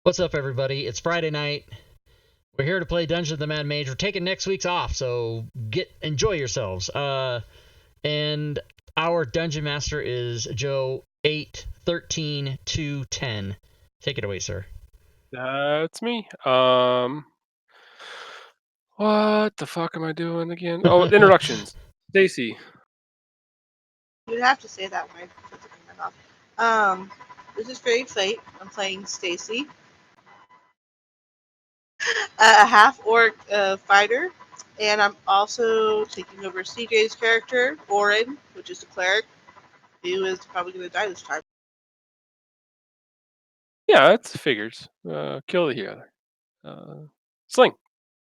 What's up, everybody? It's Friday night. We're here to play Dungeons of the Mad Mage. We're taking next week's off, so enjoy yourselves. And our dungeon master is Joe 813-210. Take it away, sir. That's me. What the fuck am I doing again? Oh, introductions. Stacy. You'd have to say that when I put the name off. This is very Fate. I'm playing Stacy, a half-orc fighter, and I'm also taking over CJ's character, Orin, which is a cleric, who is probably going to die this time. Yeah, it's figures. Kill the healer. Sling.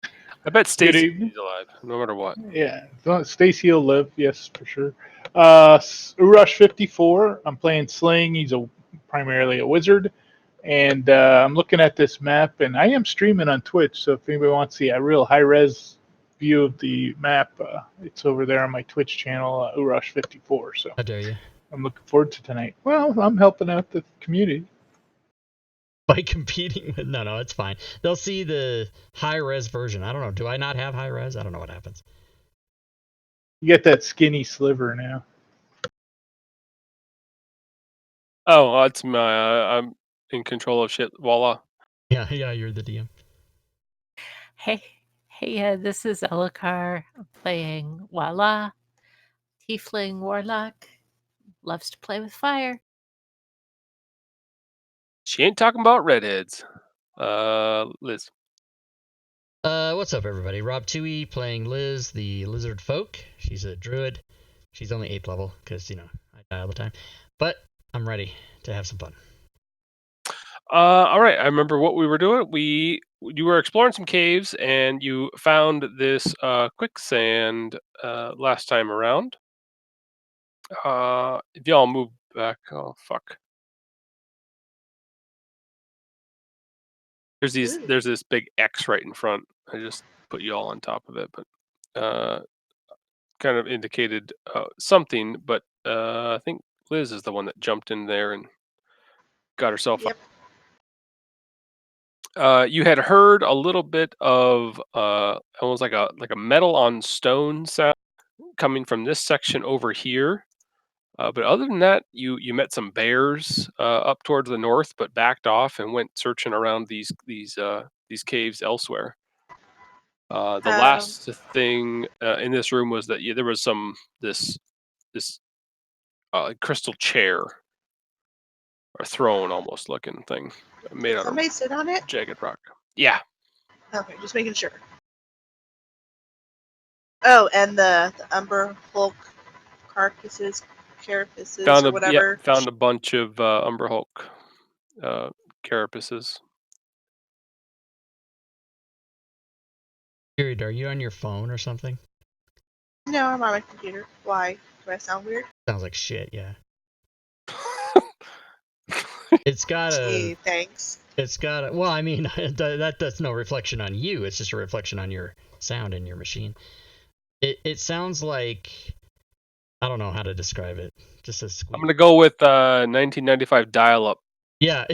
I bet Stacy evening. is alive, no matter what. Yeah, Stacy will live, yes, for sure. Urush 54. I'm playing Sling. He's primarily a wizard, and I'm looking at this map, and I am streaming on Twitch. So if anybody wants to see a real high res view of the map, it's over there on my Twitch channel, Urush 54. So How dare you? I'm looking forward to tonight. Well, I'm helping out the community. By competing with... No, it's fine. They'll see the high-res version. I don't know. Do I not have high-res? I don't know what happens. You get that skinny sliver now. Oh, that's my. I'm in control of shit. Voila. Yeah, you're the DM. Hey, this is Elakar playing Wala, Tiefling Warlock, loves to play with fire. She ain't talking about redheads. Liz. What's up, everybody? Rob Tui playing Liz, the lizard folk. She's a druid. She's only 8th level, because, I die all the time. But I'm ready to have some fun. All right. I remember what we were doing. You were exploring some caves, and you found this quicksand last time around. If y'all move back, oh fuck. There's this big X right in front. I just put you all on top of it, but kind of indicated something. But I think Liz is the one that jumped in there and got herself Yep. up. You had heard a little bit of almost like a metal on stone sound coming from this section over here. But other than that, you met some bears up towards the north, but backed off and went searching around these caves elsewhere. The last thing in this room was that there was this crystal chair or throne almost looking thing made out of Somebody sit on it? jagged rock. Yeah. Okay, just making sure. Oh, and the Umber Hulk carapaces, or whatever. Found a bunch of Umber Hulk carapaces. Period. Are you on your phone or something? No, I'm on my computer. Why? Do I sound weird? Sounds like shit, yeah. It's got a... thanks. It's got a... Well, I mean, that's no reflection on you. It's just a reflection on your sound in your machine. It sounds like... I don't know how to describe it. Just a squeak. I'm going to go with 1995 dial-up. Yeah,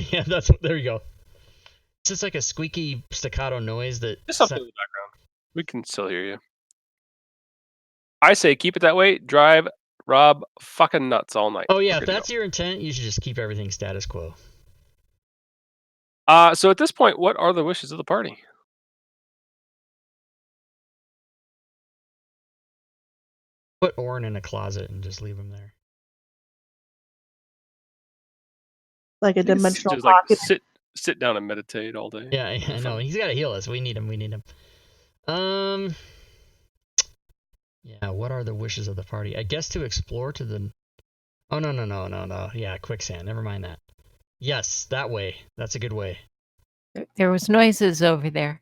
there you go. It's just like a squeaky staccato noise that... Just something in the background. We can still hear you. I say keep it that way. Drive Rob fucking nuts all night. Oh yeah, if that's your intent, you should just keep everything status quo. So at this point, what are the wishes of the party? Put Orin in a closet and just leave him there. Like a dimensional just pocket. Like sit down and meditate all day. Yeah, I know. He's got to heal us. We need him. Yeah, what are the wishes of the party? I guess to explore to the... Oh, no. Yeah, quicksand. Never mind that. Yes, that way. That's a good way. There was noises over there.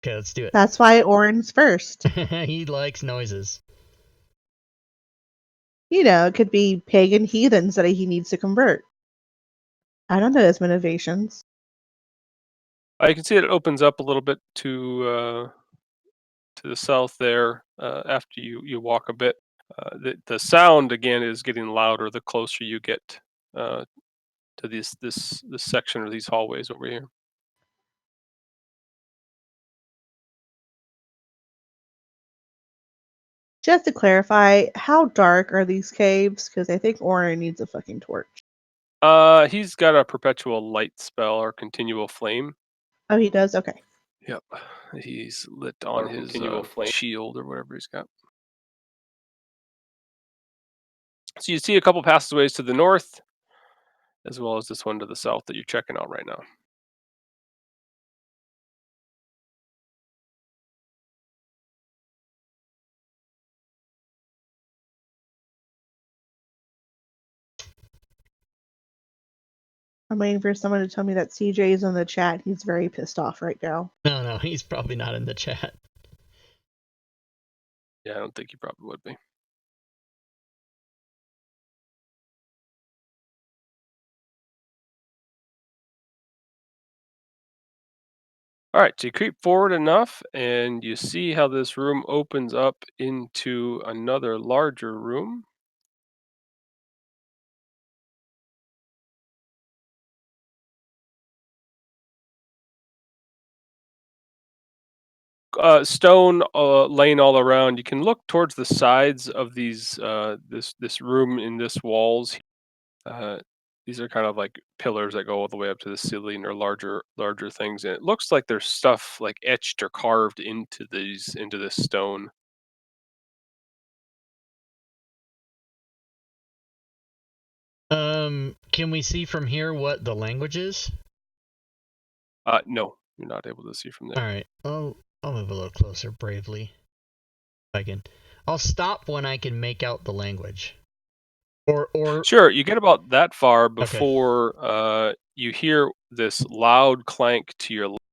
Okay, let's do it. That's why Orin's first. He likes noises. It could be pagan heathens that he needs to convert. I don't know his motivations. You can see it opens up a little bit to the south there after you walk a bit. The sound again is getting louder the closer you get to this section or these hallways over here. Just to clarify, how dark are these caves? Because I think Orin needs a fucking torch. He's got a perpetual light spell or continual flame. Oh, he does? Okay. Yep. He's lit on his continual flame. shield or whatever he's got. So you see a couple passageways to the north, as well as this one to the south that you're checking out right now. I'm waiting for someone to tell me that CJ is in the chat. He's very pissed off right now. No, he's probably not in the chat. Yeah, I don't think he probably would be. All right, so you creep forward enough, and you see how this room opens up into another larger room. Stone laying all around. You can look towards the sides of these this room in this walls. Uh, these are kind of like pillars that go all the way up to the ceiling, or larger things. And it looks like there's stuff like etched or carved into this stone. Can we see from here what the language is? No, you're not able to see from there. All right. I'll move a little closer, bravely. If I can. I'll stop when I can make out the language. Or Sure, you get about that far before you hear this loud clank to your left.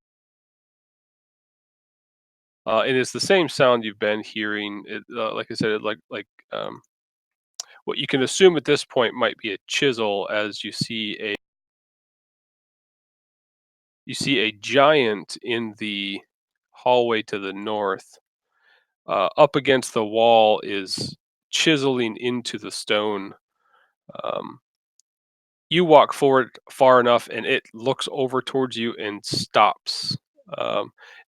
And it's the same sound you've been hearing. It, like I said, what you can assume at this point might be a chisel, as you see a giant in the hallway to the north. Up against the wall is chiseling into the stone. You walk forward far enough, and it looks over towards you and stops.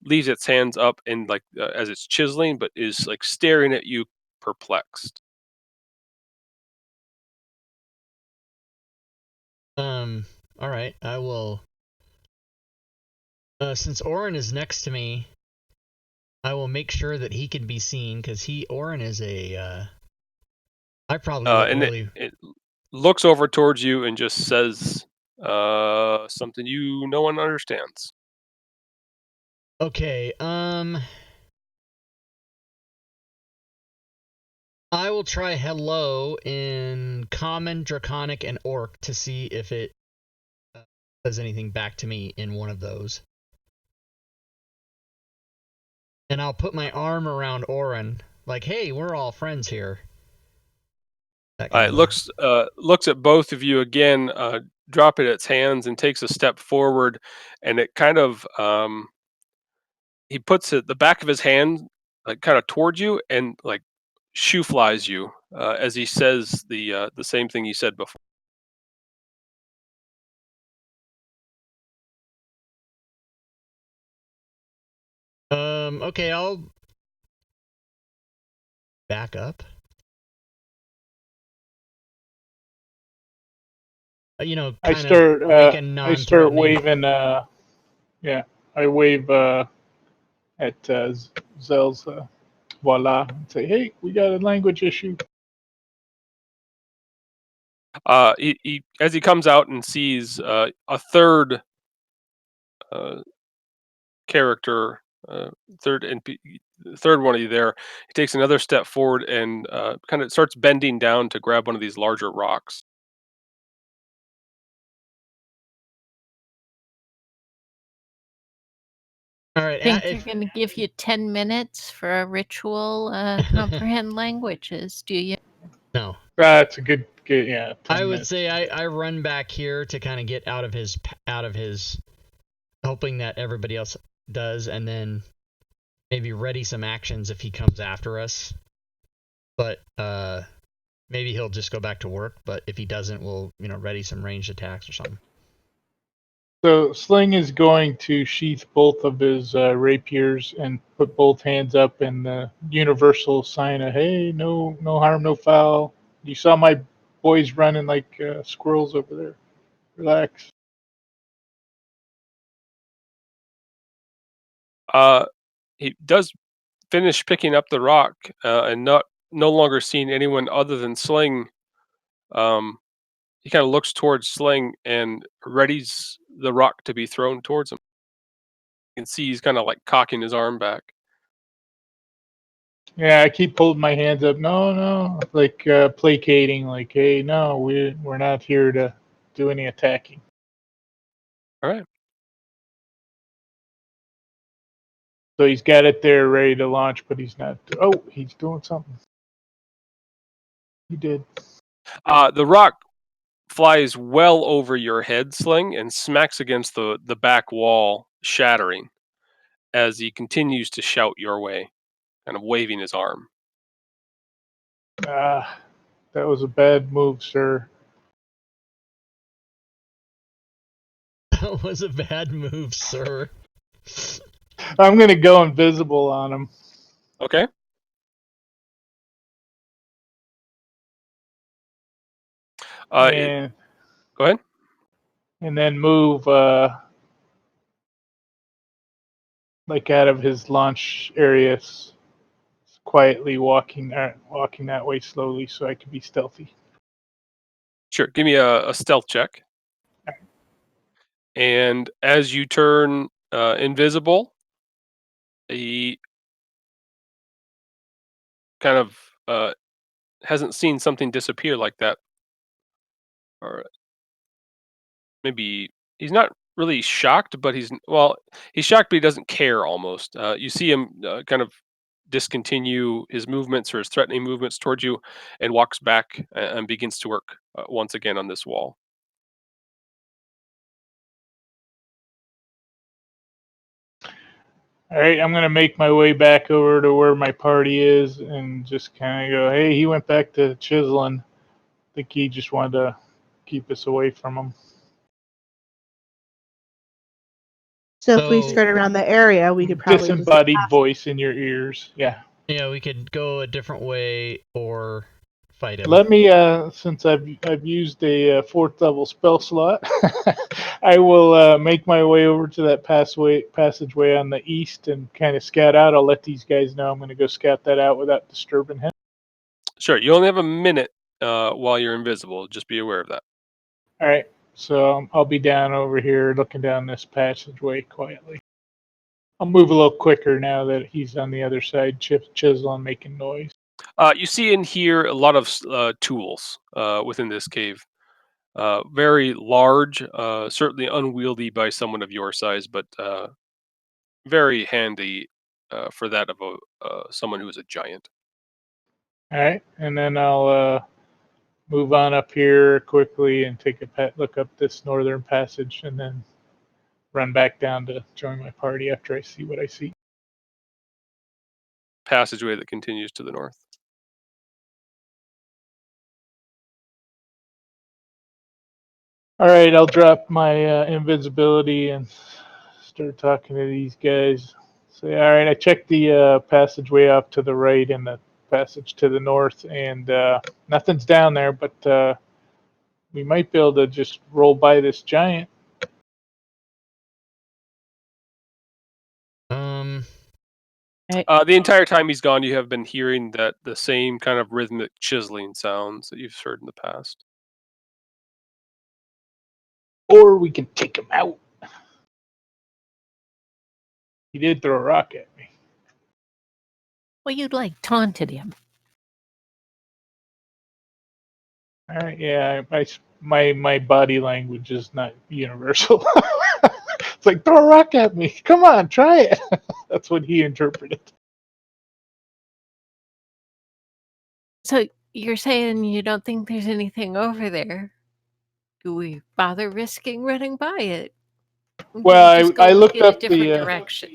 Leaves its hands up and as it's chiseling, but is like staring at you, perplexed. all right. I will. Since Orin is next to me, I will make sure that he can be seen, because Orin is a. I probably look And really. it looks over towards you and just says something no one understands. Okay. I will try hello in Common, Draconic, and Orc to see if it does anything back to me in one of those. And I'll put my arm around Orin, like, hey, we're all friends here. It looks at both of you again, drop it its hands, and takes a step forward, and it kind of he puts the back of his hand like kind of towards you, and like shoe flies you as he says the same thing he said before. Okay, I'll back up. I kind of make a I non-threatening. start waving. Yeah, I wave at Zell's voila and say, "Hey, we got a language issue." He as he comes out and sees a third character, third one of you there, he takes another step forward and kind of starts bending down to grab one of these larger rocks. All right. I think they're going to give you 10 minutes for a ritual comprehend languages, do you? No. That's a good yeah. I would say I run back here to kind of get out of his, hoping that everybody else does, and then maybe ready some actions if he comes after us. But maybe he'll just go back to work. But if he doesn't, we'll ready some ranged attacks or something. So Sling is going to sheath both of his rapiers and put both hands up in the universal sign of, hey, no harm, no foul. You saw my boys running like squirrels over there. Relax. He does finish picking up the rock and no longer seeing anyone other than Sling. He kind of looks towards Sling and readies the rock to be thrown towards him. You can see he's kind of like cocking his arm back. Yeah, I keep holding my hands up. No, like placating. Like, hey, no, we're not here to do any attacking. All right. So he's got it there ready to launch, but he's not. Oh, he's doing something. He did. The rock flies well over your head, Sling, and smacks against the back wall, shattering as he continues to shout your way, kind of waving his arm. Ah, that was a bad move, sir. That was a bad move, sir. I'm gonna go invisible on him. Okay. And Go ahead. and then move like out of his launch area, quietly walking that way slowly, so I can be stealthy. Sure. Give me a stealth check. And as you turn invisible, he kind of hasn't seen something disappear like that. Or maybe he's not really shocked, but he's shocked, but he doesn't care almost. You see him kind of discontinue his movements or his threatening movements towards you and walks back and begins to work once again on this wall. All right, I'm gonna make my way back over to where my party is and just kind of go, hey, he went back to chiseling. I think he just wanted to keep us away from him. So if we So- skirt around the area, we could probably just Disembodied voice in your ears. Yeah. Yeah, we could go a different way or fight him. Let me, since I've used a fourth level spell slot, I will make my way over to that passageway on the east and kind of scout out. I'll let these guys know I'm going to go scout that out without disturbing him. Sure. You only have a minute while you're invisible. Just be aware of that. All right, so I'll be down over here looking down this passageway quietly. I'll move a little quicker now that he's on the other side, chiseling, making noise. You see in here a lot of tools within this cave. Very large, certainly unwieldy by someone of your size, but very handy for that of someone who is a giant. All right, and then I'll move on up here quickly and take a look up this northern passage, and then run back down to join my party after I see what I see. Passageway that continues to the north. All right, I'll drop my invisibility and start talking to these guys. Say, all right, I checked the passageway off to the right and the passage to the north, and nothing's down there, but we might be able to just roll by this giant. The entire time he's gone, you have been hearing the same kind of rhythmic chiseling sounds that you've heard in the past. Or we can take him out. He did throw a rock at me. Well, you'd like taunted him. All right, yeah, my body language is not universal. It's like, throw a rock at me. Come on, try it. That's what he interpreted. So you're saying you don't think there's anything over there? Do we bother risking running by it? Or do Well, we just go I look looked in up a different the. direction.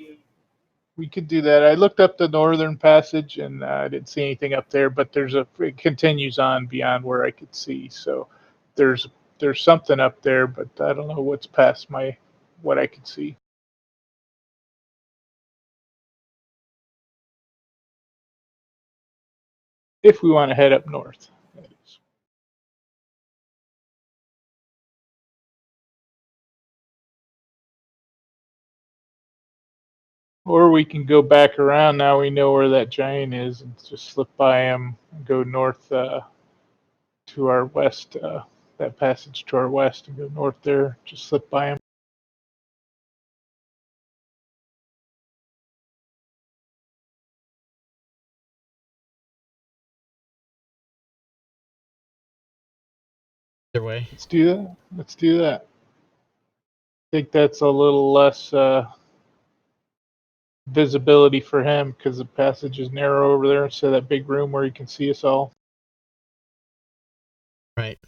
We could do that. I looked up the northern passage and I didn't see anything up there, but it continues on beyond where I could see. So there's something up there, but I don't know what's past my what I can see. If we want to head up north, that is. Or we can go back around. Now we know where that giant is, and just slip by him and go north to our west. That passage to our west, and go north there. Just slip by him. Either way. Let's do that. Let's do that. I think that's a little less visibility for him because the passage is narrow over there instead of that big room where he can see us all. Right.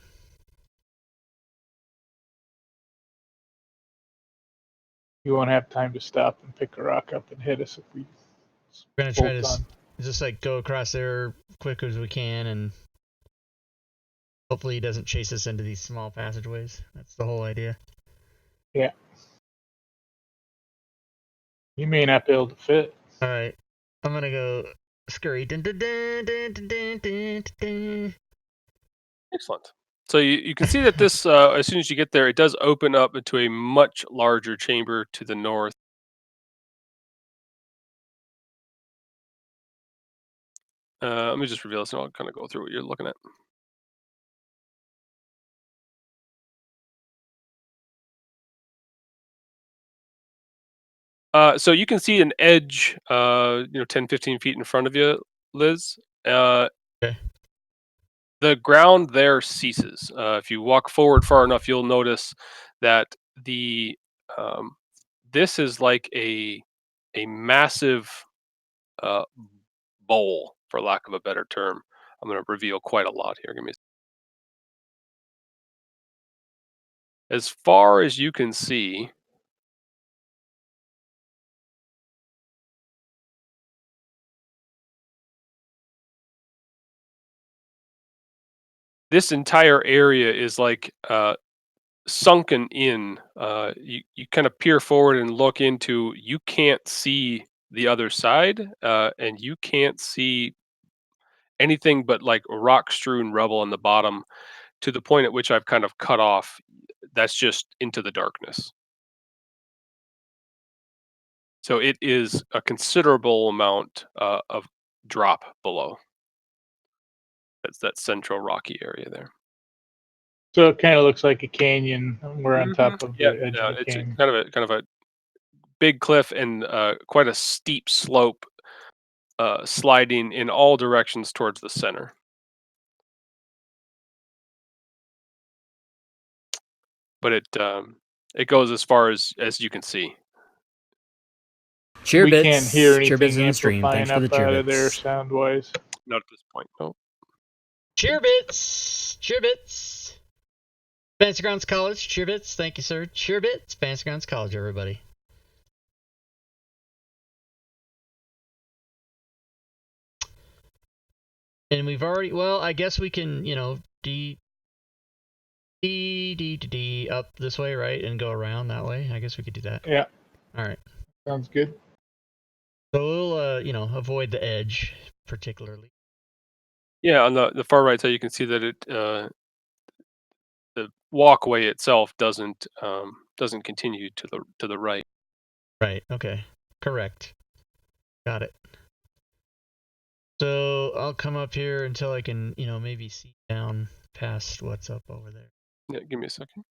You won't have time to stop and pick a rock up and hit us if we We're gonna try bolt to on. just like go across there quick as we can, and hopefully he doesn't chase us into these small passageways. That's the whole idea. Yeah. You may not be able to fit. All right, I'm gonna go scurry. Dun, dun, dun, dun, dun, dun, dun, dun. Excellent. So you can see that this, as soon as you get there, it does open up into a much larger chamber to the north. Let me just reveal this, and I'll kind of go through what you're looking at. So you can see an edge, 10, 15 feet in front of you, Liz. Okay. The ground there ceases. If you walk forward far enough, you'll notice that the this is like a massive uh, bowl, for lack of a better term. I'm going to reveal quite a lot here. Give me. As far as you can see, this entire area is like sunken in. You kind of peer forward and look into. You can't see the other side, and you can't see anything but like rock strewn rubble on the bottom, to the point at which I've kind of cut off. That's just into the darkness. So it is a considerable amount of drop below. That's that central rocky area there. So it kind of looks like a canyon. We're on top of Yeah, the edge no, of the it's canyon. kind of a big cliff and quite a steep slope, sliding in all directions towards the center. But it goes as far as you can see. We can't hear Cheerbits. Cheerbits anything in the stream. amplifying Thanks for the up out of there cheerbits. sound wise. Not at this point. No. Cheerbits, cheerbits. Fancy Grounds College, cheerbits. Thank you, sir. Cheerbits, Fancy Grounds College, everybody. And we've already, well, I guess we can, D up this way, right? And go around that way. I guess we could do that. Yeah. All right. Sounds good. So we'll, avoid the edge particularly. Yeah, on the far right side, you can see that the walkway itself doesn't continue to the right. Right. Okay. Correct. Got it. So I'll come up here until I can, maybe see down past what's up over there. Yeah, give me a second.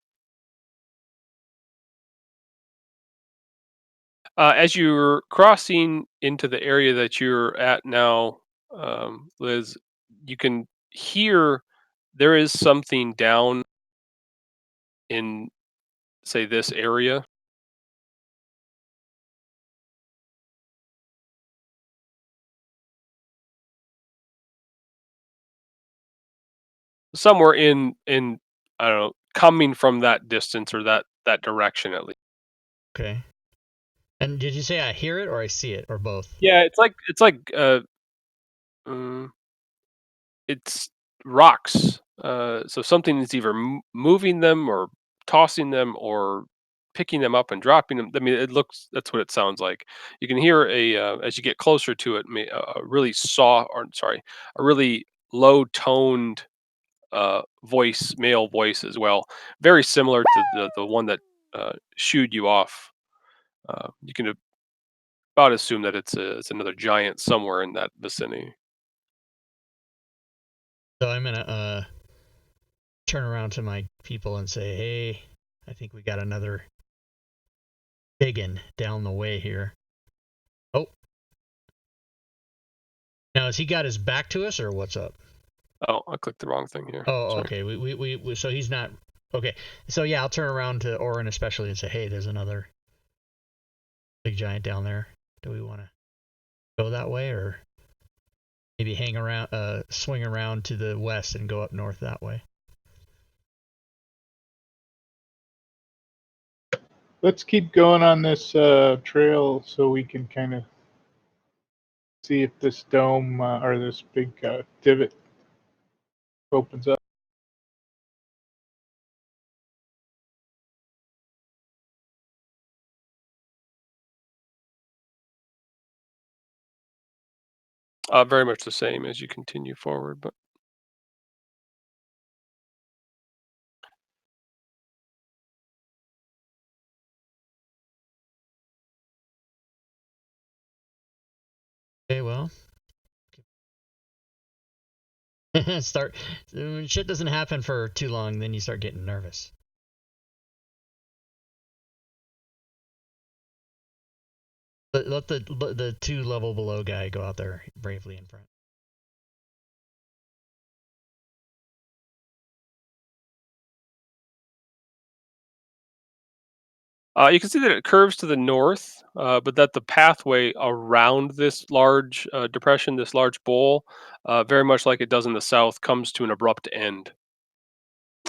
As you're crossing into the area that you're at now, Liz, you can hear there is something down in, say, this area. Somewhere in I don't know, coming from that distance or that direction at least. Okay. And did you say I hear it or I see it or both? Yeah, it's like it's rocks. So something is either moving them or tossing them or picking them up and dropping them. I mean, that's what it sounds like. You can hear as you get closer to it, a really a really low toned male voice as well, very similar to the one that shooed you off. You can about assume that it's another giant somewhere in that vicinity. So I'm gonna turn around to my people and say, hey, I think we got another biggin down the way here. Oh. Now, has he got his back to us, or what's up? Oh, I clicked the wrong thing here. Oh, Sorry. okay. We so he's not... Okay. So, yeah, I'll turn around to Orin especially and say, hey, there's another big giant down there. Do we want to go that way, or maybe swing around to the west and go up north that way? Let's keep going on this trail so we can kind of see if this dome or this big divot opens up. Very much the same as you continue forward, but Okay, well... When shit doesn't happen for too long, then you start getting nervous. Let the 2 level below guy go out there bravely in front. you can see that it curves to the north, but that the pathway around this large depression, this large bowl, very much like it does in the south, comes to an abrupt end.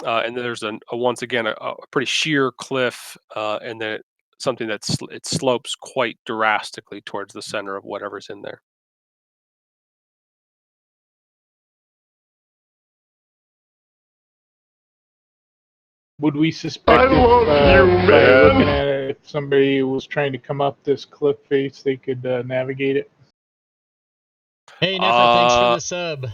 And then there's once again a pretty sheer cliff, and then something it slopes quite drastically towards the center of whatever's in there. Would we suspect by looking at it, if somebody was trying to come up this cliff face, they could navigate it? Hey, Nefer, thanks for the sub.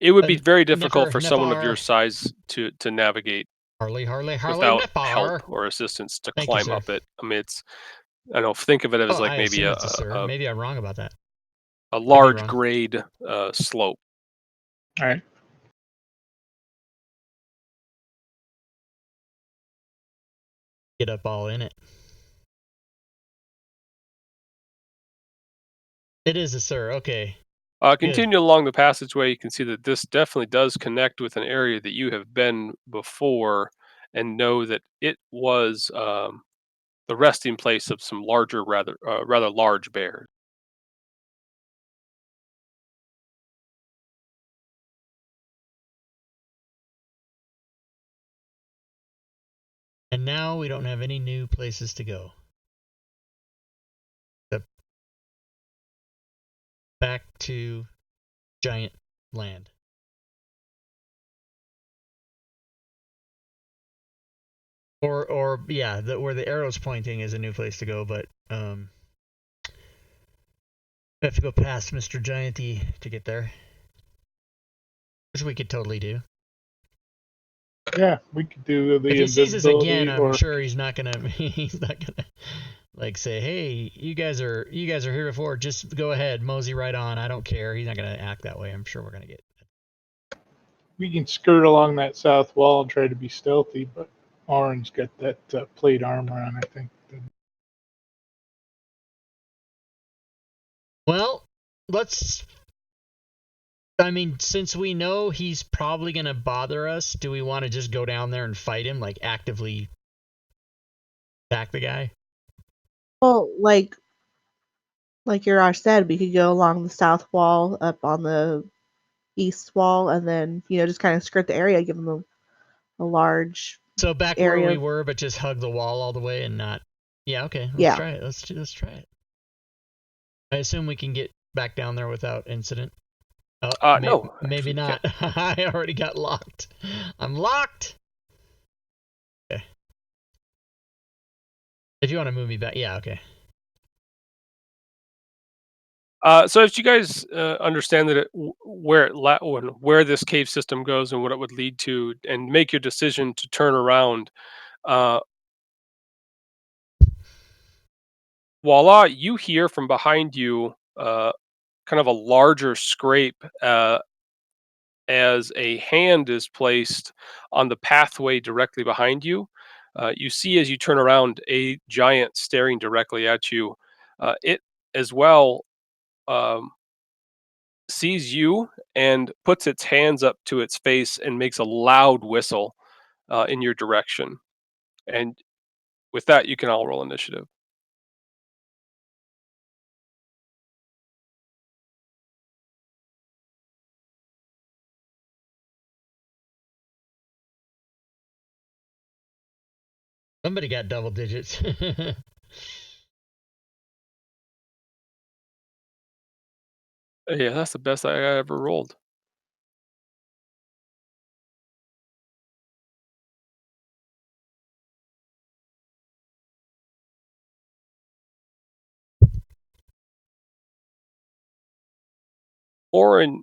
It would be very difficult Nefer, for someone of Nefar. your size to navigate Harley, without Nefar. help or assistance to Thank you, climb sir. up it. I mean, I don't think of it as like I maybe assume it's a sir. Maybe I'm wrong about that. a large grade slope. All right. Get up all in it. It is a sir. Okay. Continue along the passageway. You can see that this definitely does connect with an area that you have been before, and know that it was the resting place of some rather large bears. And now we don't have any new places to go. Back to giant land. Or yeah, where the arrow's pointing is a new place to go, but we have to go past Mr. Gianty to get there. Which we could totally do. Yeah, we could do the if he sees us again, I'm or... sure he's not gonna like say, hey, you guys are here before, just go ahead, mosey right on, I don't care. He's not gonna act that way. I'm sure we're gonna get... We can skirt along that south wall and try to be stealthy, but Orin's got that plate armor on, I think. Well, I mean, since we know he's probably going to bother us, do we want to just go down there and fight him, like actively attack the guy? Well, like Urash said, we could go along the south wall up on the east wall, and then just kind of skirt the area, give them a large back area. Where we were, but just hug the wall all the way and not... Yeah, okay, try it. Let's try it. I assume we can get back down there without incident. No, maybe not. I already got locked. I'm locked. Okay. If you want to move me back, yeah, okay. So as you guys understand that where this cave system goes and what it would lead to, and make your decision to turn around, uh, voila! You hear from behind you kind of a larger scrape as a hand is placed on the pathway directly behind you. You see as you turn around a giant staring directly at you. It as well. Um, Sees you and puts its hands up to its face and makes a loud whistle in your direction. And with that, you can all roll initiative. Somebody got double digits. Yeah, that's the best I ever rolled. Orin,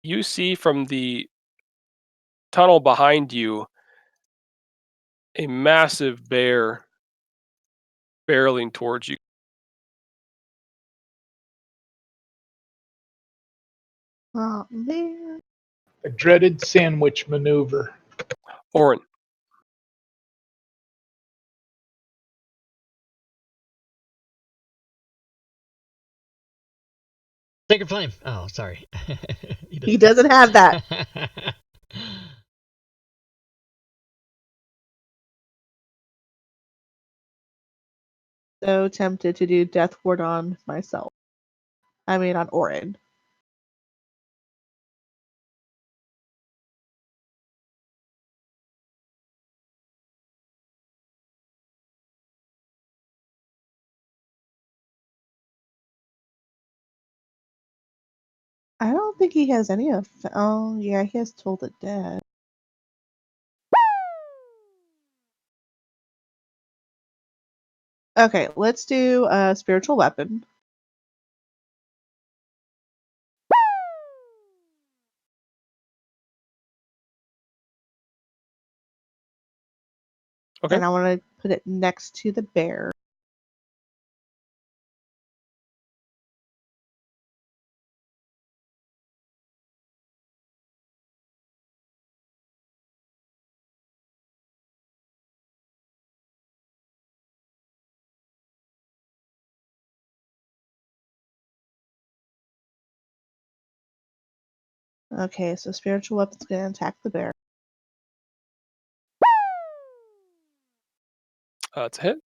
you see from the tunnel behind you a massive bear barreling towards you. Oh man. A dreaded sandwich maneuver. Orin, Sacred flame. Oh, sorry. He doesn't have that. So tempted to do Death Ward on myself. I mean, on Orin. I don't think he has any of. Oh, yeah, he has Toll the Dead. Okay, let's do a spiritual weapon. okay. And I want to put it next to the bear. Okay, so spiritual weapon's gonna attack the bear. It's a hit.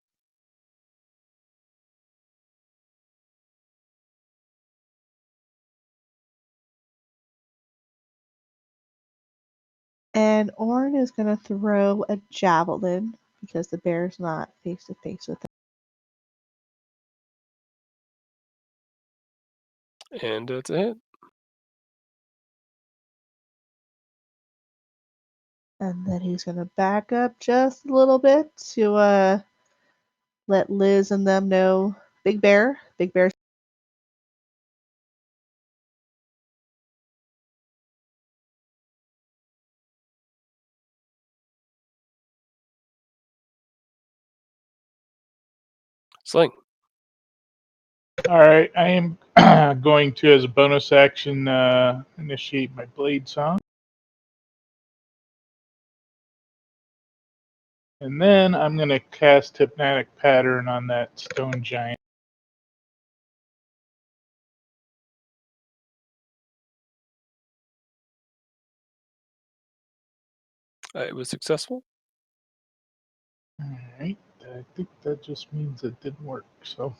And Orin is gonna throw a javelin because the bear's not face to face with it. And it's a hit. And then he's gonna back up just a little bit to let Liz and them know. Big Bear. Sling. All right, I am going to, as a bonus action, initiate my blade song. And then I'm going to cast Hypnotic Pattern on that stone giant. It was successful. All right, I think that just means it didn't work. So,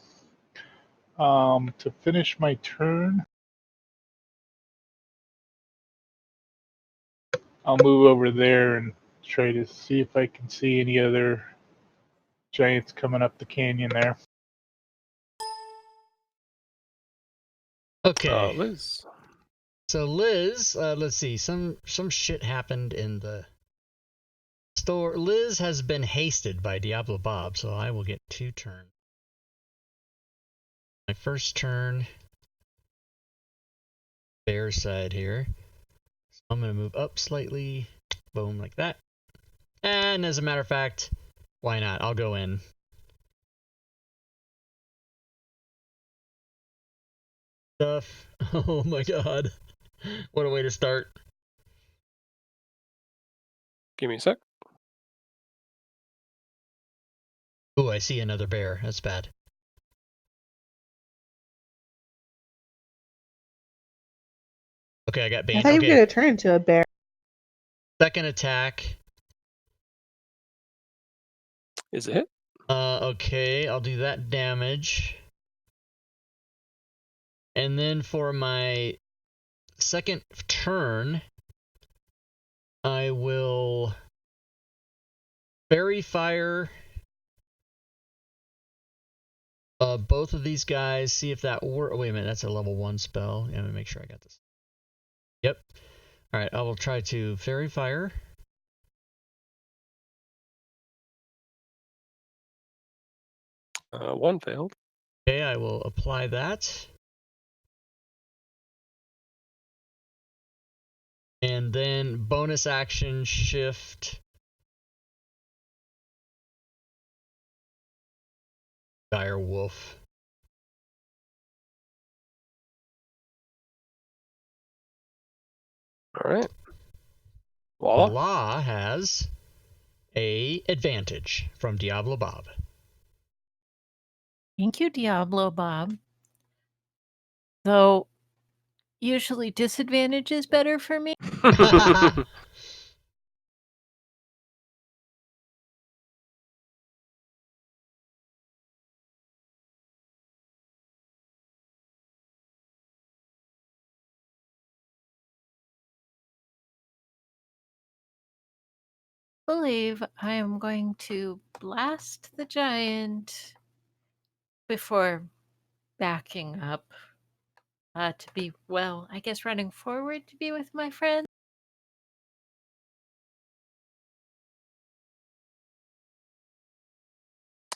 to finish my turn, I'll move over there and try to see if I can see any other giants coming up the canyon there. Okay. Liz. So Liz, let's see. Some shit happened in the Liz has been hasted by Diablo Bob, so I will get 2 turns. My first turn, bear side here. So I'm going to move up slightly, boom, like that. And as a matter of fact, why not? I'll go in. Stuff. Oh my god. What a way to start. Give me a sec. Ooh, I see another bear. That's bad. Okay, I got I Bane. thought you were Okay, gonna turn into a bear. second attack. Is a hit. Okay, I'll do that damage. And then for my second turn, I will Fairy Fire both of these guys, see if that works. Wait a minute, that's a level 1 spell. Yeah, let me make sure I got this. Yep. Alright, I will try to Fairy Fire. One failed. Okay, I will apply that. And then bonus action shift. Dire Wolf. All right. Voila. Voila has a advantage from Diablo Bob. Thank you, Diablo Bob. Though usually disadvantage is better for me. Believe I am going to blast the giant before backing up to be, well, I guess running forward to be with my friend.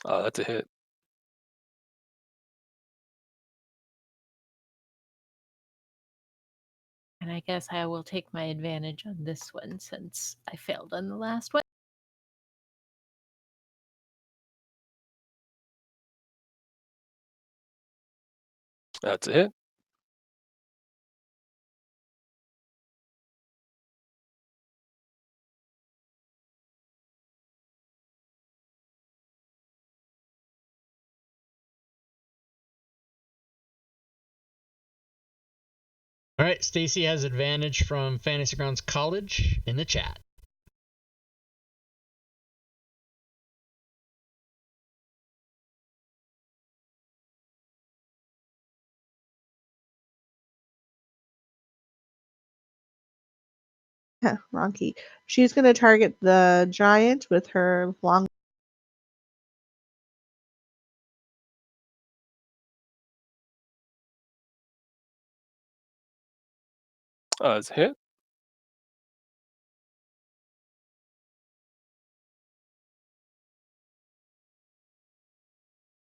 That's a hit. And I guess I will take my advantage on this one since I failed on the last one. That's a hit. All right, Stacy has advantage from Fantasy Grounds College in the chat. Wrong key. She's gonna target the giant with her long. It's a hit.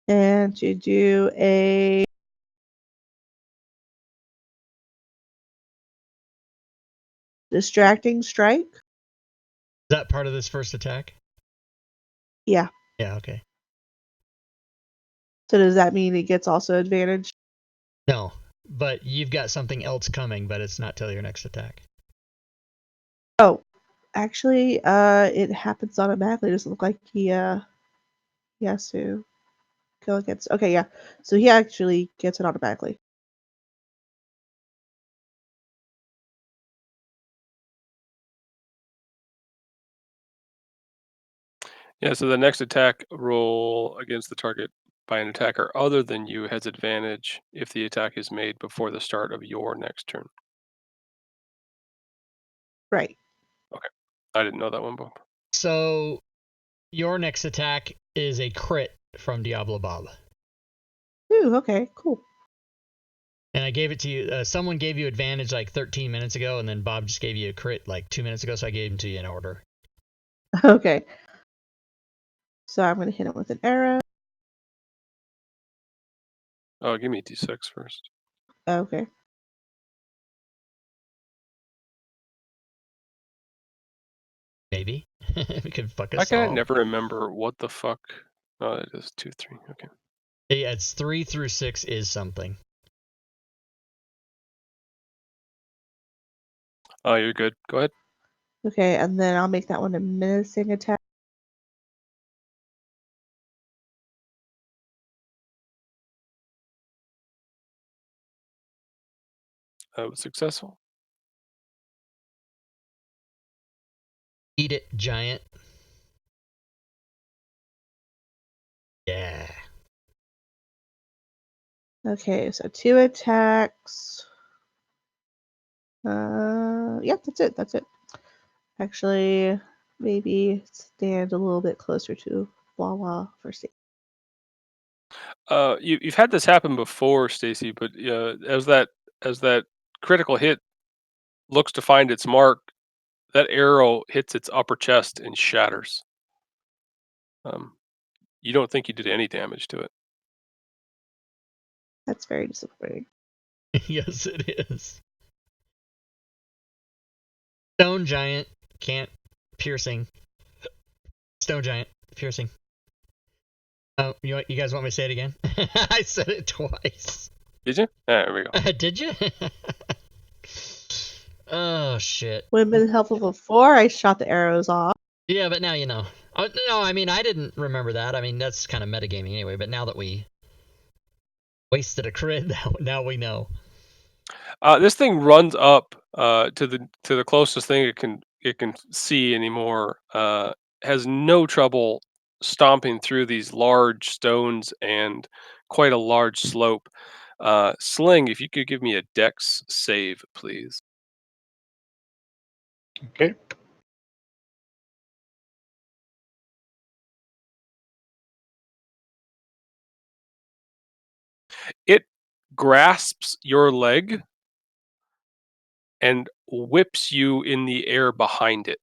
And to do a distracting strike. Is that part of this first attack? Yeah. Yeah, okay. So does that mean it gets also advantage? No, but you've got something else coming, but it's not till your next attack. Oh, actually, it happens automatically. It doesn't look like he has to go against. Okay, yeah. So he actually gets it automatically. Yeah, so the next attack roll against the target by an attacker other than you has advantage if the attack is made before the start of your next turn. Right. Okay. I didn't know that one, Bob. So your next attack is a crit from Diablo Bob. Ooh, okay, cool. And I gave it to you. Someone gave you advantage like 13 minutes ago, and then Bob just gave you a crit like 2 minutes ago, so I gave him to you in order. Okay. So I'm gonna hit him with an arrow. Oh, give me a d6 first. Okay. Maybe we could fuck I us can all. never remember what the fuck. Oh, it is 2, 3. Okay. Yeah, it's 3 through 6 is something. Oh, you're good. Go ahead. Okay, and then I'll make that one a menacing attack. That was successful. Eat it, giant. Yeah. Okay, so 2 attacks. Yep, that's it. That's it. Actually, maybe stand a little bit closer to Wawa for safety. You've had this happen before, Stacy, but as that critical hit looks to find its mark, that arrow hits its upper chest and shatters. You don't think you did any damage to it. That's very disappointing. Yes, it is. Stone giant can't piercing. Stone giant piercing. Oh, you guys want me to say it again? I said it twice. Did you? There we go. Did you? Oh shit. Would have been helpful before I shot the arrows off. Yeah, but now you know. Oh, no, I mean I didn't remember that. I mean that's kind of metagaming anyway. But now that we wasted a crit, now we know. This thing runs up to the closest thing it can see anymore. Has no trouble stomping through these large stones and quite a large slope. Sling, if you could give me a dex save, please. Okay. It grasps your leg and whips you in the air behind it.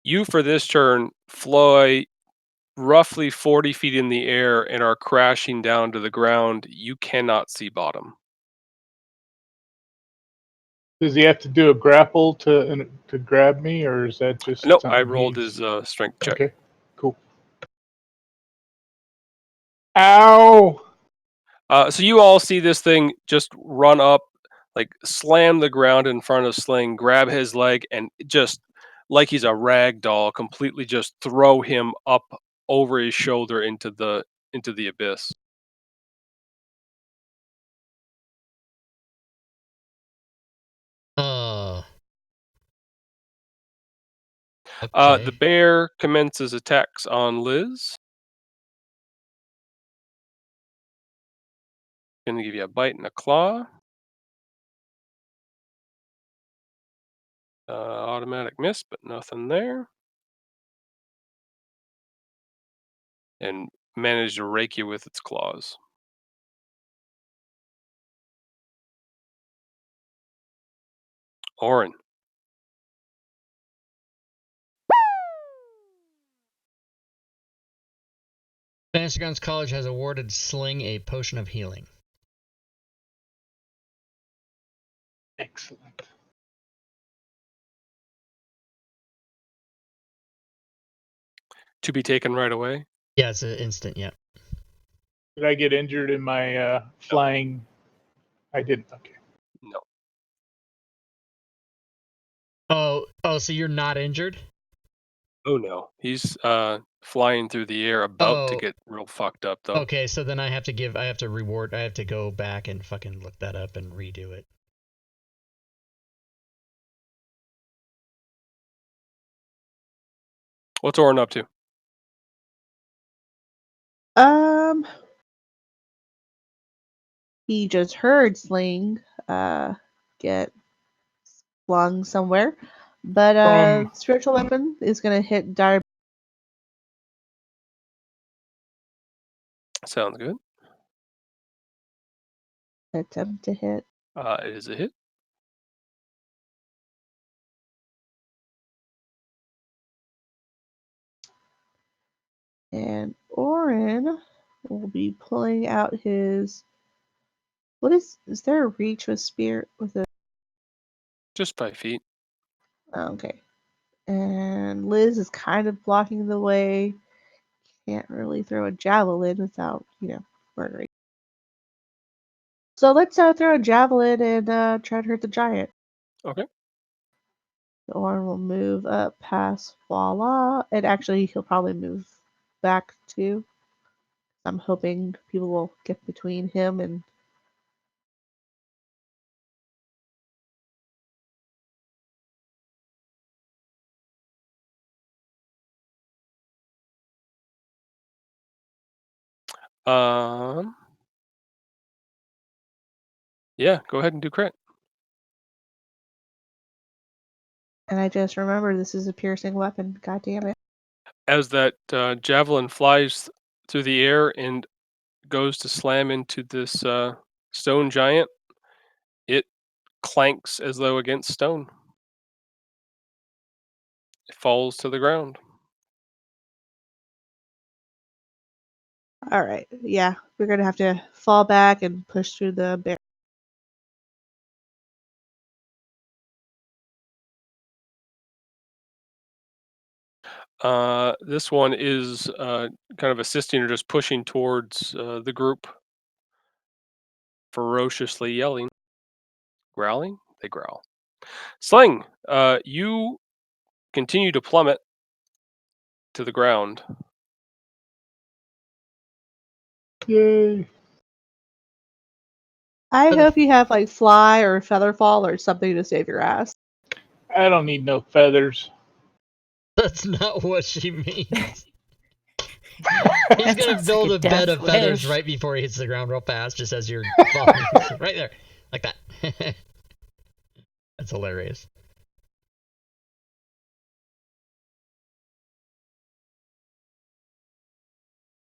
You, for this turn, fly roughly 40 feet in the air and are crashing down to the ground. You cannot see bottom. Does he have to do a grapple to grab me, or is that just Nope, I something rolled he's... his strength check. Okay, cool. Ow! So you all see this thing just run up, like slam the ground in front of Sling, grab his leg, and just like he's a rag doll, completely just throw him up over his shoulder into the abyss. Okay. The bear commences attacks on Liz. Gonna give you a bite and a claw. Automatic miss, but nothing there. And managed to rake you with its claws. Orin. Fantasy Grounds College has awarded Sling a potion of healing. Excellent. To be taken right away. Yeah, it's an instant. Yeah. Did I get injured in my flying? I didn't. Okay. No. Oh, so you're not injured? Oh no. He's flying through the air, about to get real fucked up though. Okay, so then I have to go back and fucking look that up and redo it. What's Orin up to? He just heard Sling get flung somewhere. But spiritual weapon is gonna hit Dire. Sounds good. Attempt to hit. It is a hit. And Orin will be pulling out his. What is there a reach with spear with a? Just 5 feet. Oh, okay. And Liz is kind of blocking the way. Can't really throw a javelin without, murdering. So let's throw a javelin and try to hurt the giant. Okay. The Orin will move up past Voila, and actually he'll probably move back too. I'm hoping people will get between him and. Yeah, go ahead and do crit. And I just remember this is a piercing weapon. God damn it. As that javelin flies through the air and goes to slam into this stone giant, it clanks as though against stone. It falls to the ground. All right. Yeah, we're gonna have to fall back and push through the bear. This one is kind of assisting or just pushing towards the group, ferociously yelling. Growling? They growl. Sling, you continue to plummet to the ground. Yay. I hope you have like fly or feather fall or something to save your ass. I don't need no feathers. That's not what she means. He's That gonna sounds like build a a bed death of feathers wish. right before he hits the ground real fast, just as you're falling. Right there. Like that. That's hilarious.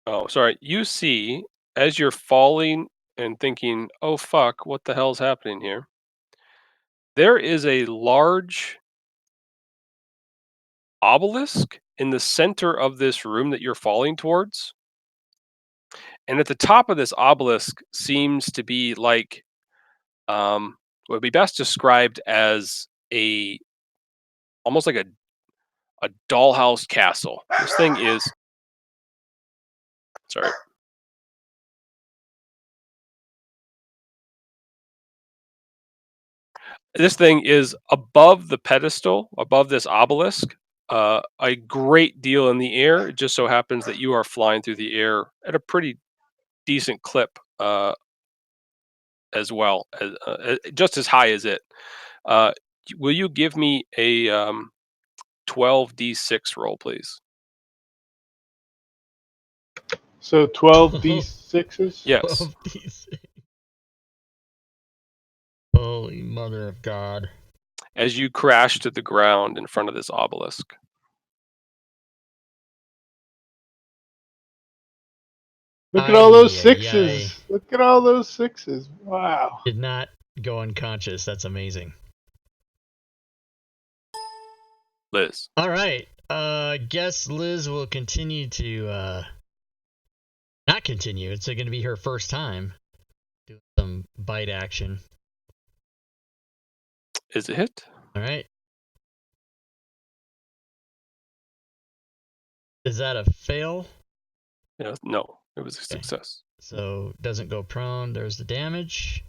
Oh, sorry. You see, as you're falling and thinking, oh fuck, what the hell's happening here? There is a large obelisk in the center of this room that you're falling towards. And at the top of this obelisk seems to be like would be best described as a almost like a dollhouse castle. This thing is sorry. This thing is above the pedestal, above this obelisk, a great deal in the air. It just so happens that you are flying through the air at a pretty decent clip as well, just as high as it. Uh, will you give me a 12d6 roll, please? So 12 d6s? Yes. 12d6. Holy mother of God. As you crash to the ground in front of this obelisk. Look at all those Ay, ay, ay. sixes. Look at all those sixes. Wow. Did not go unconscious. That's amazing. Liz. All right. Guess Liz will continue to not continue. It's going to be her first time doing some bite action. Is it hit? All right. Is that a fail? Yeah, no, it was a success. So doesn't go prone. There's the damage.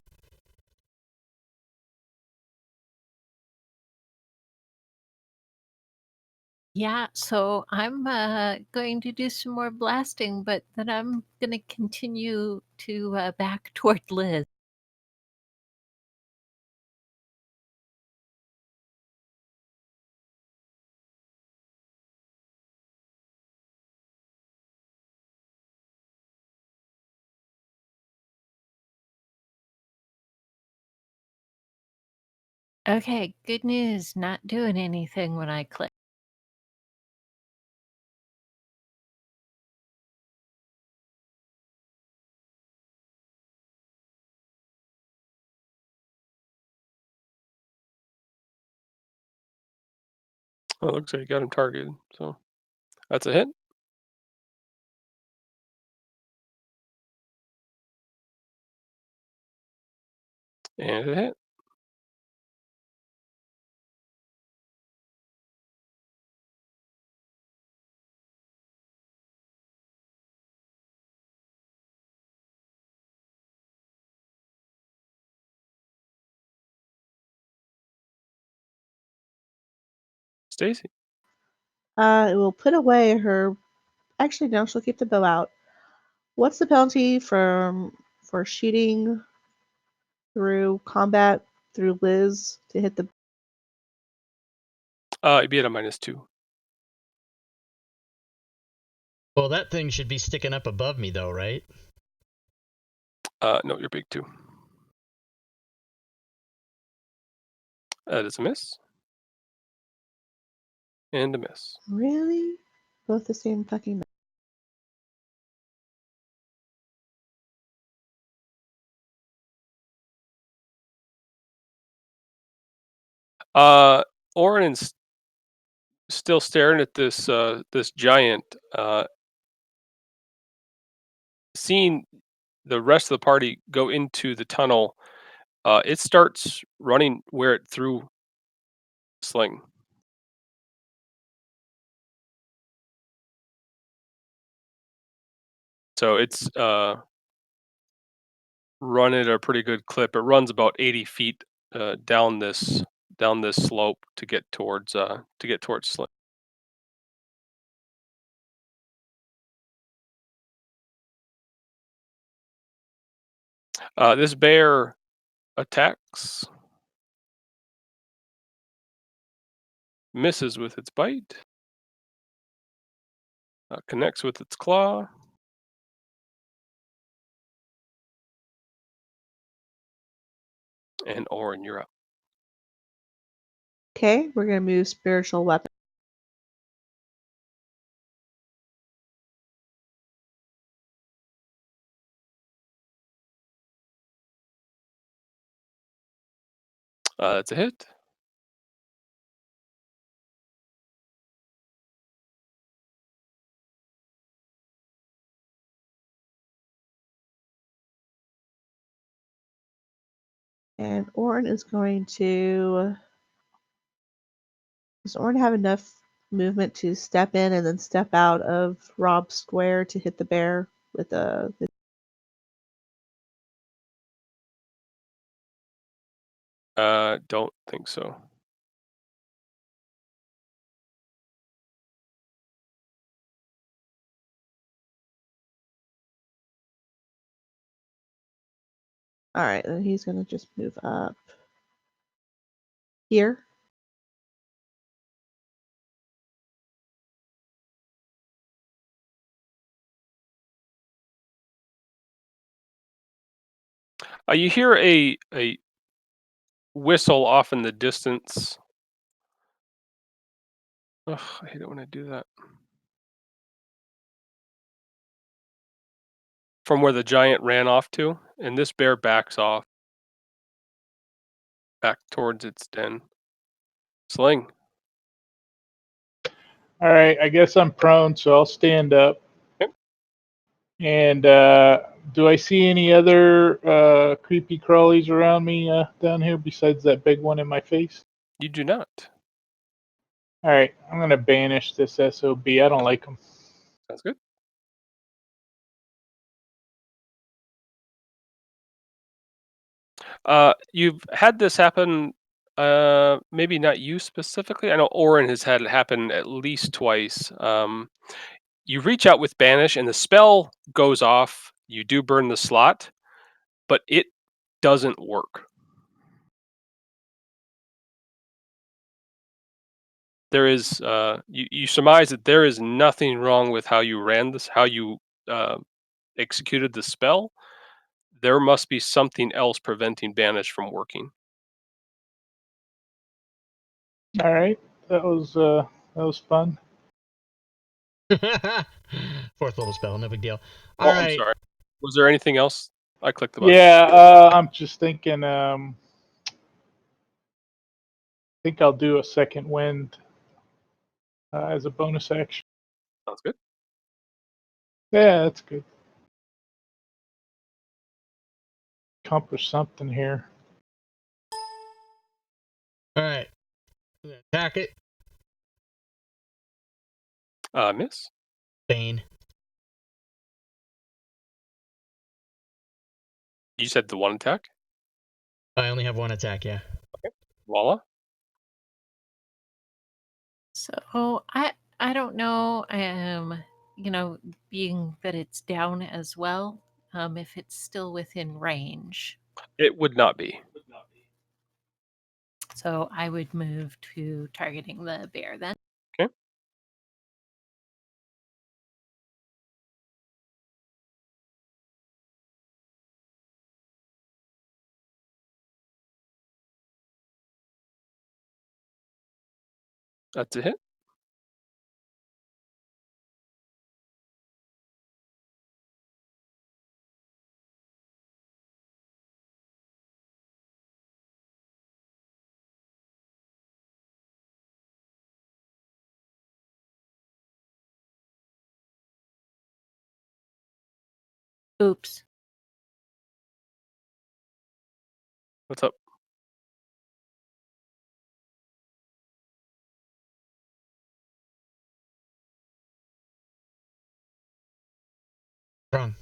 Yeah, so I'm going to do some more blasting, but then I'm going to continue to back toward Liz. Okay, good news. Not doing anything when I click. Oh, it looks like you got him targeted. So that's a hit. And it hit. Stacy. It will put away her. Actually, no, she'll keep the bow out. What's the penalty for shooting through combat through Liz to hit the? You'd be at a -2. Well, that thing should be sticking up above me, though, right? No, you're big 2. That is a miss. And a miss. Really? Both the same fucking. Orin's still staring at this this giant. Seeing the rest of the party go into the tunnel, it starts running where it threw Sling. So it's run at a pretty good clip. It runs about 80 feet down this slope to get towards Sling. This bear attacks, misses with its bite, connects with its claw, and Orin, you're up. Okay, we're gonna move spiritual weapon. That's a hit. And Orin is going to. Does Orin have enough movement to step in and then step out of Rob's square to hit the bear with a? Don't think so. All right, then he's gonna just move up here. You hear a whistle off in the distance. Ugh, I hate it when I do that. From where the giant ran off to, and this bear backs off back towards its den. Sling. All right, I guess I'm prone, so I'll stand up. Yep. And do I see any other creepy crawlies around me down here besides that big one in my face? You do not. All right, I'm gonna banish this SOB. I don't like him. Sounds good. You've had this happen. Maybe not you specifically. I know Orin has had it happen at least twice. You reach out with banish, and the spell goes off. You do burn the slot, but it doesn't work. There is you surmise that there is nothing wrong with how you ran this, how you executed the spell. There must be something else preventing banish from working. All right, that was fun. Fourth level spell, no big deal. Oh, All I'm right. sorry. Was there anything else? I clicked the button. Yeah, I'm just thinking. I think I'll do a second wind as a bonus action. Sounds good. Yeah, that's good. Accomplish something here. All right. Attack it. Miss. Bane. You said the one attack. I only have one attack, yeah. Voila. So I don't know. You know, being that it's down as well, if it's still within range. It would not be. So I would move to targeting the bear then. Okay. That's a hit. Oops. What's up? Wrong.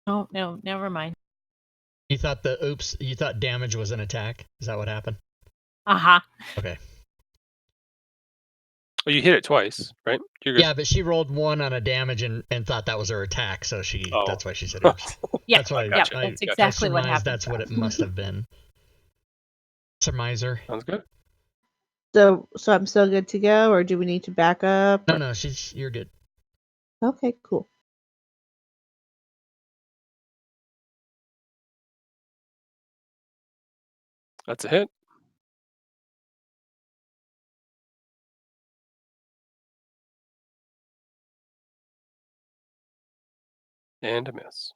Oh no, never mind. You thought you thought damage was an attack? Is that what happened? Aha. Okay. Oh, you hit it twice, right? You're good. Yeah, but she rolled 1 on a damage and thought that was her attack, so Oh. that's why she said oops. Yeah, That's why gotcha. yeah, that's I exactly what surmised happened. that's what it must have been. Surmiser. Sounds good. So I'm still good to go, or do we need to back up? No, or- no, you're good. Okay, cool. That's a hit. And a miss.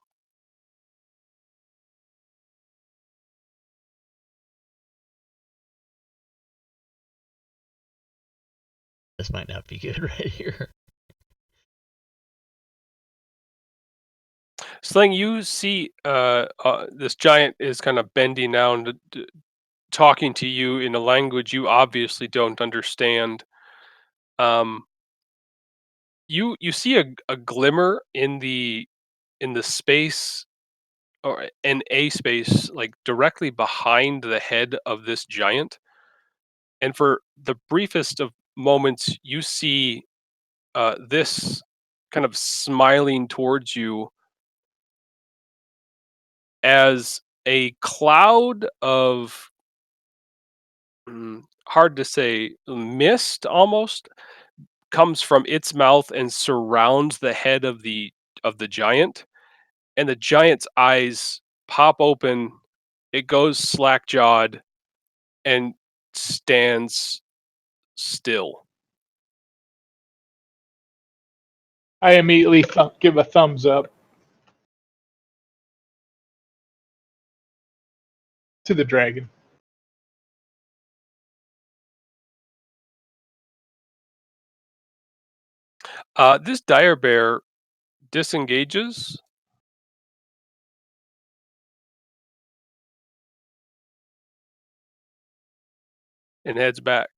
This might not be good right here. Sling, you see this giant is kind of bending down, talking to you in a language you obviously don't understand. You see a glimmer in the space, or in a space like directly behind the head of this giant. And for the briefest of moments, you see this kind of smiling towards you as a cloud of hard to say, mist almost comes from its mouth and surrounds the head of the giant, and the giant's eyes pop open. It goes slack jawed and stands still. I immediately give a thumbs up to the dragon. This dire bear disengages and heads back.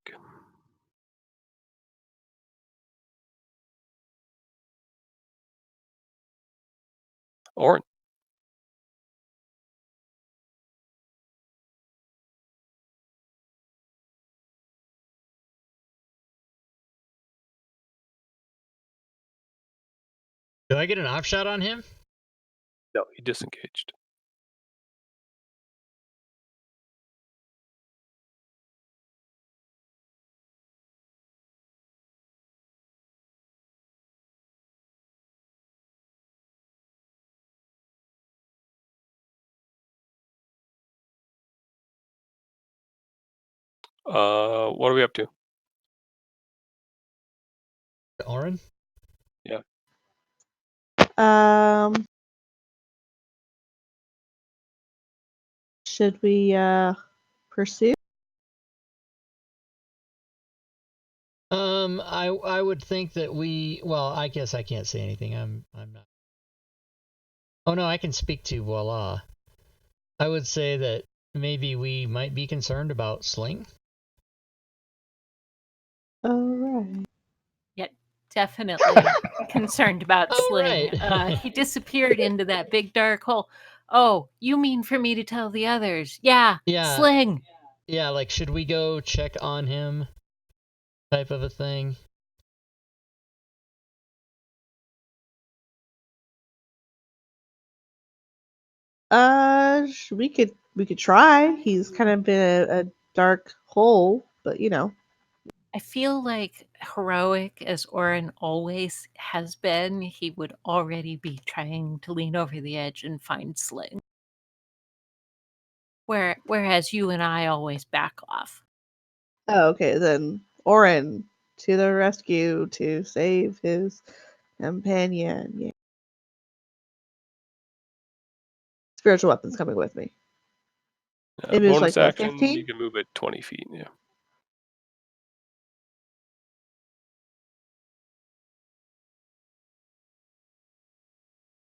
Orin. Do I get an off shot on him? No, he disengaged. What are we up to? Orin? Yeah. Should we pursue? I would think that well, I guess I can't say anything. I'm not. Oh no, I can speak to voila. I would say that maybe we might be concerned about Sling. Alright. Yet definitely concerned about Oh, Sling. right. He disappeared into that big dark hole. Oh, you mean for me to tell the others? Yeah, Yeah. Sling. Yeah, like, should we go check on him? Type of a thing. We could try. He's kind of been a dark hole, but you know. I feel like heroic as Orin always has been, he would already be trying to lean over the edge and find Sling. Whereas you and I always back off. Oh, okay, then Orin to the rescue to save his companion. Yeah. Spiritual weapons coming with me. It was Bonus like what, action, 15? you can move it 20 feet. Yeah.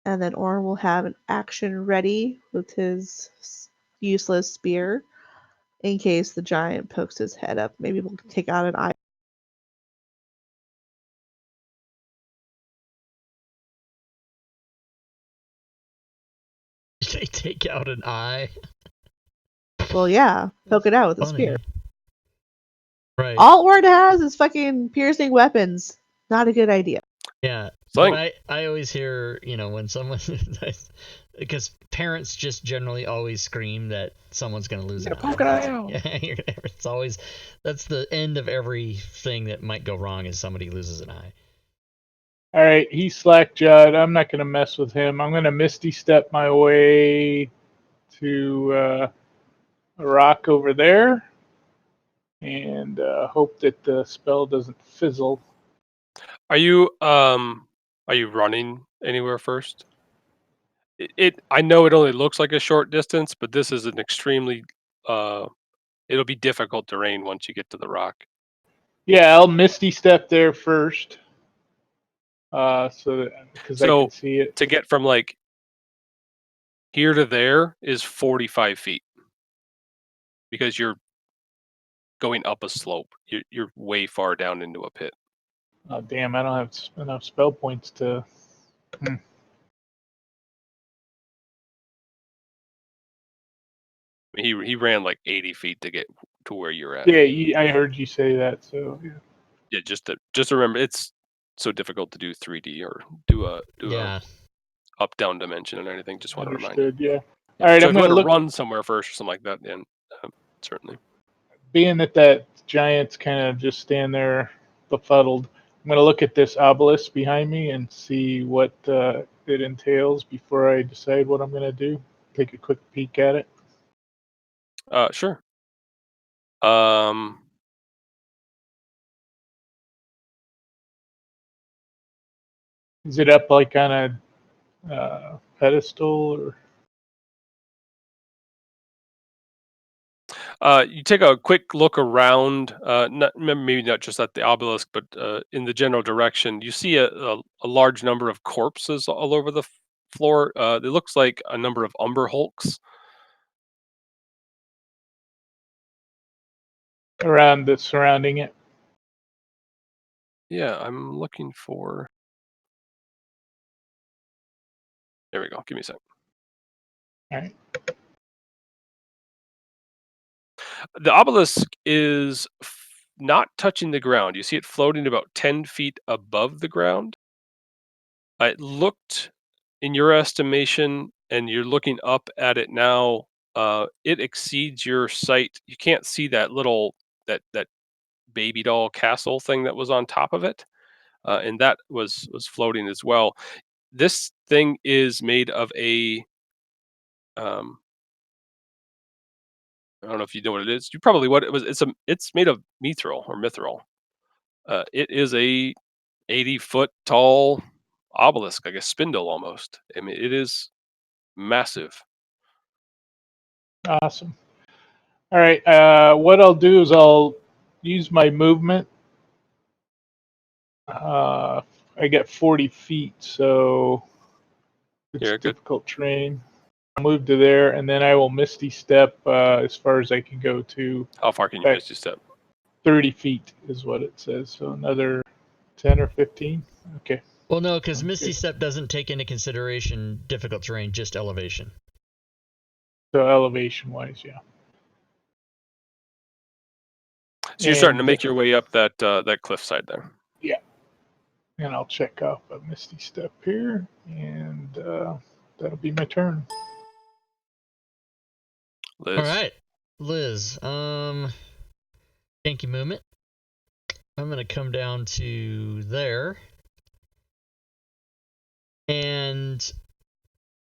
And then Orin will have an action ready with his useless spear in case the giant pokes his head up. Maybe we'll take out an eye. They take out an eye. Well, yeah, poke it out with a Funny. spear. Right. All Orin has is fucking piercing weapons. Not a good idea. Yeah. Sling. But I always hear, when someone, because parents just generally always scream that someone's going to lose an eye. Poke an eye out. Yeah, it's always, that's the end of everything that might go wrong is somebody loses an eye. All right, he's slack jawed. I'm not going to mess with him. I'm going to Misty Step my way to a rock over there and hope that the spell doesn't fizzle. Are you running anywhere first? I know it only looks like a short distance, but this is an extremely it'll be difficult terrain once you get to the rock. Yeah, I'll Misty Step there first, because I can see it. To get from like here to there is 45 feet because you're going up a slope. You're way far down into a pit. Oh, damn, I don't have enough spell points to... He ran like 80 feet to get to where you're at. Yeah, I heard you say that, so yeah. Yeah, just remember it's so difficult to do 3D or do a up down dimension and anything. Just want to remind you. Understood, yeah. All right, so I'm if you going want to to look... run somewhere first or something like that, then certainly. Being that giant's kind of just stand there befuddled, I'm going to look at this obelisk behind me and see what it entails before I decide what I'm going to do. Take a quick peek at it. Sure. Is it up like on a pedestal or? You take a quick look around, maybe not just at the obelisk, but in the general direction. You see a large number of corpses all over the floor. It looks like a number of umber hulks. Around the surrounding it. Yeah, I'm looking for. There we go. Give me a sec. All right. The obelisk is not touching the ground. You see it floating about 10 feet above the ground. It looked, in your estimation, and you're looking up at it now, it exceeds your sight. You can't see that little that baby doll castle thing that was on top of it, and that was floating as well. This thing is made of a I don't know if you know what it is. You probably what it was. It's made of mithril or mithril. It is a 80-foot tall obelisk, like a spindle almost. I mean, it is massive. Awesome. All right. What I'll do is I'll use my movement. I get 40 feet, so it's Yeah, good. difficult terrain. I'll move to there, and then I will Misty Step as far as I can go to. How far can you Back Misty Step? 30 feet is what it says. So another 10 or 15. Okay. Well, no, because Sounds Misty good. Step doesn't take into consideration difficult terrain, just elevation. So elevation wise, yeah. So you're starting to And make your way up that that cliffside there. yeah. And I'll check off a Misty Step here, and that'll be my turn. Liz. All right, Liz. Janky movement. I'm gonna come down to there. And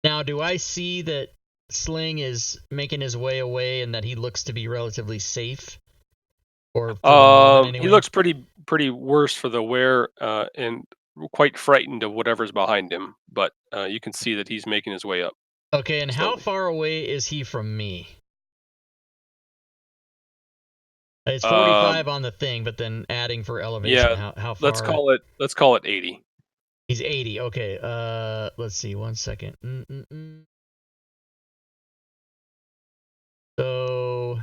now, do I see that Sling is making his way away and that he looks to be relatively safe? Or for the moment, anyway? He looks pretty worse for the wear and quite frightened of whatever's behind him. But you can see that he's making his way up. Okay, and how slowly. far away is he from me? It's 45 on the thing, but then adding for elevation, Yeah, how far? Let's call it 80. He's 80. Okay. Let's see. 1 second. So.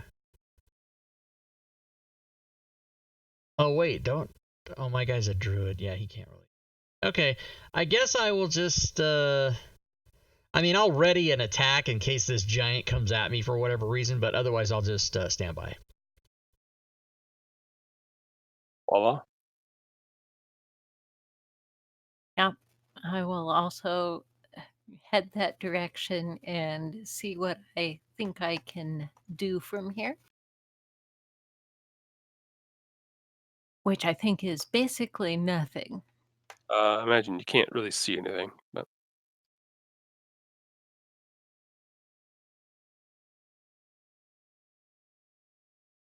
Oh wait, don't. Oh, my guy's a druid. Yeah, he can't really. Okay, I guess I will just. I mean, I'll ready an attack in case this giant comes at me for whatever reason, but otherwise I'll just stand by. Voila. Yeah, I will also head that direction and see what I think I can do from here. Which I think is basically nothing. I imagine you can't really see anything, but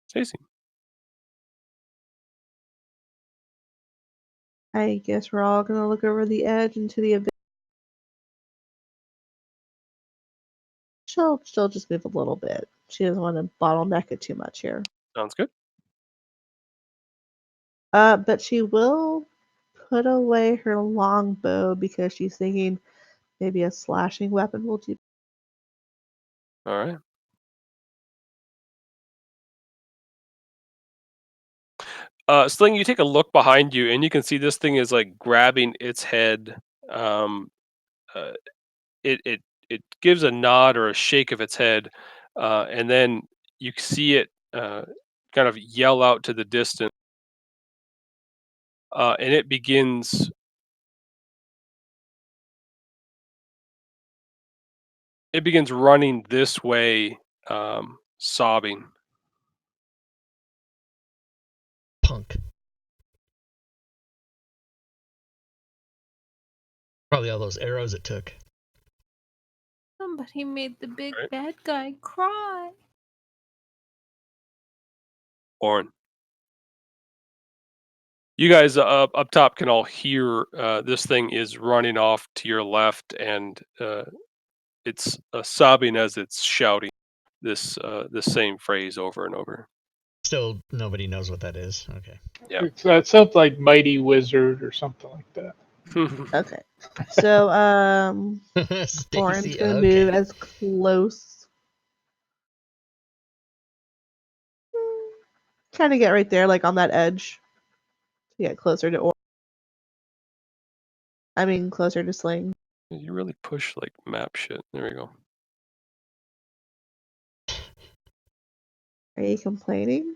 Stacy. I guess we're all gonna look over the edge into the abyss. She'll just move a little bit. She doesn't want to bottleneck it too much here. Sounds good. But she will put away her longbow because she's thinking maybe a slashing weapon will do. All right. Sling, you take a look behind you, and you can see this thing is like grabbing its head. Um, uh, it gives a nod or a shake of its head, and then you see it kind of yell out to the distance, and it begins. It begins running this way, sobbing. Punk. Probably all those arrows it took. Somebody made the big Right. bad guy cry. Orin. You guys up top can all hear this thing is running off to your left, and it's sobbing as it's shouting this same phrase over and over. Still, nobody knows what that is. Okay. Yeah. It sounds like Mighty Wizard or something like that. Okay. So, Orin's Stacy, gonna okay. move as close. Trying to get right there, like on that edge. To get closer to Orin. I mean, closer to Sling. You really push like map shit. There we go. Are you complaining?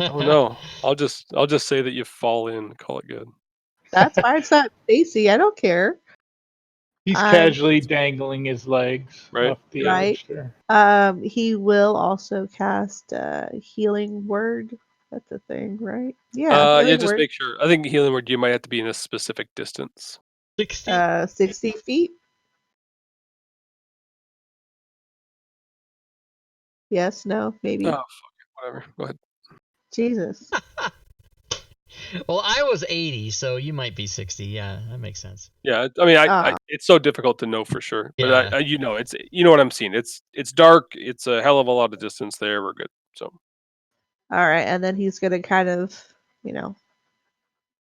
Oh no, I'll just say that you fall in. Call it good. That's fine. It's not Stacy. I don't care. He's casually dangling his legs Right. off the Right. edge there. He will also cast healing word. That's a thing, right? Yeah. Yeah. Healing Just word. make sure. I think healing word. You might have to be in a specific distance. 60. 60 feet. Yes. No. Maybe. Oh, fuck it. Whatever. Go ahead. Jesus. Well, I was 80, so you might be 60. Yeah, that makes sense. Yeah. I mean, it's so difficult to know for sure, but Yeah. you know, it's what I'm seeing. It's dark. It's a hell of a lot of distance there. We're good. So. All right, and then he's gonna kind of,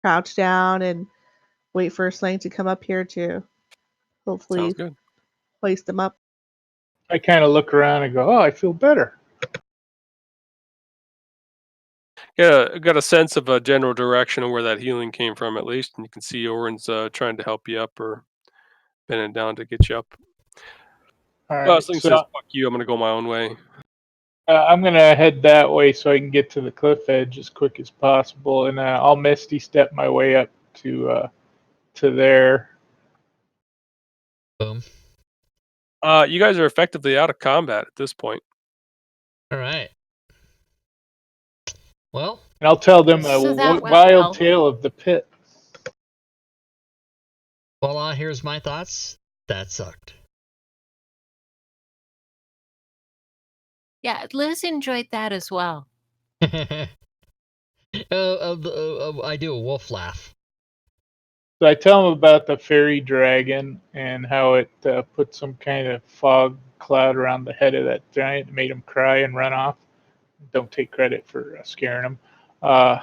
crouch down and wait for Slang to come up here to hopefully Sounds good. hoist him up. I kind of look around and go, "Oh, I feel better." Got a sense of a general direction of where that healing came from, at least, and you can see Oren's trying to help you up or bending down to get you up. All right, Sling says, so "Fuck you! I'm gonna go my own way." I'm gonna head that way so I can get to the cliff edge as quick as possible, and I'll misty step my way up to there. Boom. You guys are effectively out of combat at this point. All right. Well, And I'll tell them a So that went wild well. tale of the pit. voila, here's my thoughts. That sucked. Yeah, Liz enjoyed that as well. I do a wolf laugh. So I tell them about the fairy dragon and how it put some kind of fog cloud around the head of that giant, and made him cry and run off. Don't take credit for scaring him. Uh,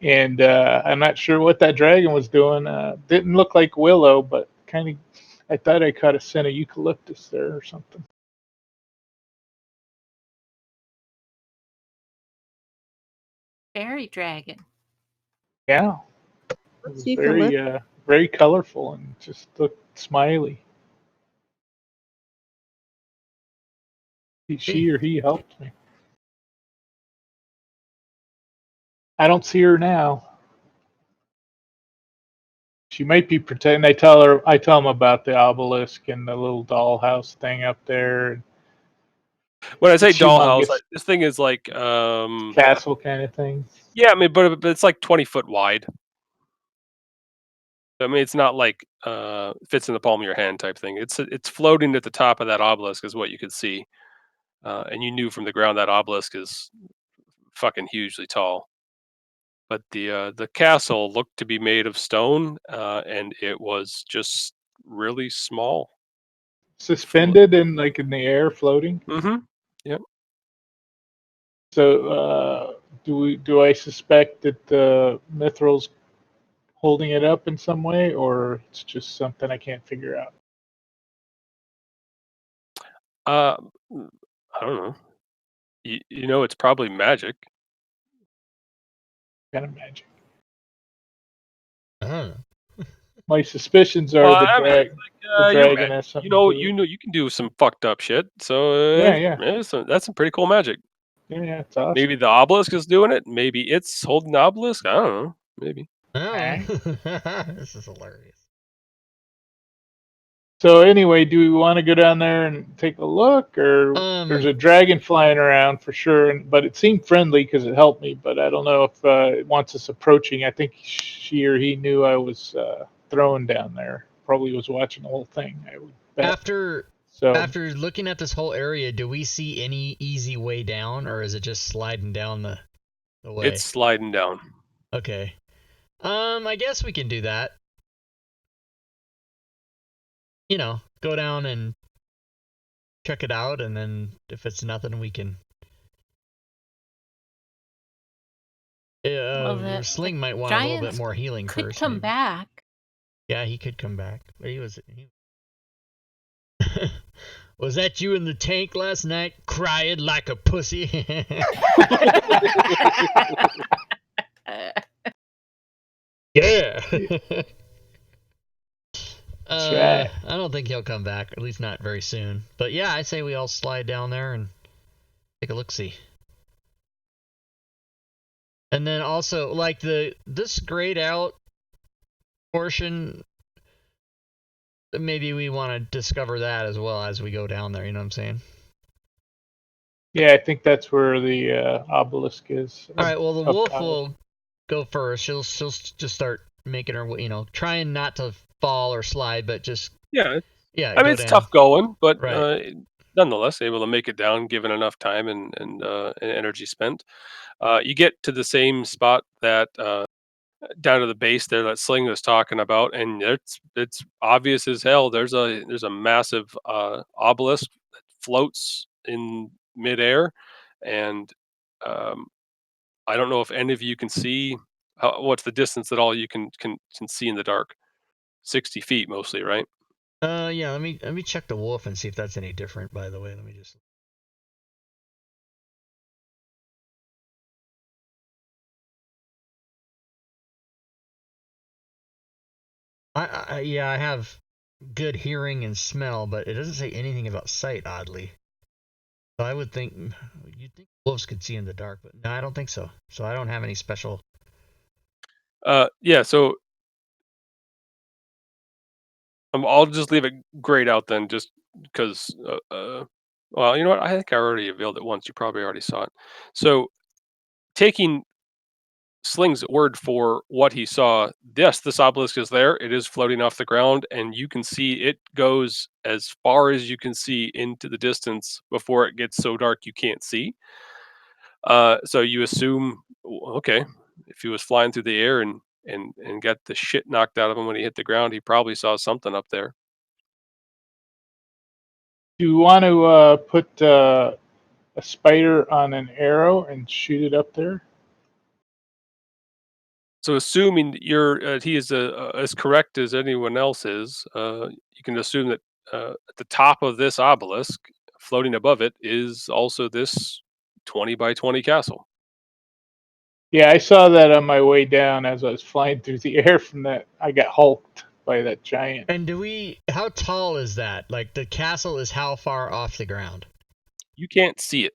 and I'm not sure what that dragon was doing. Didn't look like Willow, but kind of. I thought I caught a scent of eucalyptus there or something. Fairy dragon. Yeah, it What's was very very colorful and just looked smiley. She or he helped me. I don't see her now. She might be pretending. I tell them about the obelisk and the little dollhouse thing up there. When I say It's dollhouse, humongous this thing is like, castle kind of thing. yeah, I mean, but it's like 20 foot wide. I mean, it's not like fits in the palm of your hand type thing. It's floating at the top of that obelisk, is what you could see, and you knew from the ground that obelisk is fucking hugely tall. But the castle looked to be made of stone, and it was just really small. Suspended and like in the air, floating. Mm-hmm. Yep. So, do I suspect that the Mithril's holding it up in some way, or it's just something I can't figure out? Uh, I don't know. You know, it's probably magic. Kind of magic. I don't know. My suspicions are Well, I mean, it's the like, you're dragon magic. has something to do with You it. know, you can do some fucked up shit. So Yeah, yeah, that's some pretty cool magic. yeah. It's awesome. Maybe the obelisk is doing it. Maybe it's holding the obelisk. I don't know. Maybe. I don't Alright. know. This is hilarious. So anyway, do we want to go down there and take a look, or there's a dragon flying around for sure, but it seemed friendly because it helped me. But I don't know if it wants us approaching. I think she or he knew I was throwing down there. Probably was watching the whole thing. I would bet. After looking at this whole area, do we see any easy way down, or is it just sliding down the way? It's sliding down. Okay. I guess we can do that. You know, go down and check it out, and then if it's nothing, we can. The Sling might want a little bit giants more healing could first. come maybe. back. Yeah, he could come back, but he was. Was that you in the tank last night, crying like a pussy? Yeah. I don't think he'll come back, at least not very soon. But yeah, I say we all slide down there and take a look-see. And then also, like this grayed out portion, maybe we want to discover that as well as we go down there. You know what I'm saying? Yeah, I think that's where the obelisk is. All right. Well, the wolf will go first. She'll just start making her, trying not to fall or slide, but just Yeah. yeah. I mean, it's tough going, but nonetheless, able to make it down given enough time and energy spent. You get to the same spot that down to the base there that Sling was talking about, and it's obvious as hell. There's a massive obelisk that floats in midair, and I don't know if any of you can see what's the distance that all you can see in the dark. 60 feet mostly, right? Yeah. Let me check the wolf and see if that's any different. By the way, let me just. Yeah, I have good hearing and smell, but it doesn't say anything about sight. Oddly, so I would think you'd think wolves could see in the dark, but no, I don't think so. So I don't have any special. Yeah. So I'll just leave it grayed out then, just because. Well, you know what? I think I already revealed it once. You probably already saw it. So taking Sling's word for what he saw, yes, this obelisk is there. It is floating off the ground, and you can see it goes as far as you can see into the distance before it gets so dark you can't see. So you assume, okay, if he was flying through the air and got the shit knocked out of him when he hit the ground, he probably saw something up there. Do you want to put a spider on an arrow and shoot it up there? So assuming he is as correct as anyone else is, you can assume that at the top of this obelisk, floating above it, is also this 20 by 20 castle. Yeah, I saw that on my way down as I was flying through the air from that. I got hulked by that giant. And how tall is that? Like the castle is how far off the ground? You can't see it.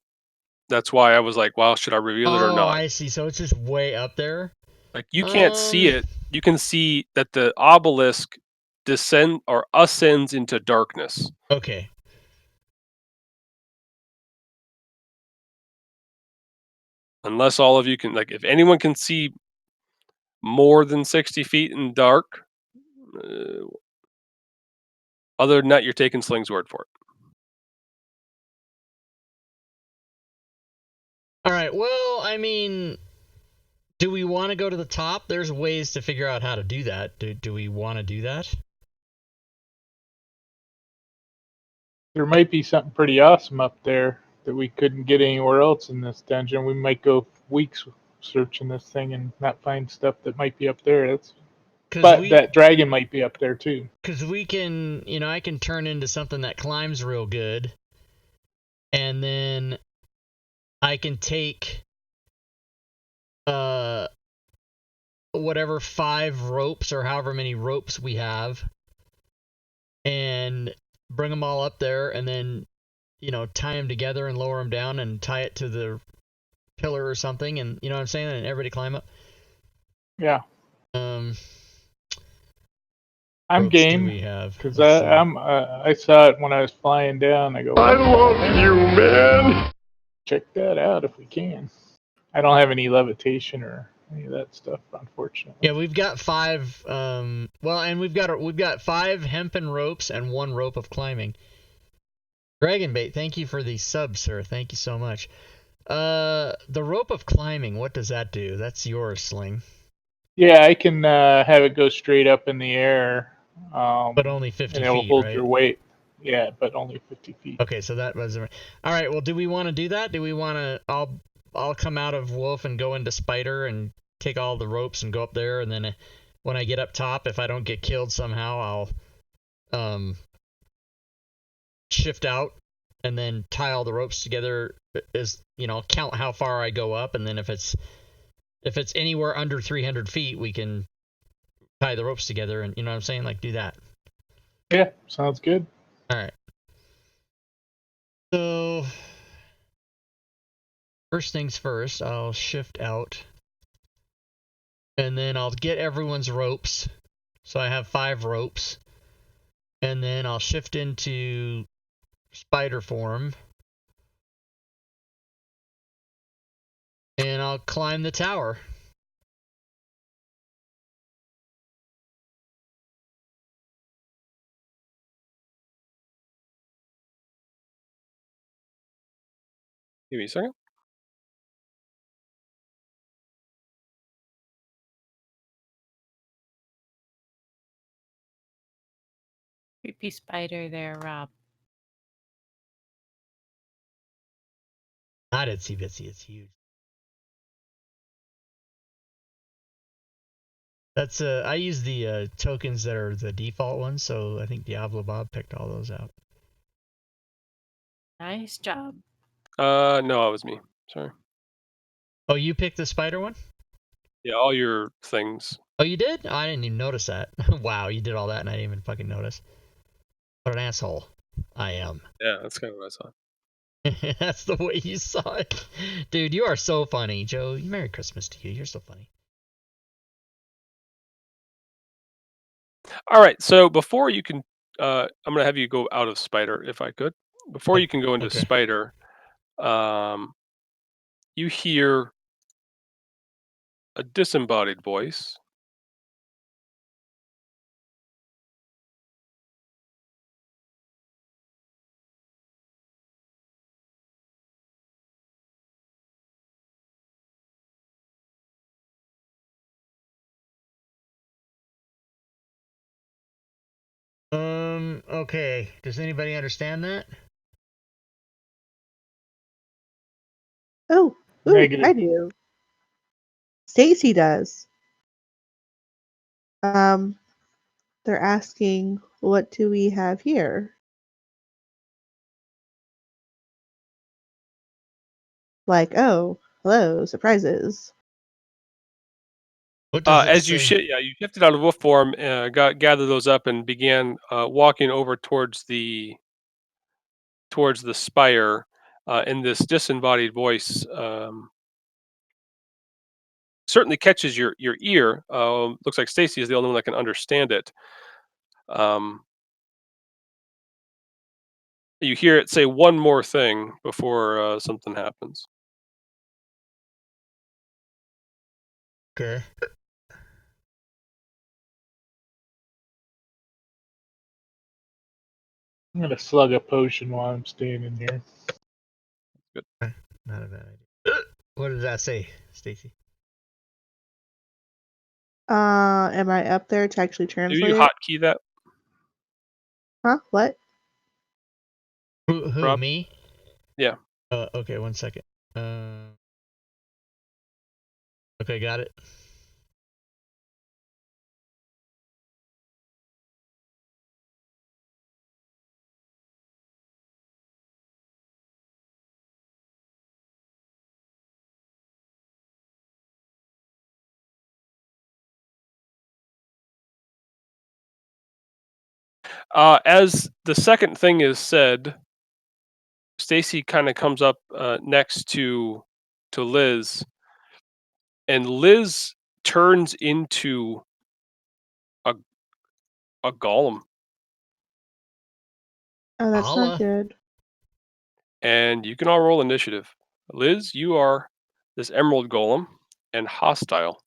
That's why I was like, "Well, should I reveal it or Oh, not?" I see. So it's just way up there. Like you can't see Um. it. You can see that the obelisk ascends into darkness. Okay. Unless all of you can, like, if anyone can see more than 60 feet in dark, uh, other than that, you're taking Sling's word for it. All right. Well, I mean, do we want to go to the top? There's ways to figure out how to do that. Do we want to do that? There might be something pretty awesome up there that we couldn't get anywhere else in this dungeon. We might go weeks searching this thing and not find stuff that might be up there. But that dragon might be up there too. Because we can, I can turn into something that climbs real good, and then I can take uh whatever 5 ropes or however many ropes we have, and bring them all up there, and then tie them together and lower them down and tie it to the pillar or something, and you know what I'm saying, and everybody climb up. Yeah, Um, I'm ropes do game we have? because Let's see. I saw it when I was flying down. I go, I love you, man. check that out if we can. I don't have any levitation or any of that stuff, unfortunately. Yeah, we've got 5. Well, and we've got 5 hempen ropes and 1 rope of climbing. Dragonbait, thank you for the sub, sir. Thank you so much. The rope of climbing, what does that do? That's yours, Sling. Yeah, I can have it go straight up in the air. But only 50 and it'll feet, hold right? your weight. Yeah, but only 50 feet. Okay, so that was all right. Well, do we want to do that? Do we want to? I'll come out of wolf and go into spider and take all the ropes and go up there, and then when I get up top, if I don't get killed somehow, I'll shift out and then tie all the ropes together. Count how far I go up, and then if it's anywhere under 300 feet, we can tie the ropes together, and you know what I'm saying, like do that. Yeah, sounds good. All right. So first things first, I'll shift out, and then I'll get everyone's ropes. So I have 5 ropes, and then I'll shift into spider form, and I'll climb the tower. Give me a second. Creepy spider there, Rob. Not itsy bitsy, it's huge. That's I use the tokens that are the default ones, so I think Diablo Bob picked all those out. Nice job. No, it was me. Sorry. Oh, you picked the spider one? Yeah, all your things. Oh, you did? Oh, I didn't even notice that. Wow, you did all that and I didn't even fucking notice. What an asshole I am. Yeah, that's kind of what I saw. That's the way you saw it. Dude, you are so funny, Joe. Merry Christmas to you. You're so funny. All right, so before you can, I'm gonna have you go out of spider if I could. Before you can go into Okay. spider, you hear a disembodied voice. Okay. Does anybody understand that? Oh, ooh, Negative. I do. Stacy does. Um, they're asking, what do we have here? Like, oh, hello, surprises. What does it As you say? you shifted out of wolf form, gathered those up, and began walking over towards the spire. And this disembodied voice certainly catches your ear. Looks like Stacy is the only one that can understand it. You hear it say one more thing before something happens. Okay. I'm gonna slug a potion while I'm standing here. Not a bad idea. What does that say, Stacy? Am I up there to actually Do translate you it? hotkey that, Huh? What? Who Rob? me? Yeah. Okay, 1 second. Okay, got it. As the second thing is said, Stacy kind of comes up next to Liz, and Liz turns into a golem, Oh, that's not Allah. good. and you can all roll initiative. Liz, you are this emerald golem and hostile.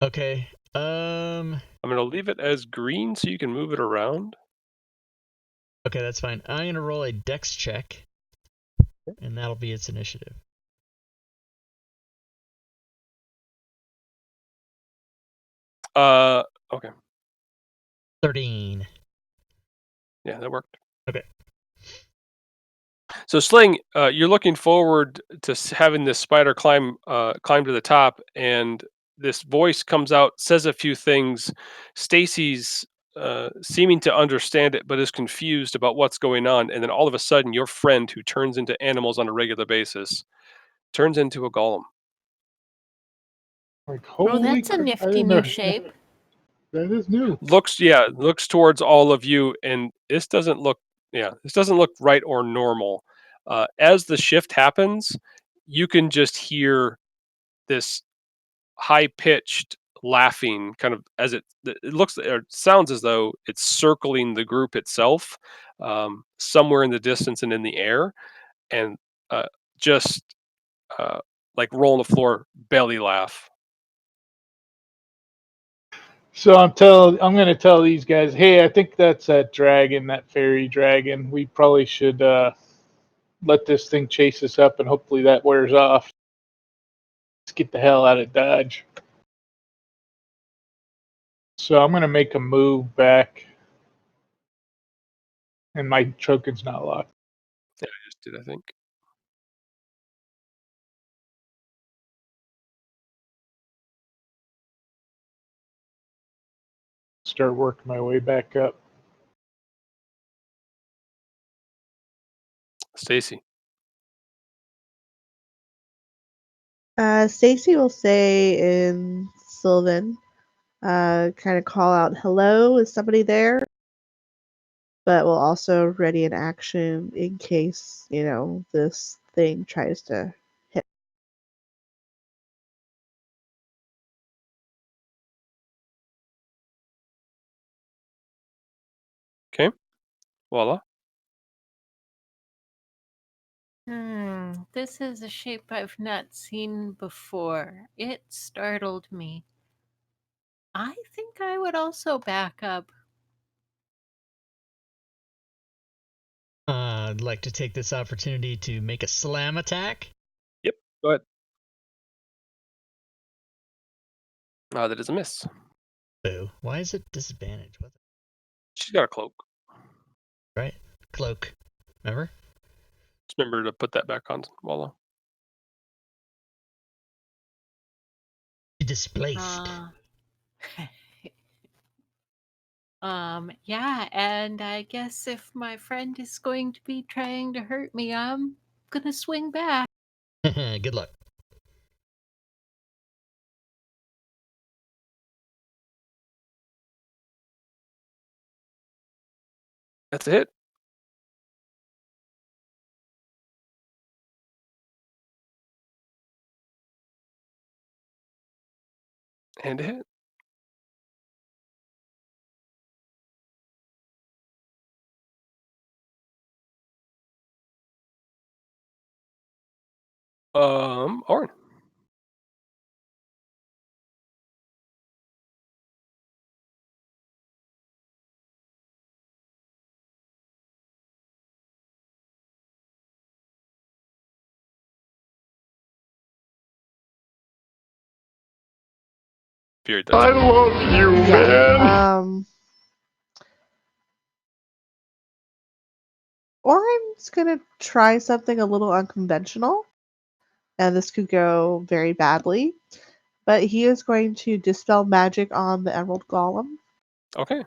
Okay. I'm gonna leave it as green so you can move it around. Okay, that's fine. I'm gonna roll a dex check, and that'll be its initiative. Okay. 13. Yeah, that worked. Okay. So Sling, you're looking forward to having this spider climb to the top, and this voice comes out, says a few things. Stacy's seeming to understand it, but is confused about what's going on, and then all of a sudden, your friend, who turns into animals on a regular basis, turns into a golem. Like, Oh, holy that's a crap! I nifty didn't new know. shape. That is new. Looks towards all of you, and this doesn't look right or normal. As the shift happens, you can just hear this high pitched laughing, kind of as it looks or sounds as though it's circling the group itself, somewhere in the distance and in the air, and just uh, like roll on the floor, belly laugh. So I'm gonna tell these guys, hey, I think that's that dragon, that fairy dragon. We probably should let this thing chase us up, and hopefully that wears off. Let's get the hell out of Dodge. So I'm gonna make a move back, and my token's not locked. Yeah, I just did, I think. start working my way back up. Stacy. Stacy will say in Sylvan, kind of call out, "Hello, is somebody there?" But will also ready an action in case, this thing tries to hit. Okay. Voila. This is a shape I've not seen before. It startled me. I think I would also back up. I'd like to take this opportunity to make a slam attack. Yep. Go ahead. That is a miss. Boo. Why is it disadvantage? What She's got a cloak. right? Cloak. Remember? Just remember to put that back on. Voila. Displaced. Yeah, and I guess if my friend is going to be trying to hurt me, I'm gonna swing back. Good luck. That's a hit. And a hit. Orin. Period. That's I it. love you, man. Oren's gonna try something a little unconventional, and this could go very badly. But he is going to dispel magic on the Emerald Golem. Okay.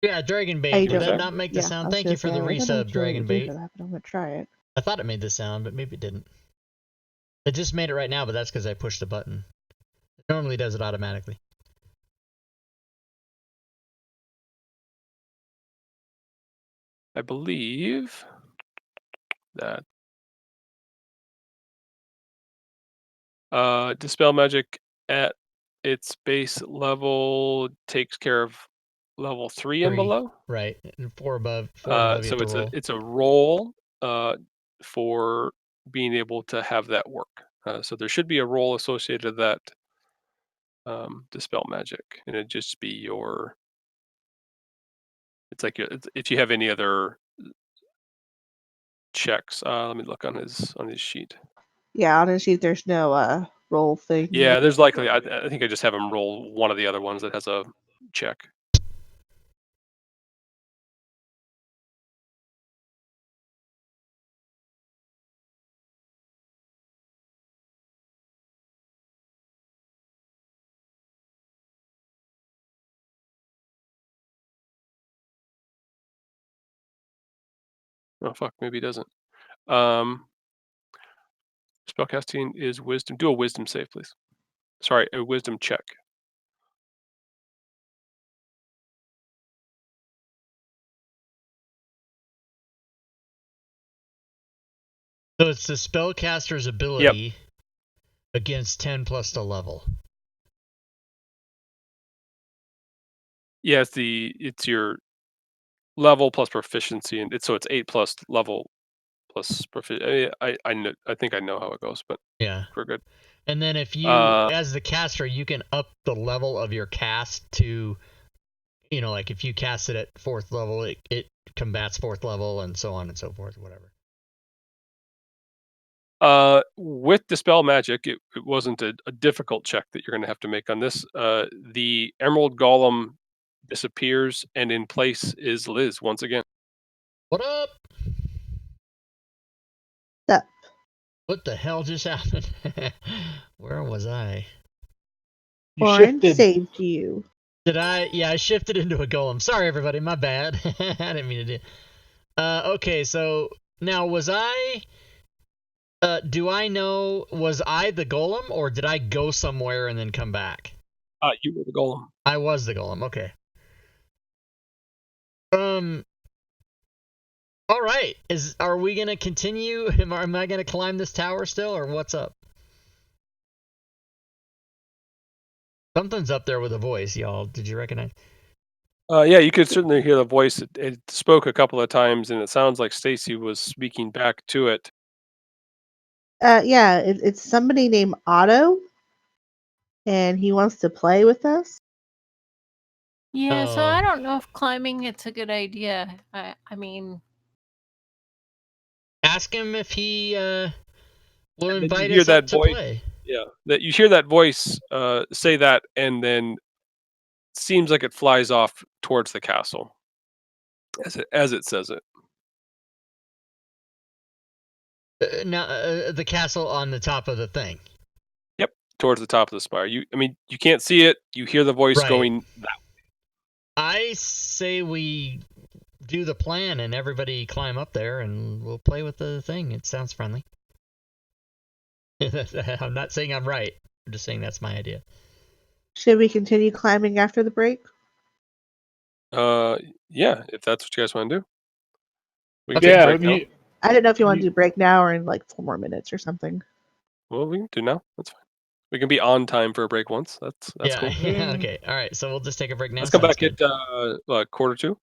Yeah, Dragon I Bait. Did don't that Okay. not make the Yeah, I sound? was Thank gonna you for say, the I don't know resub, what Dragon to do Bait. for that, but I'm gonna try it. I thought it made the sound, but maybe it didn't. It just made it right now, but that's because I pushed the button. It normally does it automatically. I believe that dispel magic at its base level takes care of level 3 and 3, below. right? And 4 above, 4 and above you So have to roll. it's a roll for being able to have that work. So there should be a roll associated with that dispel magic, and it'd just be your. It's like if you have any other checks. Let me look on his sheet. Yeah, on his sheet there's no roll thing. Yeah, there's likely. I think I just have him roll one of the other ones that has a check. Oh fuck, maybe he doesn't. Spellcasting is wisdom. Do a wisdom save, please. Sorry, a wisdom check. So it's the spellcaster's ability against 10 plus the level. Yeah, it's your level plus proficiency, and it's 8 plus level plus proficiency. I think I know how it goes, but Yeah. we're good. And then if you, as the caster, you can up the level of your cast to, like if you cast it at 4th level, it combats 4th level and so on and so forth, whatever. With dispel magic, it wasn't a difficult check that you're going to have to make on this. The Emerald Golem disappears, and in place is Liz once again. What up? Sup? What the hell just happened? Where was I? You Orange shifted. saved you. Did I? Yeah, I shifted into a golem. Sorry, everybody. My bad. I didn't mean to do. Okay, so now was I? Do I know? Was I the golem, or did I go somewhere and then come back? You were the golem. I was the golem. Okay. All right. Are we gonna continue? Am I gonna climb this tower still, or what's up? Something's up there with a voice, y'all. Did you recognize? Yeah, you could certainly hear the voice. It spoke a couple of times, and it sounds like Stacy was speaking back to it. Yeah, it's somebody named Otto, and he wants to play with us. Yeah, so Oh. I don't know if climbing it's a good idea. I mean, Ask him if he will And then you invite hear us up that to voice. play. Yeah, that you hear that voice say that, and then seems like it flies off towards the castle as it says it. Now, the castle on the top of the thing. Yep, towards the top of the spire. You can't see it. You hear the voice Right. going that. I say we do the plan and everybody climb up there and we'll play with the thing. It sounds friendly. I'm not saying I'm right. I'm just saying that's my idea. Should we continue climbing after the break? Yeah, if that's what you guys want to do. We can Okay. take a Yeah, I break now. mean, I didn't know if you want to You- do break now or in like 4 more minutes or something. Well, we can do now. That's fine. We can be on time for a break once. That's Yeah. cool. Yeah. Okay. All right. So we'll just take a break now. Let's come Sounds back good. at quarter to,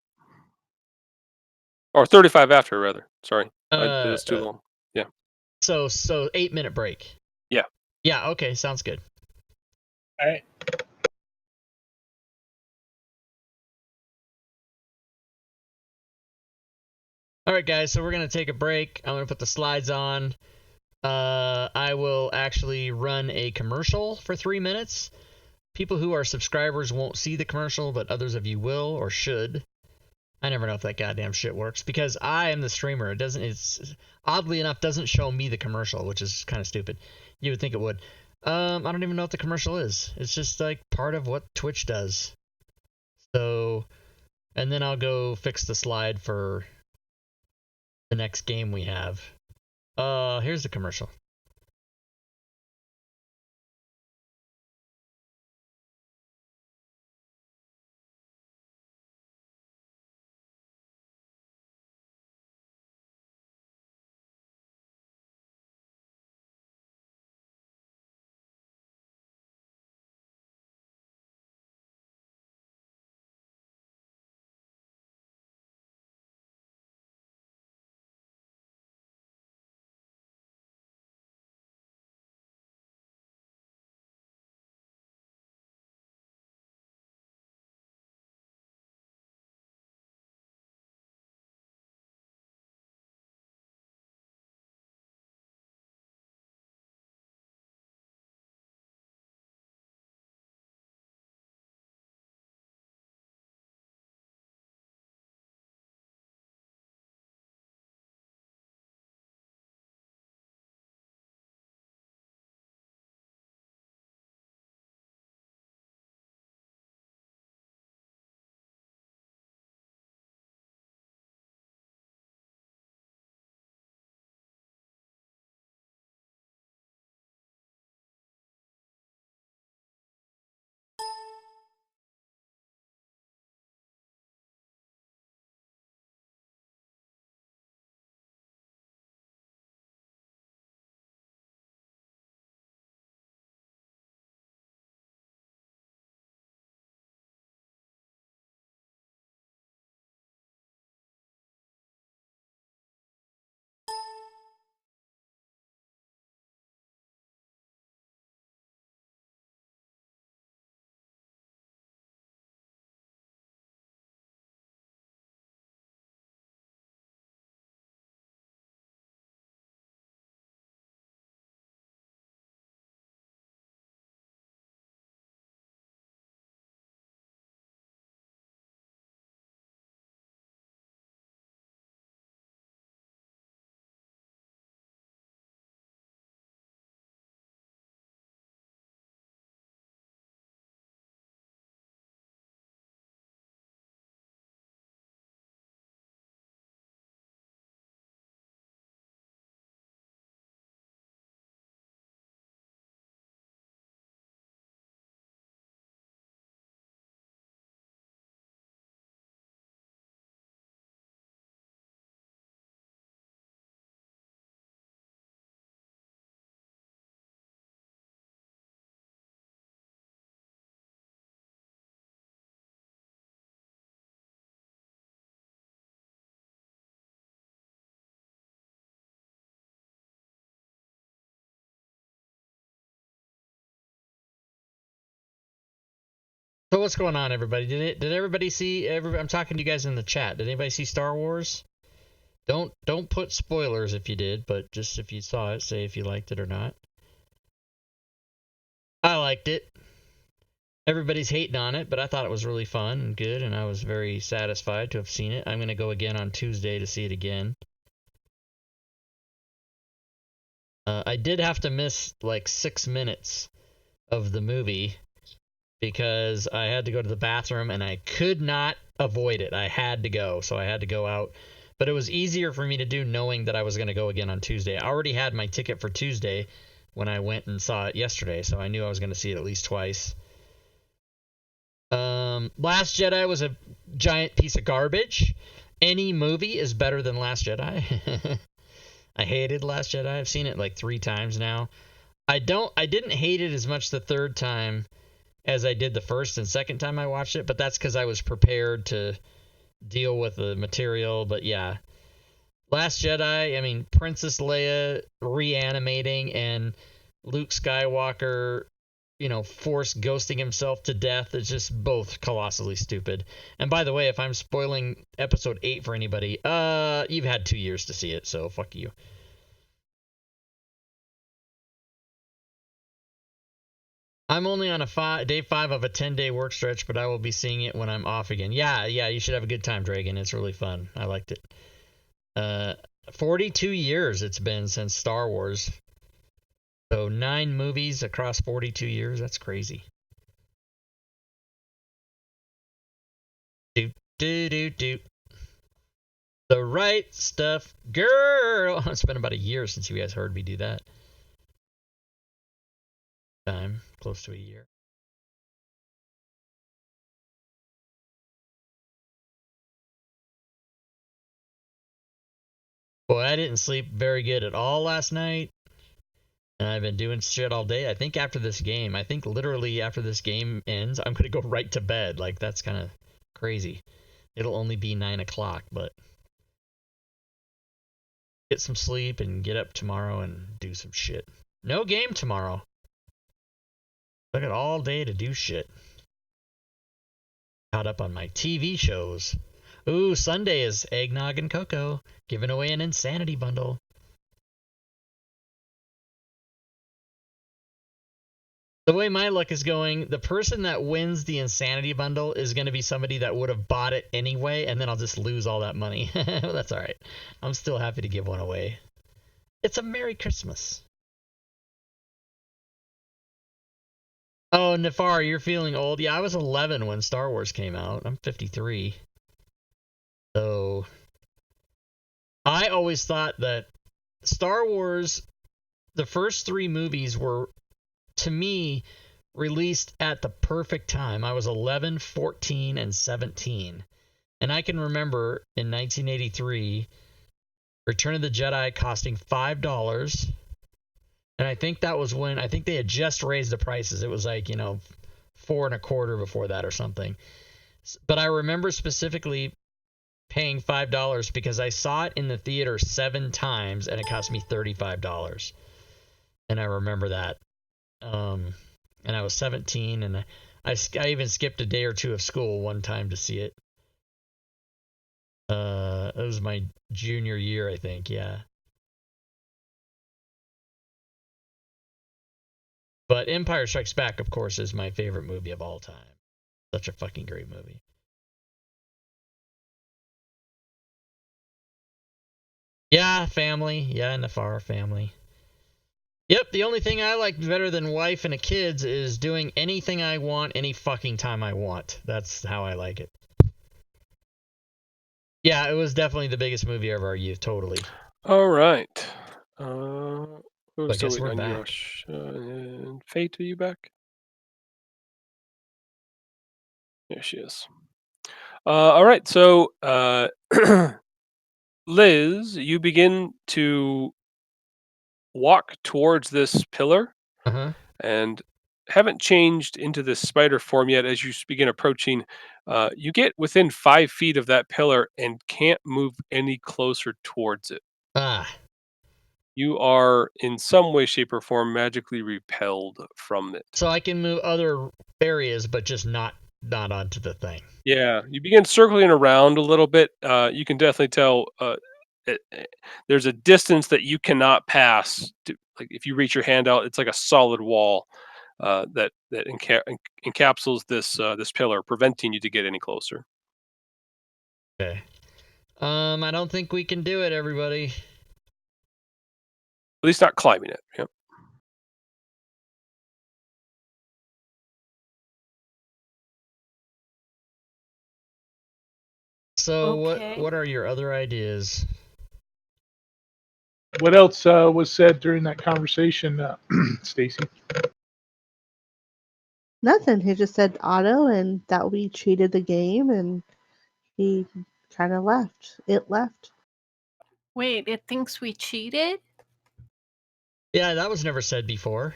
or 35 after rather. Sorry, it was too long. Yeah. So 8-minute break. Yeah. Yeah. Okay. Sounds good. all right. All right, guys. So we're gonna take a break. I'm gonna put the slides on. I will actually run a commercial for 3 minutes. People who are subscribers won't see the commercial, but others of you will or should. I never know if that goddamn shit works because I am the streamer. It's oddly enough doesn't show me the commercial, which is kind of stupid. You would think it would. I don't even know what the commercial is. It's just like part of what Twitch does. So, and then I'll go fix the slide for the next game we have. Here's the commercial. So what's going on, everybody? Did everybody see? I'm talking to you guys in the chat. Did anybody see Star Wars? Don't put spoilers if you did, but just if you saw it, say if you liked it or not. I liked it. Everybody's hating on it, but I thought it was really fun and good, and I was very satisfied to have seen it. I'm going to go again on Tuesday to see it again. I did have to miss like 6 minutes of the movie because I had to go to the bathroom and I could not avoid it. I had to go, so I had to go out. But it was easier for me to do knowing that I was going to go again on Tuesday. I already had my ticket for Tuesday when I went and saw it yesterday, so I knew I was going to see it at least twice. Last Jedi was a giant piece of garbage. Any movie is better than Last Jedi. I hated Last Jedi. I've seen it like 3 times now. I didn't hate it as much the third time as I did the first and second time I watched it, but that's because I was prepared to deal with the material. But yeah, Last Jedi, I mean, Princess Leia reanimating and Luke Skywalker, force ghosting himself to death is just both colossally stupid. And by the way, if I'm spoiling episode 8 for anybody, you've had 2 years to see it, so fuck you. I'm only on day 5 of a 10-day work stretch, but I will be seeing it when I'm off again. Yeah, you should have a good time, Dragon. It's really fun. I liked it. 42 years it's been since Star Wars. So 9 movies across 42 years. That's crazy. Do. The right stuff, girl. It's been about a year since you guys heard me do that. Time, close to a year. Boy, I didn't sleep very good at all last night. And I've been doing shit all day. I think literally after this game ends, I'm going to go right to bed. Like, that's kind of crazy. It'll only be 9 o'clock, but get some sleep and get up tomorrow and do some shit. No game tomorrow. I got all day to do shit. Caught up on my TV shows. Ooh, Sunday is Eggnog and Cocoa, giving away an Insanity bundle. The way my luck is going, the person that wins the Insanity bundle is going to be somebody that would have bought it anyway, and then I'll just lose all that money. That's all right. I'm still happy to give one away. It's a Merry Christmas. Oh, Nafar, you're feeling old. Yeah, I was 11 when Star Wars came out. I'm 53. So I always thought that Star Wars, the first 3 movies were, to me, released at the perfect time. I was 11, 14, and 17. And I can remember in 1983, Return of the Jedi costing $5. And I think that was when, I think they had just raised the prices. It was like, $4 1/4 before that or something. But I remember specifically paying $5 because I saw it in the theater 7 times and it cost me $35. And I remember that. And I was 17, and I even skipped a day or 2 of school one time to see it. It was my junior year, I think, yeah. But Empire Strikes Back, of course, is my favorite movie of all time. Such a fucking great movie. Yeah, family. Yeah, Nafar family. Yep, the only thing I like better than wife and kids is doing anything I want any fucking time I want. That's how I like it. Yeah, it was definitely the biggest movie of our youth, totally. All right. I guess we're back. Fate, are you back? There she is. All right, so Liz, you begin to walk towards this pillar and haven't changed into this spider form yet. As you begin approaching, you get within 5 feet of that pillar and can't move any closer towards it. You are in some way, shape, or form magically repelled from it. So I can move other areas, but just not not onto the thing. Yeah, you begin circling around a little bit. You can definitely tell there's a distance that you cannot pass. Like if you reach your hand out, it's like a solid wall that encapsulates this pillar, preventing you to get any closer. Okay. I don't think we can do it, everybody. At least not climbing it. Yep. So Okay. what are your other ideas? What else was said during that conversation, Stacy? Nothing. He just said auto and that we cheated the game and he kind of left. It left. Wait, it thinks we cheated? Yeah, that was never said before.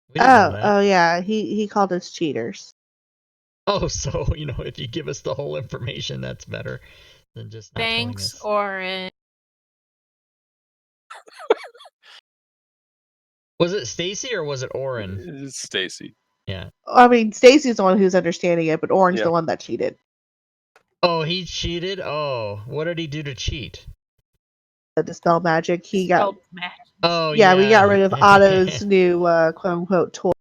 We didn't know that. Oh yeah. He called us cheaters. Oh, so if you give us the whole information, that's better than just not telling Thanks, us. Oren. Was it Stacy or was it Oren? It's Stacy. Yeah. I mean, Stacy's the one who's understanding it, but Orange Yeah. the one that cheated. Oh, he cheated? Oh, what did he do to cheat? The dispel magic. He got. Spelled magic. Oh, Yeah, we got rid of Otto's new quote unquote toy.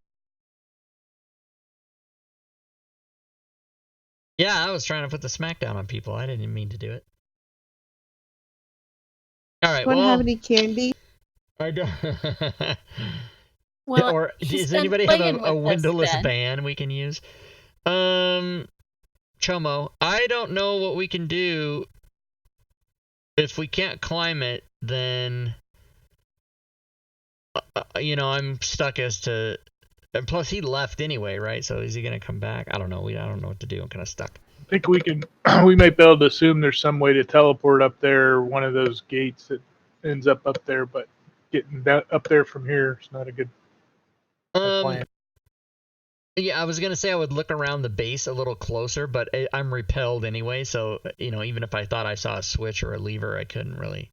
Yeah, I was trying to put the smackdown on people. I didn't mean to do it. All right, Want to well, have any candy? I don't. Well, or he's does done anybody have playing a with us windowless then. ban we can use? Chomo, I don't know what we can do. If we can't climb it, then I'm stuck as to. And plus, he left anyway, right? So is he gonna come back? I don't know. I don't know what to do. I'm kind of stuck. I think we can. We might be able to assume there's some way to teleport up there, one of those gates that ends up there. But getting that up there from here is not a good plan. Yeah, I was gonna say I would look around the base a little closer, but I'm repelled anyway. So even if I thought I saw a switch or a lever, I couldn't really.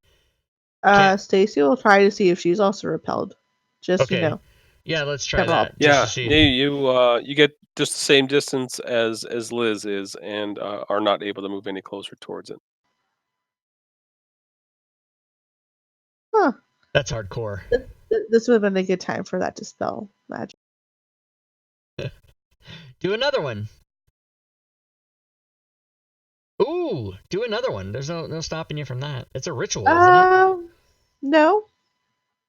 Stacy will try to see if she's also repelled. Just Okay. Yeah, let's try Cover up. that. Just Yeah, to see. you get just the same distance as Liz is, and are not able to move any closer towards it. Huh. That's hardcore. This would have been a good time for that dispel magic. Do another one. Ooh, do another one. There's no stopping you from that. It's a ritual, isn't it? No.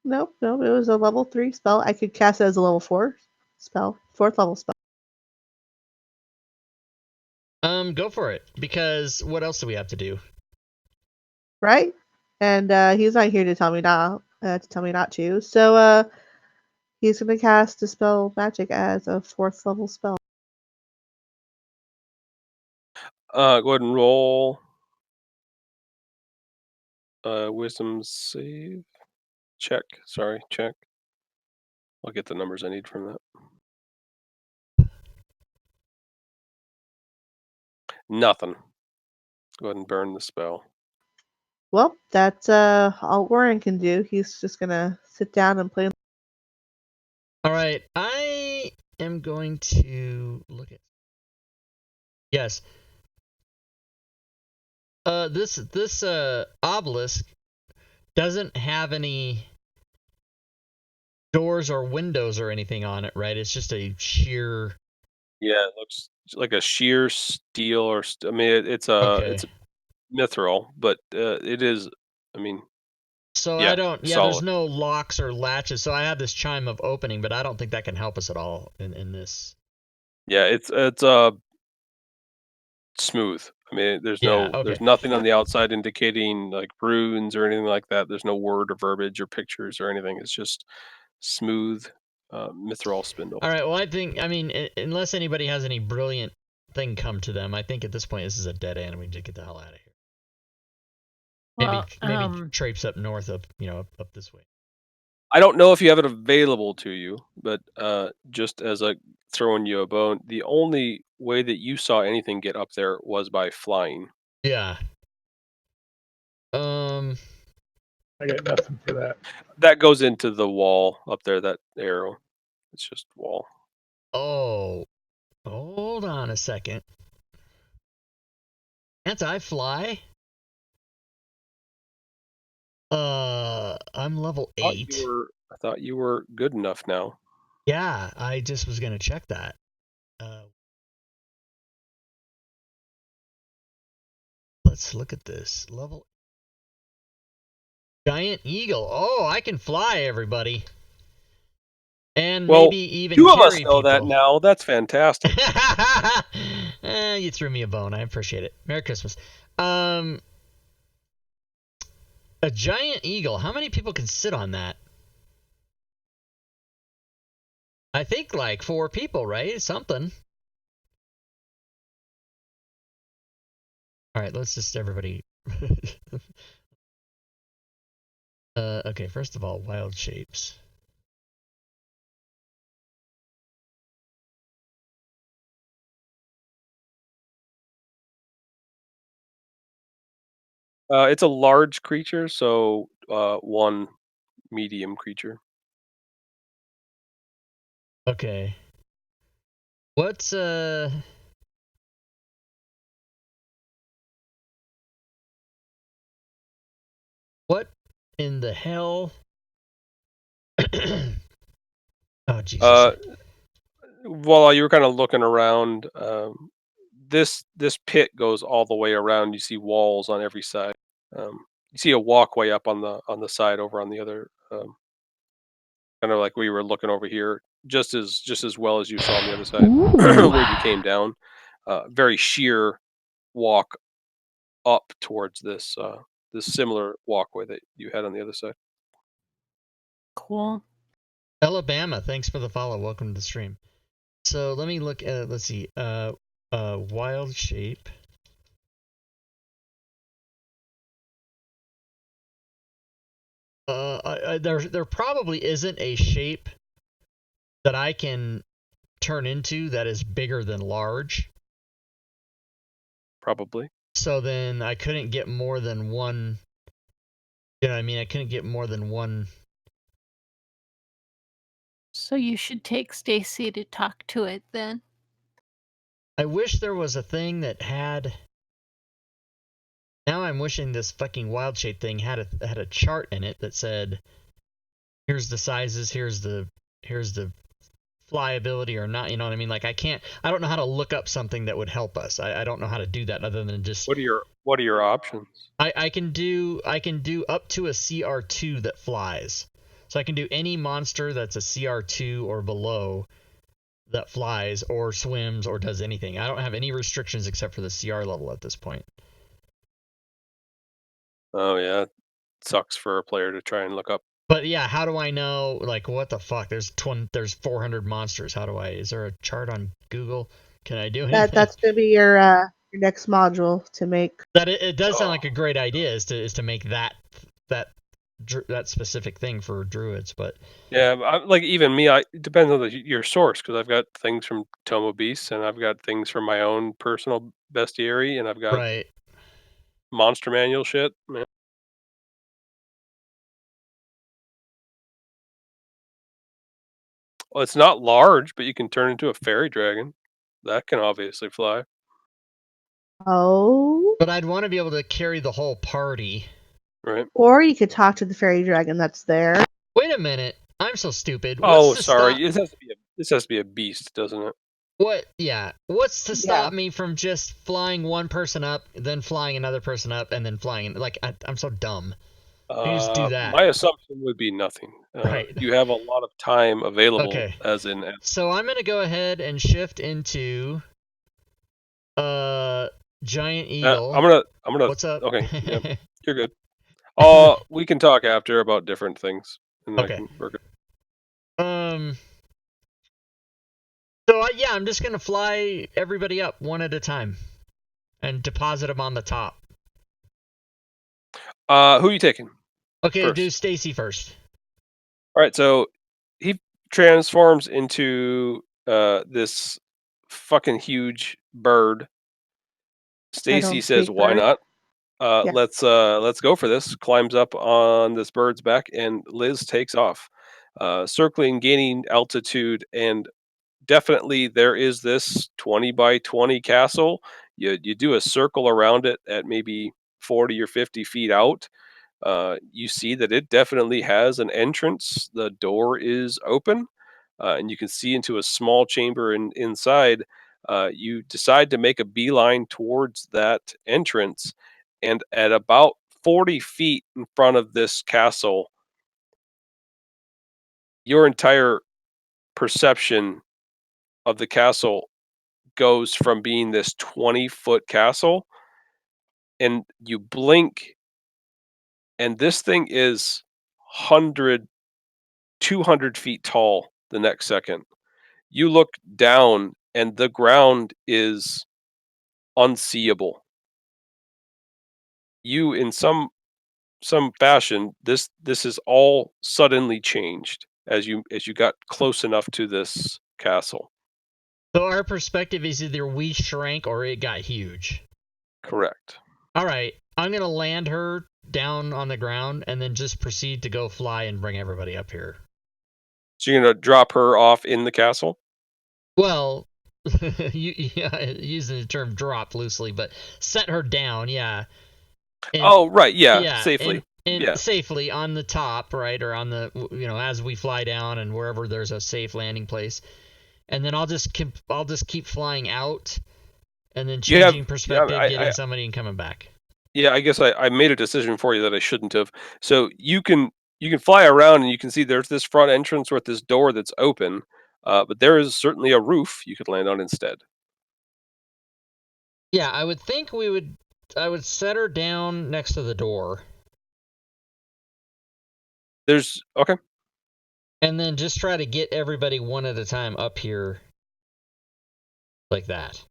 Nope. It was a level 3 spell. I could cast it as a level 4 spell. 4th level spell. Go for it. Because what else do we have to do? Right? And he's not here to tell me not to. So he's gonna cast Dispel Magic as a 4th level spell. Go ahead and roll wisdom save. Check. I'll get the numbers I need from that. Nothing. Go ahead and burn the spell. Well, that's all Warren can do. He's just gonna sit down and play. All right, I am going to look at. Yes. This obelisk doesn't have any doors or windows or anything on it, right? It's just a sheer. Yeah, it looks like a sheer steel, or I mean, it's a mithril, but it is. I mean, so yeah, I don't. Yeah, solid. there's no locks or latches. So I have this chime of opening, but I don't think that can help us at all in this. Yeah, it's smooth. I mean, there's nothing on the outside indicating like runes or anything like that. There's no word or verbiage or pictures or anything. It's just smooth mithril spindle. All right. Well, I mean, unless anybody has any brilliant thing come to them, I think at this point this is a dead end. We just get the hell out of here. Well, maybe traipse up north, up this way. I don't know if you have it available to you, but just as a throwing you a bone, the only way that you saw anything get up there was by flying. Yeah. I got nothing for that. That goes into the wall up there. That arrow, it's just wall. Oh. Hold on a second. Can't I fly? I'm level 8. I thought you were good enough now. Yeah, I just was gonna check that. Let's look at this. Level Giant Eagle. Oh, I can fly, everybody. And Well, maybe even 2 of us carry know people. that now. That's fantastic. You threw me a bone. I appreciate it. Merry Christmas. A giant eagle. How many people can sit on that? I think like 4 people, right? Something. All right, let's just everybody. Okay, first of all, wild shapes. It's a large creature, so 1 medium creature. Okay. What's what in the hell? Oh Jesus. While you were kind of looking around, this pit goes all the way around. You see walls on every side. You see a walkway up on the side over on the other, kind of like we were looking over here, just as well as you saw on the other side where you came down. Very sheer walk up towards this similar walkway that you had on the other side. Cool. Alabama, thanks for the follow. Welcome to the stream. So let me look at, let's see, wild shape. There probably isn't a shape that I can turn into that is bigger than large. Probably. So then I couldn't get more than one. You know what I mean? I couldn't get more than one. So you should take Stacy to talk to it then. I wish there was a thing that had. Now I'm wishing this fucking wild shape thing had a chart in it that said, here's the sizes, here's the flyability or not. You know what I mean? Like I don't know how to look up something that would help us. I don't know how to do that other than just. What are your options? I can do up to a CR2 that flies. So I can do any monster that's a CR2 or below that flies or swims or does anything. I don't have any restrictions except for the CR level at this point. Oh yeah, it sucks for a player to try and look up. But yeah, how do I know? Like, what the fuck? There's 400 monsters. How do I? Is there a chart on Google? Can I do anything? That's gonna be your next module to make. That it does sound like a great idea is to make that specific thing for druids, but yeah, like even me, it depends on your source because I've got things from Tomo Beasts and I've got things from my own personal bestiary and I've got right. monster manual shit. Man. Well, it's not large, but you can turn into a fairy dragon. That can obviously fly. Oh. But I'd want to be able to carry the whole party. Right. Or you could talk to the fairy dragon that's there. Wait a minute. I'm so stupid. Oh, sorry. This has to be a beast, doesn't it? What? Yeah. What's to stop me from just flying one person up, then flying another person up, and then flying? Like, I'm so dumb. You just do that. My assumption would be nothing. Right. You have a lot of time available. Okay. As in. So I'm gonna go ahead and shift into giant eagle. I'm gonna. What's up? Okay. Yeah, you're good. We can talk after about different things. And okay. So yeah, I'm just gonna fly everybody up one at a time, and deposit them on the top. Who are you taking? Okay, do Stacy first. All right, so he transforms into this fucking huge bird. Stacy says, "Why not? Let's go for this." Climbs up on this bird's back, and Liz takes off, circling, gaining altitude, and definitely there is this 20 by 20 castle. You do a circle around it at maybe 40 or 50 feet out. You see that it definitely has an entrance. The door is open, and you can see into a small chamber inside. You decide to make a beeline towards that entrance, and at about 40 feet in front of this castle, your entire perception of the castle goes from being this 20-foot castle, and you blink, and this thing is 100, 200 feet tall the next second. You look down, and the ground is unseeable. You, in some fashion, this is all suddenly changed as you got close enough to this castle. So our perspective is either we shrank or it got huge. Correct. All right, I'm going to land her down on the ground and then just proceed to go fly and bring everybody up here. So you're gonna drop her off in the castle? Well, using the term drop loosely, but set her down, yeah. And, oh, right, yeah, safely. And Yeah. safely on the top, right, or on the, as we fly down and wherever there's a safe landing place. And then I'll just keep flying out, and then changing perspective, getting somebody and coming back. Yeah, I guess I made a decision for you that I shouldn't have. So you can fly around and you can see there's this front entrance with this door that's open, but there is certainly a roof you could land on instead. Yeah, I would think I would set her down next to the door. Okay. And then just try to get everybody one at a time up here like that.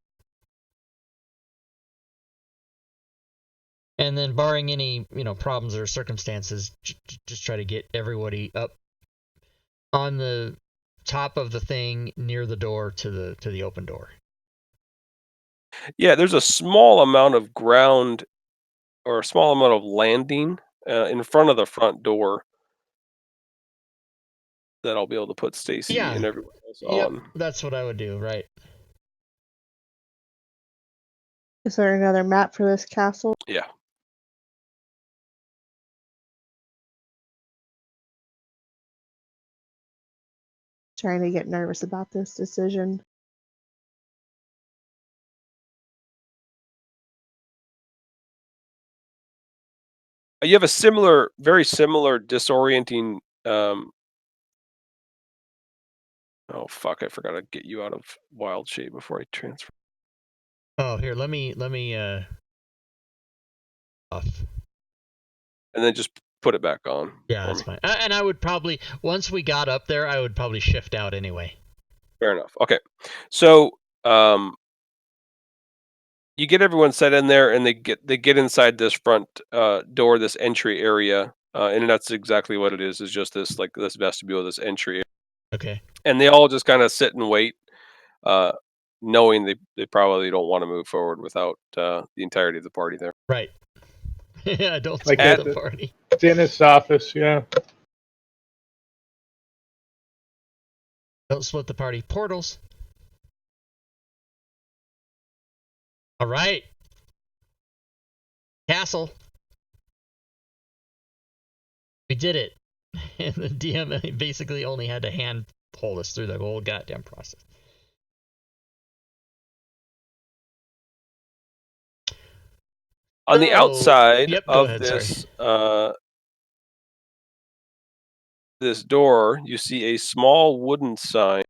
And then barring any, problems or circumstances, just try to get everybody up on the top of the thing near the door to the open door. Yeah, there's a small amount of ground or a small amount of landing in front of the front door that I'll be able to put Stacy and everyone else on. That's what I would do, right? Is there another map for this castle? Yeah. Trying to get nervous about this decision. You have a very similar disorienting. Oh fuck! I forgot to get you out of wild shape before I transfer. Oh, here, let me off. And then just put it back on. Yeah, that's fine. And I would probably, once we got up there, I would probably shift out anyway. Fair enough. Okay, so you get everyone set in there, and they get inside this front door, this entry area, and that's exactly what it is. Is just this this vestibule, this entry. Okay. And they all just kind of sit and wait, knowing they probably don't want to move forward without the entirety of the party there. Right. Yeah, don't Like split at the party. Dentist's office, yeah. Don't split the party. Portals. All right. Castle. We did it. And the DM basically only had to hand hold us through the whole goddamn process. On the outside of ahead, this this door, you see a small wooden sign.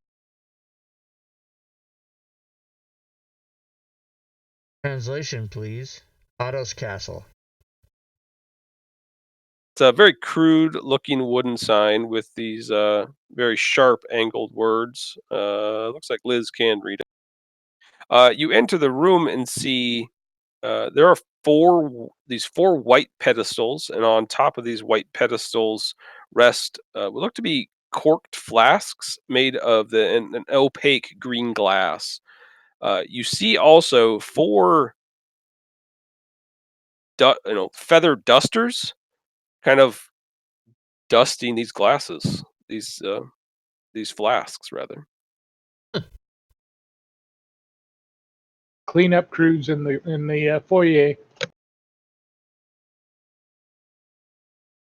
Translation, please. Otto's Castle. It's a very crude looking wooden sign with these very sharp angled words. Looks like Liz can read it. You enter the room and see there are these four white pedestals, and on top of these white pedestals rest what look to be corked flasks made of an opaque green glass. You see also four feather dusters kind of dusting these glasses, these flasks rather. cleanup crews in the foyer.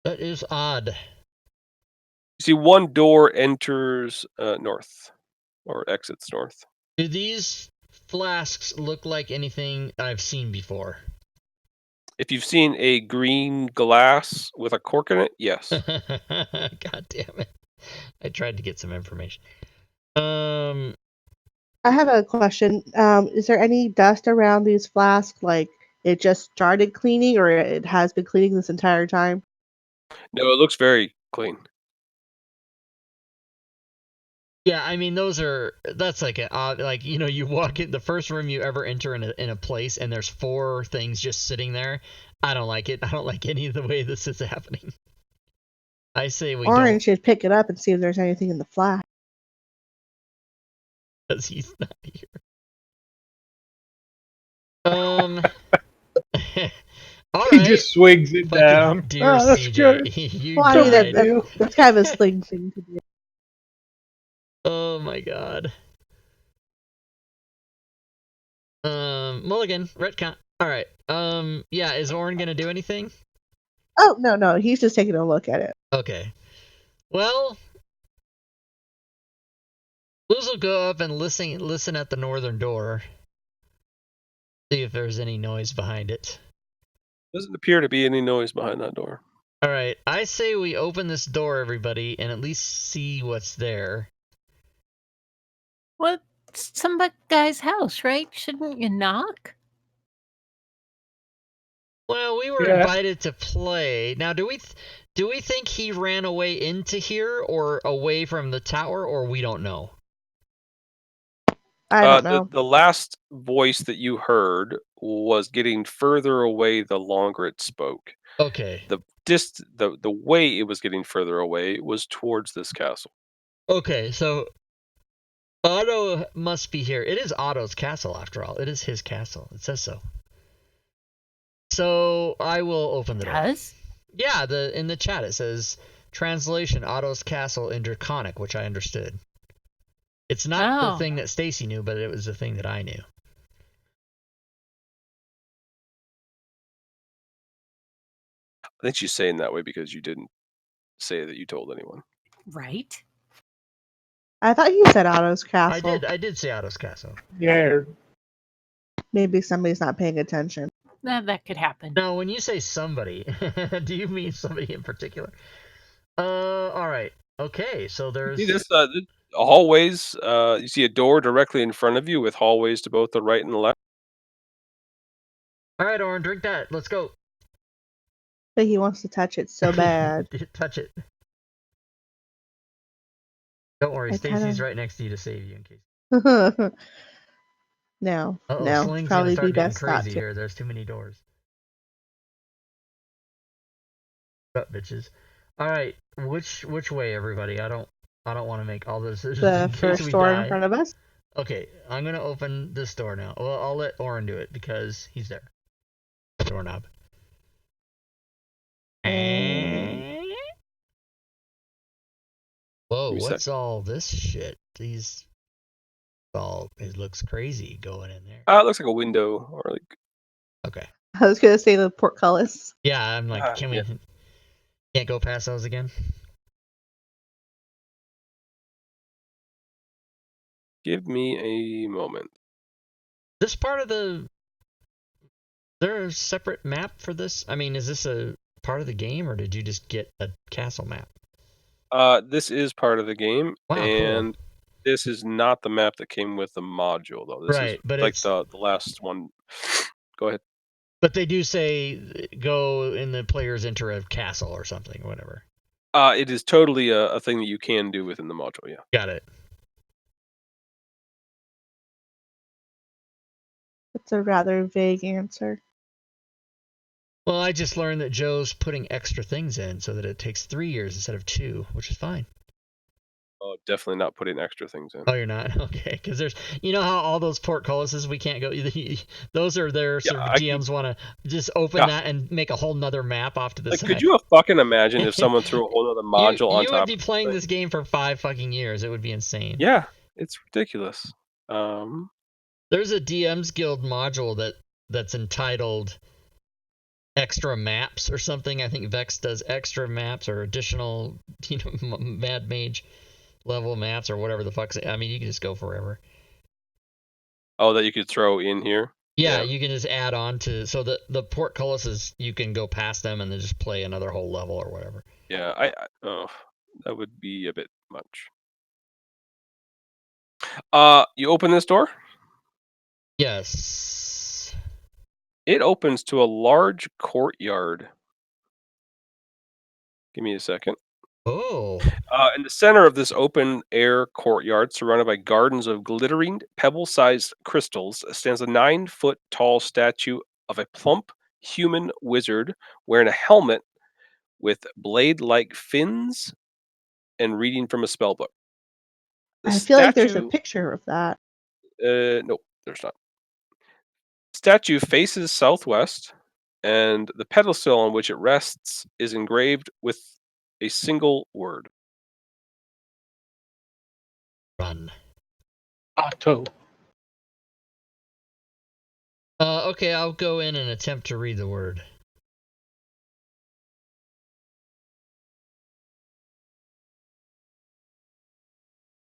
That is odd. You see one door enters north, or exits north. Do these flasks look like anything I've seen before? If you've seen a green glass with a cork in it, yes. God damn it. I tried to get some information. I have a question. Is there any dust around these flasks? Like it just started cleaning, or it has been cleaning this entire time? No, it looks very clean. Yeah, I mean that's like an odd, like, you know, you walk in the first room you ever enter in a place and there's 4 things just sitting there. I don't like it. I don't like any of the way this is happening. I say we Orange don't, should pick it up and see if there's anything in the flask. because he's not here. All He right. just swings it Fucking down. dear Oh, that's CJ, good. you Well, I mean, died. that's kind of a sling thing to do. Oh my god. Mulligan, retcon. All right. Yeah, is Orin gonna do anything? Oh, no, he's just taking a look at it. Okay. Well, Luz will go up and listen at the northern door. See if there's any noise behind it. Doesn't appear to be any noise behind that door. All right, I say we open this door, everybody, and at least see what's there. Well, it's some guy's house, right? Shouldn't you knock? Well, we were Yeah. invited to play. Now, do we think he ran away into here or away from the tower, or we don't know? I don't know. The last voice that you heard was getting further away the longer it spoke. Okay. The way it was getting further away was towards this castle. Okay, so Otto must be here. It is Otto's castle, after all. It is his castle. It says so. So I will open the door. Does? Yeah, in the chat it says translation Otto's castle in Draconic, which I understood. It's not the thing that Stacy knew, but it was the thing that I knew. I think she's saying that way because you didn't say that you told anyone. Right. I thought you said Otto's castle. I did say Otto's castle. Yeah. Maybe somebody's not paying attention. That could happen. Now, when you say somebody, do you mean somebody in particular? All right. Okay, so there's... See this hallways. You see a door directly in front of you with hallways to both the right and the left. All right, Oren, drink that. Let's go. But he wants to touch it so bad. Touch it. Don't worry, I Stacy's kinda- right next to you to save you in case. No, Sling's probably gonna be start getting best not crazy to. here. There's too many doors. Shut up, bitches. All right, which way, everybody? I don't want to make all those decisions. The in case first we door die. in front of us. Okay, I'm gonna open this door now. Well, I'll let Oren do it because he's there. Doorknob. Whoa, what's all this shit? It looks crazy going in there. It looks like a window or like. Okay. I was gonna say the portcullis. Yeah, I'm like, can we? Yeah. Can't go past those again. Give me a moment. This part of the... Is there a separate map for this? I mean, is this a part of the game, or did you just get a castle map? This is part of the game, Wow, and cool. this is not the map that came with the module, though. This Right, is but like it's... the last one. Go ahead. But they do say go in the players enter a castle or something, or whatever. It is totally a thing that you can do within the module, yeah. Got it. It's a rather vague answer. Well, I just learned that Joe's putting extra things in so that it takes 3 years instead of 2, which is fine. Oh, definitely not putting extra things in. Oh, you're not? Okay, because there's... You know how all those portcullises we can't go... Those are there so GMs want to just open that and make a whole nother map off to the side. Could you fucking imagine if someone threw a whole other module on top? You would be playing this game for 5 fucking years. It would be insane. Yeah, it's ridiculous. There's a DM's Guild module that's entitled extra maps or something. I think Vex does extra maps or additional, Mad Mage level maps or whatever the fuck. I mean, you can just go forever. Oh, that you could throw in here. Yeah, you can just add on to, so the portcullises, you can go past them and then just play another whole level or whatever. Yeah, oh, that would be a bit much. You open this door. Yes. It opens to a large courtyard. Give me a second. Oh. In the center of this open air courtyard, surrounded by gardens of glittering pebble-sized crystals, stands a 9-foot tall statue of a plump human wizard wearing a helmet with blade-like fins and reading from a spell book. The I feel like there's a statue, picture of that. no, there's not. Statue faces southwest, and the pedestal on which it rests is engraved with a single word. Run. Otto. Okay, I'll go in and attempt to read the word.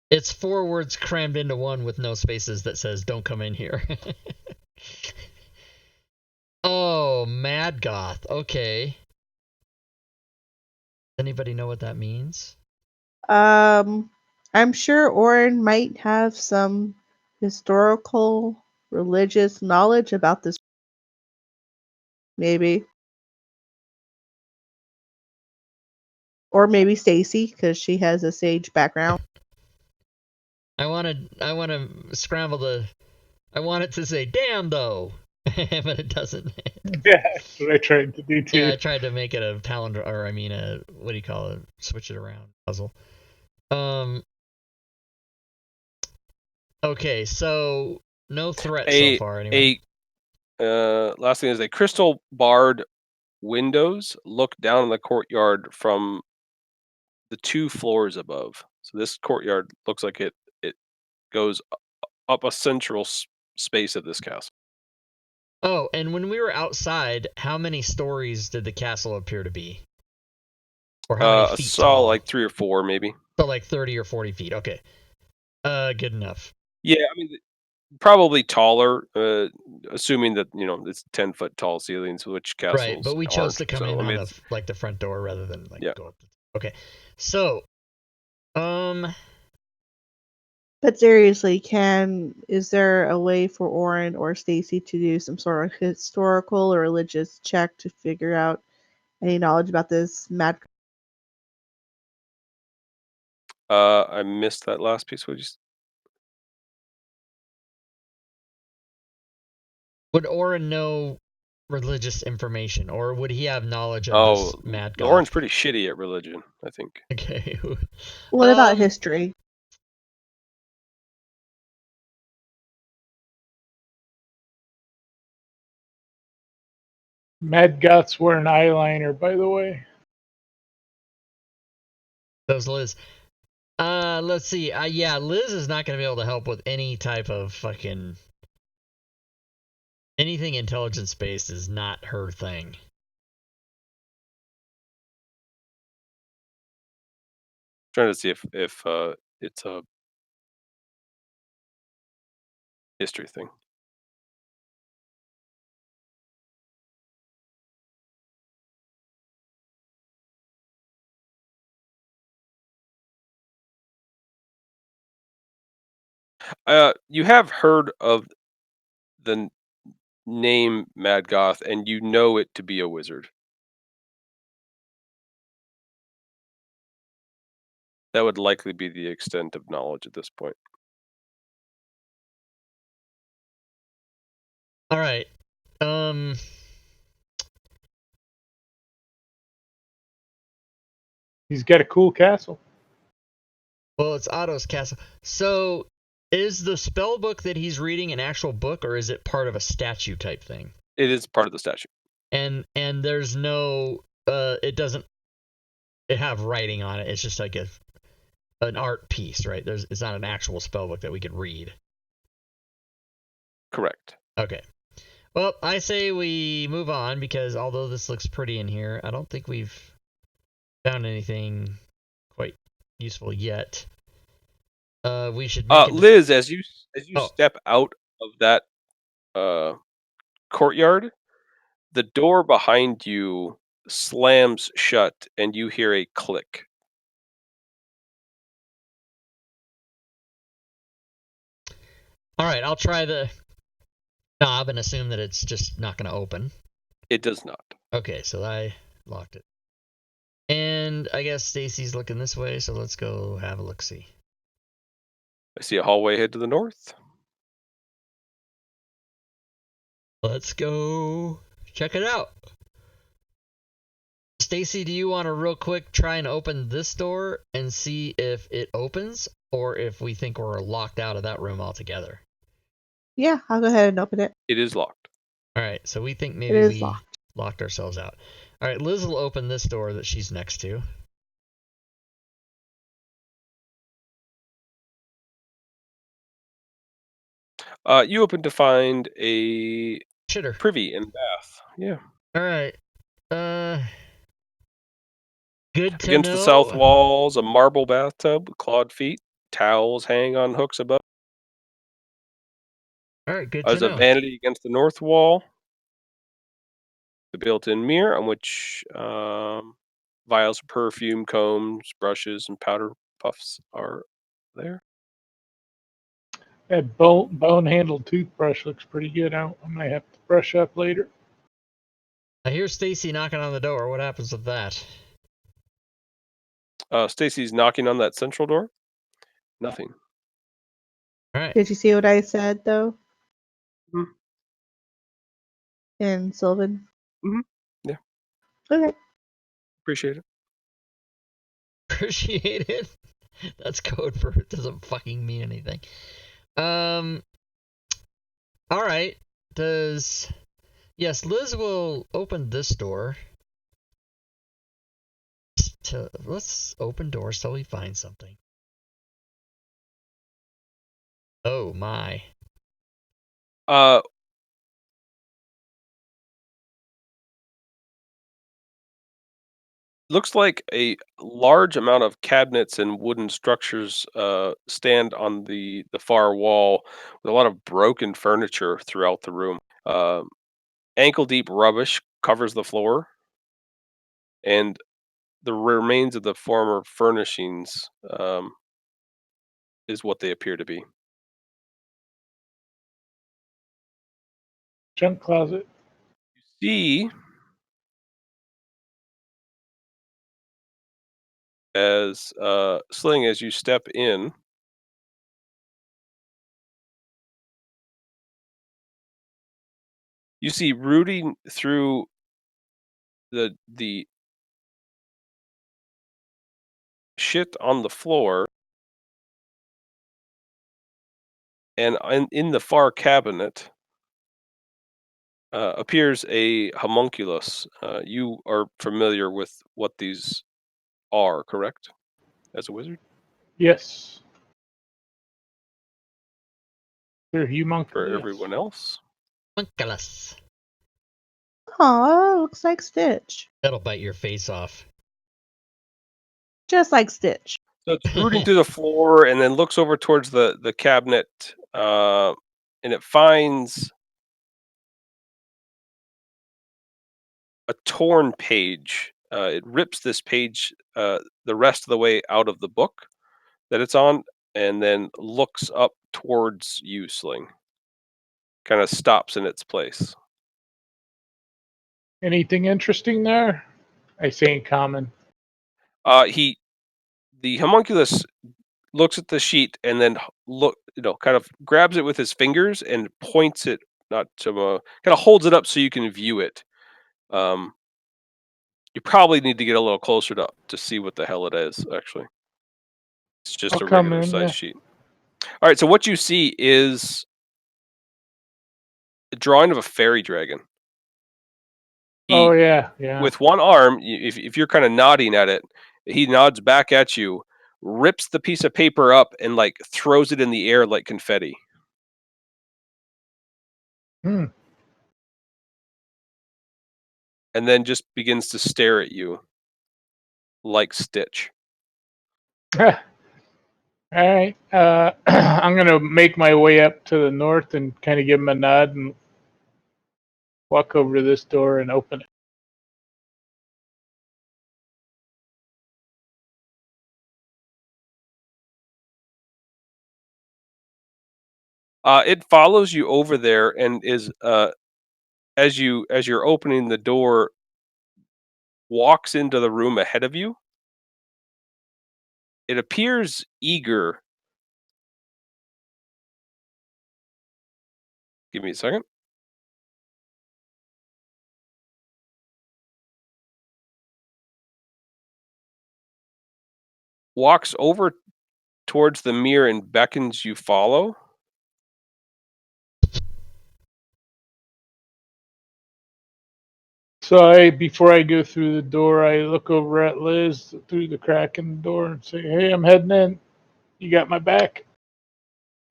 It's 4 words crammed into one with no spaces that says, "Don't come in here." Oh, Mad Goth. Okay. Anybody know what that means? I'm sure Orin might have some historical, religious knowledge about this. Maybe. Or maybe Stacy, because she has a sage background. I want to scramble the. I want it to say "damn" though, but it doesn't. Yeah, that's what I tried to do too. Yeah, I tried to make it a palindrome, or I mean, a what do you call it? Switch it around puzzle. Okay, so no threat so far, anyway. Last thing is a crystal barred windows look down on the courtyard from the 2 floors above. So this courtyard looks like it goes up a central space of this castle. Oh, and when we were outside, how many stories did the castle appear to be? Or how many I feet saw tall? like 3 or 4 maybe. So like 30 or 40 feet. Okay. Good enough. Yeah, I mean probably taller, assuming that it's 10-foot tall ceilings, which castles Right, but we chose aren't. to come So in I mean, on the front door rather than yeah. go up. Okay. So, But seriously, is there a way for Orin or Stacy to do some sort of historical or religious check to figure out any knowledge about this mad? I missed that last piece. would Orin know religious information, or would he have knowledge of Oh, this mad god? Lauren's pretty shitty at religion, I think. Okay. What about history? Mad Goth's wearing eyeliner, by the way. Those Liz. Let's see. Yeah, Liz is not going to be able to help with any type of fucking anything intelligence based is not her thing. Trying to see if it's a history thing. You have heard of the name Mad Goth, and you know it to be a wizard. That would likely be the extent of knowledge at this point. All right. He's got a cool castle. Well, it's Otto's castle. So, is the spell book that he's reading an actual book, or is it part of a statue type thing? It is part of the statue. And there's no it doesn't have writing on it. It's just like an art piece, right? It's not an actual spell book that we could read. Correct. Okay. Well, I say we move on because although this looks pretty in here, I don't think we've found anything quite useful yet. We should make Liz, as you Oh. step out of that courtyard, the door behind you slams shut, and you hear a click. All right, I'll try the knob and assume that it's just not going to open. It does not. Okay, so I locked it. And I guess Stacy's looking this way, so let's go have a look-see. I see a hallway head to the north. Let's go check it out. Stacy, do you want to real quick try and open this door and see if it opens or if we think we're locked out of that room altogether? Yeah, I'll go ahead and open it. It is locked. All right, so we think It maybe is we locked. locked ourselves out. All right, Liz will open this door that she's next to. You open to find a Shitter. privy and bath. Yeah. All right. Good to Against know. the south walls, a marble bathtub with clawed feet. Towels hang on hooks above. All right, good There's to a know. vanity against the north wall. The built-in mirror on which vials of perfume, combs, brushes, and powder puffs are there. That bone-handled toothbrush looks pretty good. I might have to brush up later. I hear Stacy knocking on the door. What happens with that? Stacy's knocking on that central door. Nothing. All right. Did you see what I said though? Mhm. In Sylvan? Mhm. Yeah. Okay. Appreciate it. Appreciate it. That's code for it doesn't fucking mean anything. All right. Yes, Liz will open this door. Let's open doors till we find something. Oh my. Looks like a large amount of cabinets and wooden structures stand on the far wall with a lot of broken furniture throughout the room. Ankle-deep rubbish covers the floor, and the remains of the former furnishings is what they appear to be. Junk closet. You see, as Sling, as you step in, you see rooting through the shit on the floor, and in the far cabinet appears a homunculus. You are familiar with what these are, correct? As a wizard? Yes. They're For humunculus. everyone else? Homunculus. Aw, looks like Stitch. That'll bite your face off. Just like Stitch. So it's rooting through the floor and then looks over towards the cabinet, and it finds a torn page. It rips this page the rest of the way out of the book that it's on, and then looks up towards you, Sling. Kind of stops in its place. Anything interesting there? I say in common. The homunculus looks at the sheet and then kind of grabs it with his fingers and points it, not to kind of holds it up so you can view it. You probably need to get a little closer to see what the hell it is. Actually, it's just I'll a come regular in, size yeah. sheet. All right, so what you see is a drawing of a fairy dragon. Oh yeah, yeah. With one arm, if you're kind of nodding at it, he nods back at you, rips the piece of paper up, and like throws it in the air like confetti. Hmm. And then just begins to stare at you like Stitch. All right. I'm gonna make my way up to the north and kind of give him a nod and walk over to this door and open it. It follows you over there and is as you're opening the door, walks into the room ahead of you. It appears eager. Give me a second. Walks over towards the mirror and beckons you follow. So before I go through the door, I look over at Liz through the crack in the door and say, "Hey, I'm heading in. You got my back?"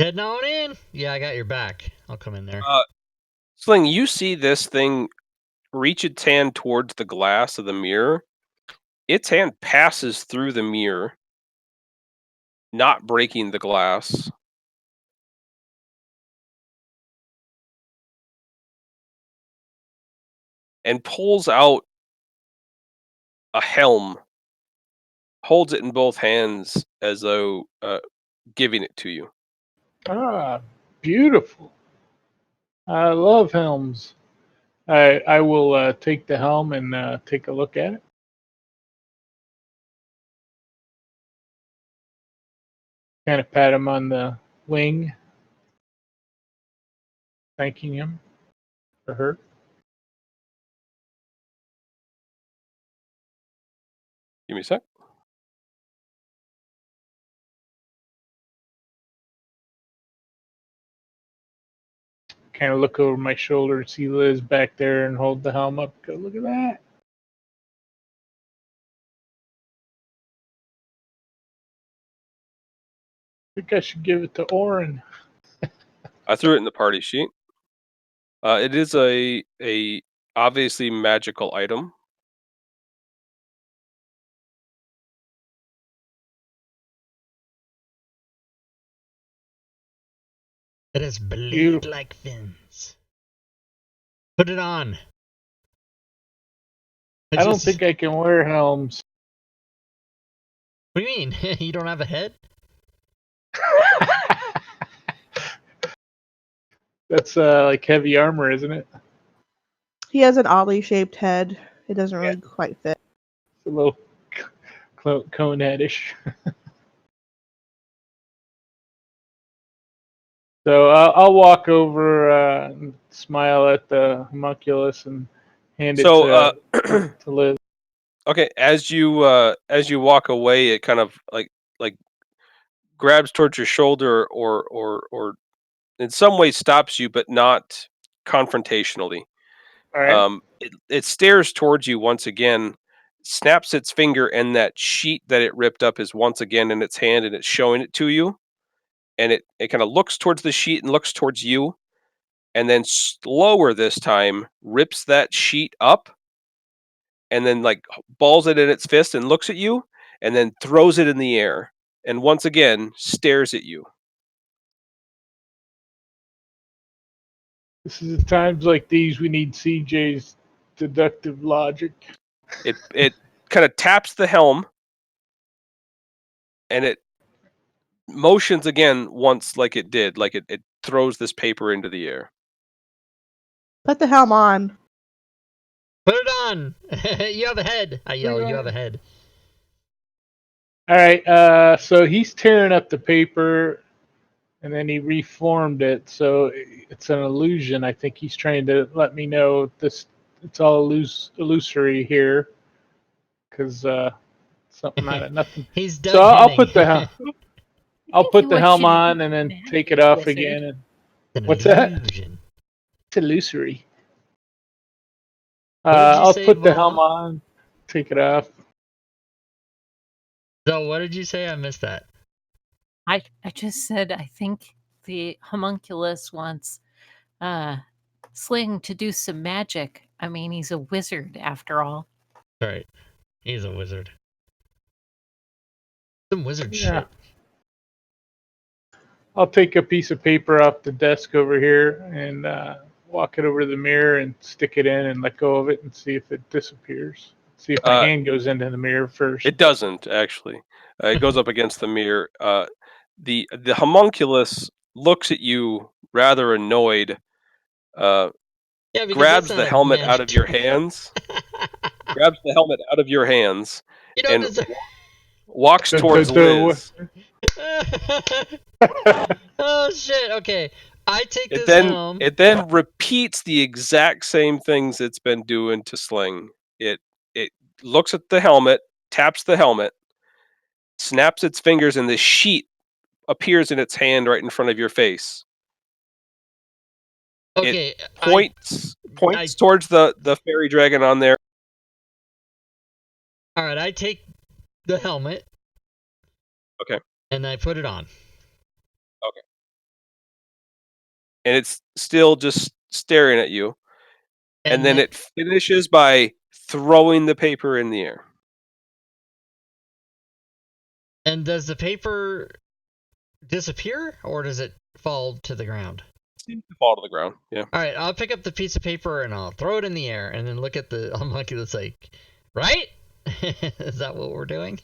Heading on in. Yeah, I got your back. I'll come in there. Sling, you see this thing reach its hand towards the glass of the mirror. Its hand passes through the mirror, not breaking the glass. And pulls out a helm, holds it in both hands as though giving it to you. Ah, beautiful. I love helms. I will take the helm and take a look at it. Kind of pat him on the wing, thanking him for her. Give me a sec. Kind of look over my shoulder, see Liz back there, and hold the helm up. Go, look at that. I think I should give it to Oren. I threw it in the party sheet. It is a obviously magical item. It has blade-like fins. Put it on. I don't think I can wear helms. What do you mean? You don't have a head? That's like heavy armor, isn't it? He has an oddly shaped head. It doesn't really quite fit. It's a little cone headish. So I'll walk over and smile at the homunculus and hand it So, to Liz. okay, as you walk away, it kind of like grabs towards your shoulder or in some way stops you, but not confrontationally. All right. It stares towards you once again, snaps its finger, and that sheet that it ripped up is once again in its hand, and it's showing it to you. And it kind of looks towards the sheet and looks towards you, and then slower this time rips that sheet up, and then like balls it in its fist and looks at you, and then throws it in the air, and once again stares at you. This is at times like these we need CJ's deductive logic. It kind of taps the helm, and it motions again once, like it did, like it throws this paper into the air. Put the helm on. Put it on! You have a head! I yell, you have a head. All right. So he's tearing up the paper, and then he reformed it. So it's an illusion. I think he's trying to let me know this. It's all illusory here, because something out of nothing. He's Doug So I'll Henning. put the helm. I'll think put he the wants helm you to on be and then mad take at it off Wizard. again. And An what's that? illusion. It's illusory. What did you I'll say, put the Vaughn? helm on, take it off. So what did you say? I missed that. I just said I think the homunculus wants Sling to do some magic. I mean, he's a wizard after all. Right. He's a wizard. Some wizard Yeah. shit. I'll take a piece of paper off the desk over here and walk it over to the mirror and stick it in and let go of it and see if it disappears. See if my hand goes into the mirror first. It doesn't actually. It goes up against the mirror. The homunculus looks at you rather annoyed. Yeah, because Grabs that's the not a helmet out magic of your tool. hands. Grabs the helmet out of your hands You don't and deserve. walks towards Liz. Oh shit! Okay, I take It this helm. then repeats the exact same things it's been doing to Sling. It looks at the helmet, taps the helmet, snaps its fingers, and the sheet appears in its hand right in front of your face. Okay, Points towards the fairy dragon on there. All right, I take the helmet. Okay. And I put it on. Okay. And it's still just staring at you. And then it finishes by throwing the paper in the air. And does the paper disappear, or does it fall to the ground? It seems to fall to the ground, yeah. All right, I'll pick up the piece of paper and I'll throw it in the air and then look at the homunculus like, right? Is that what we're doing?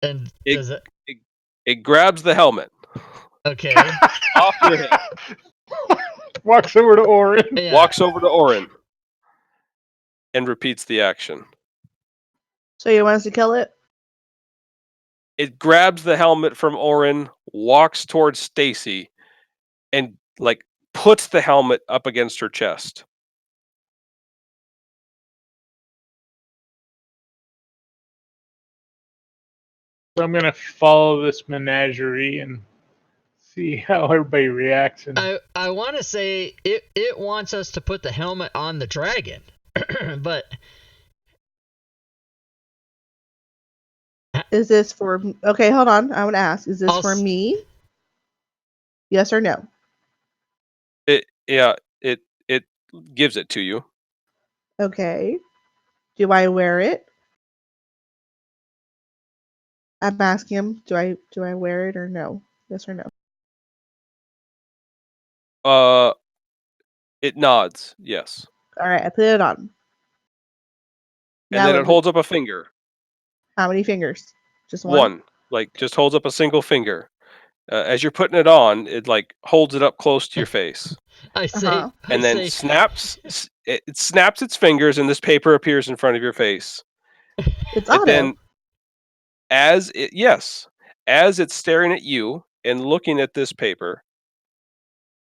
And does it grabs the helmet. Okay. Off your head. Walks over to Orin. Yeah. Walks over to Orin. And repeats the action. So you want us to kill it? It grabs the helmet from Orin, walks towards Stacy, and puts the helmet up against her chest. So I'm gonna follow this menagerie and see how everybody reacts. And I want to say it wants us to put the helmet on the dragon, but is this for? Okay, hold on. I want to ask: is this for me? Yes or no? It gives it to you. Okay. Do I wear it? I'm asking him. Do I wear it or no? Yes or no? It nods. Yes. All right, I put it on. And then it holds up a finger. How many fingers? Just one? Just holds up a single finger. As you're putting it on, it holds it up close to your face. I say, and then snaps. It snaps its fingers, and this paper appears in front of your face. It's auto. Then, as it's staring at you and looking at this paper,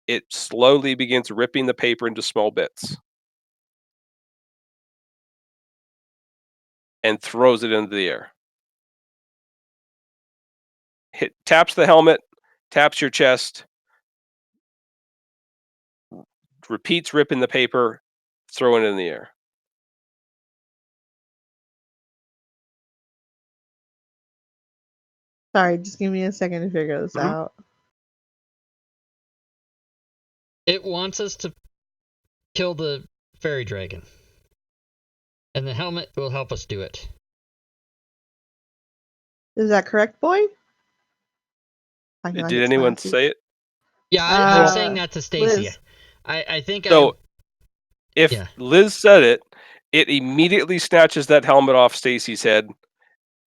it slowly begins ripping the paper into small bits and throws it into the air. Taps the helmet, taps your chest, repeats ripping the paper, throwing it in the air. Sorry, just give me a second to figure this out. It wants us to kill the fairy dragon. And the helmet will help us do it. Is that correct, boy? Did anyone say it? Yeah, I'm saying that to Stacy. I think so. If Liz said it, it immediately snatches that helmet off Stacy's head,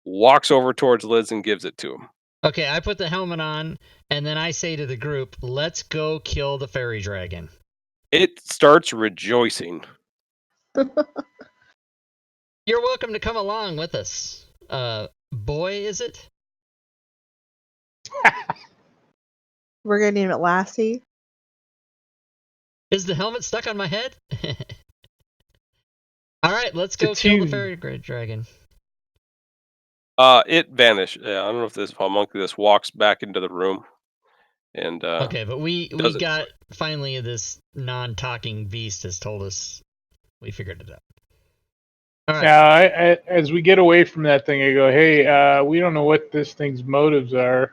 walks over towards Liz, and gives it to him. Okay, I put the helmet on, and then I say to the group, "Let's go kill the fairy dragon." It starts rejoicing. You're welcome to come along with us. Boy, is it? We're gonna name it Lassie. Is the helmet stuck on my head? All right, let's go kill the fairy dragon. It vanished. I don't know if this homunculus walks back into the room. And okay, but we got finally this non-talking beast has told us we figured it out. All right. Now, as we get away from that thing, I go, "Hey, we don't know what this thing's motives are.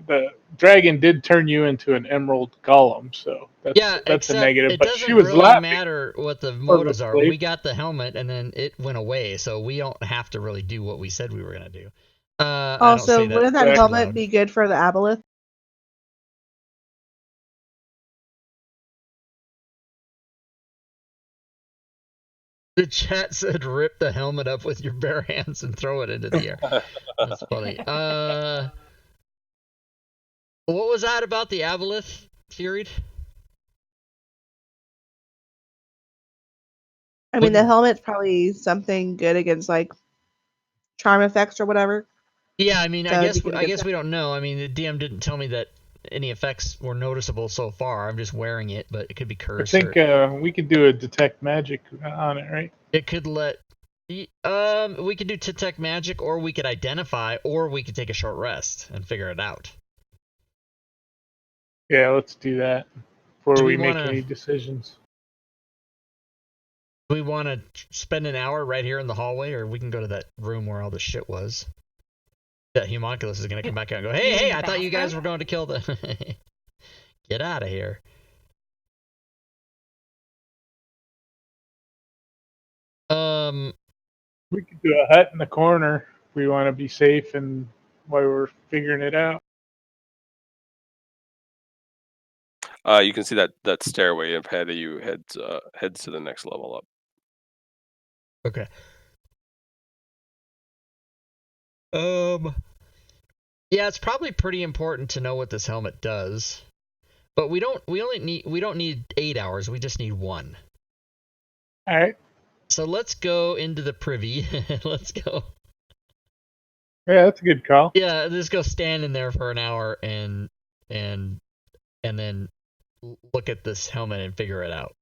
The dragon did turn you into an emerald golem, so Yeah, that's a except negative. it But she doesn't was really laughing matter what the from motives are. asleep. We got the helmet, and then it went away, so we don't have to really do what we said we were gonna do. I don't Also, say that wouldn't that Exactly. helmet loud. be good for the aboleth? The chat said, "Rip the helmet up with your bare hands and throw it into the air." That's funny. What was that about the aboleth theory? I mean, the Wouldn't- helmet's probably something good against like charm effects or whatever. Yeah, I mean, So it'd be good I against guess we don't know. I mean, the DM didn't tell me that any effects were noticeable so far. I'm just wearing it, but it could be I cursed. think we could do a detect magic on it, right? It could let. We could do detect magic, or we could identify, or we could take a short rest and figure it out. Yeah, let's do that before Do we we make wanna- any decisions. Do we want to spend an hour right here in the hallway, or we can go to that room where all the shit was? That homunculus is gonna come back out and go, "Hey, You hey! mean I thought you guys bathroom? were going to kill the." Get out of here. We could do a hut in the corner if we want to be safe and while we're figuring it out. You can see that stairway ahead of you heads to the next level up. Okay. Yeah, it's probably pretty important to know what this helmet does. But we don't need 8 hours, we just need 1. All right. So let's go into the privy. Let's go. Yeah, that's a good call. Yeah, just go stand in there for an hour and then look at this helmet and figure it out.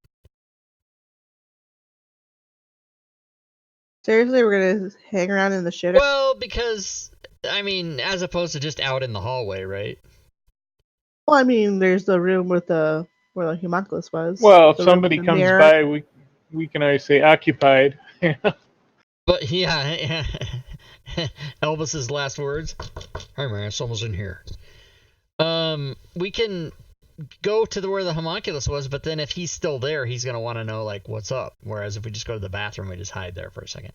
Seriously, we're gonna hang around in the shitter? Well, because I mean, as opposed to just out in the hallway, right? Well, I mean, there's the room with the where the homunculus was. Well, if The room with somebody the comes mirror. by, we can always say occupied. But yeah, Elvis's last words. Hey man, someone's in here. We can go to where the homunculus was, but then if he's still there, he's gonna want to know like what's up. Whereas if we just go to the bathroom, we just hide there for a second,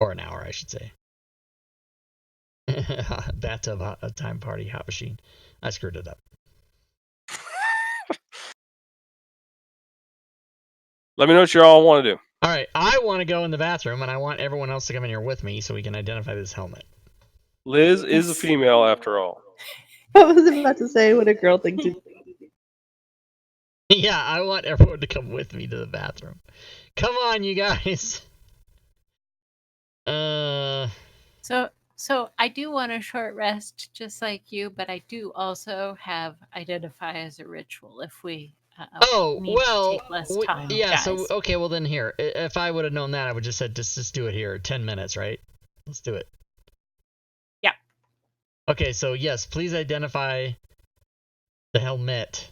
or an hour, I should say. Bathtub time party hot machine. I screwed it up. Let me know what you all want to do. All right, I want to go in the bathroom, and I want everyone else to come in here with me so we can identify this helmet. Liz is a Yes. female after all. I was about to say what a girl thing to do. Yeah, I want everyone to come with me to the bathroom. Come on, you guys. So I do want a short rest, just like you, but I do also have identify as a ritual if we need to take less time. yeah. guys. So okay, well then here, if I would have known that, I would just said just do it here. 10 minutes, right? Let's do it. Yeah. Okay, so yes, please identify the helmet.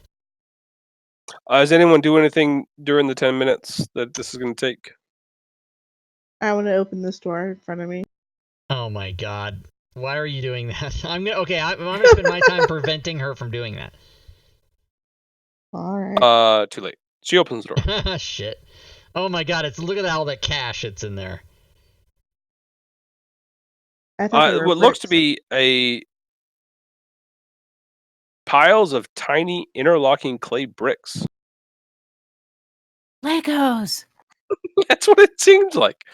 Does anyone do anything during the 10 minutes that this is going to take? I want to open this door in front of me. Oh my god. Why are you doing that? I'm gonna spend my time preventing her from doing that. All right. Too late. She opens the door. Shit. Oh my god, look at all that cash it's in there. I thought they were What looks to bricks. be piles of tiny interlocking clay bricks. Legos. That's what it seems like.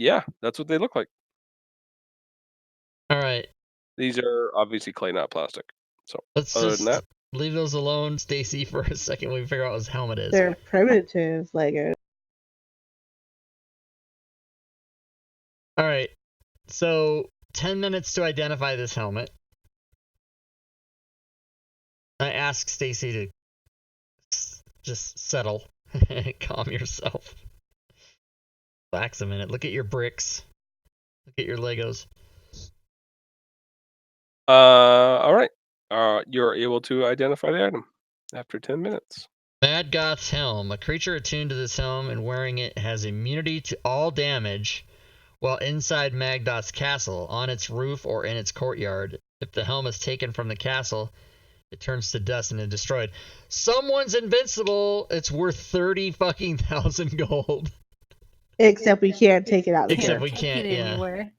Yeah, that's what they look like. All right. These are obviously clay, not plastic. So Let's other just than that, leave those alone, Stacy, for a second. We figure out what his helmet is. They're primitive Legos. All right. So 10 minutes to identify this helmet. I ask Stacy to just settle. Calm yourself. Relax a minute. Look at your bricks. Look at your Legos. all right. You're able to identify the item after 10 minutes. Mad Goth's helm. A creature attuned to this helm and wearing it has immunity to all damage while inside Magdot's castle, on its roof or in its courtyard. If the helm is taken from the castle, it turns to dust and is destroyed. Someone's invincible. It's worth 30 fucking thousand gold. Except we can't take it out of the Except gear. we Take can't, it yeah. anywhere.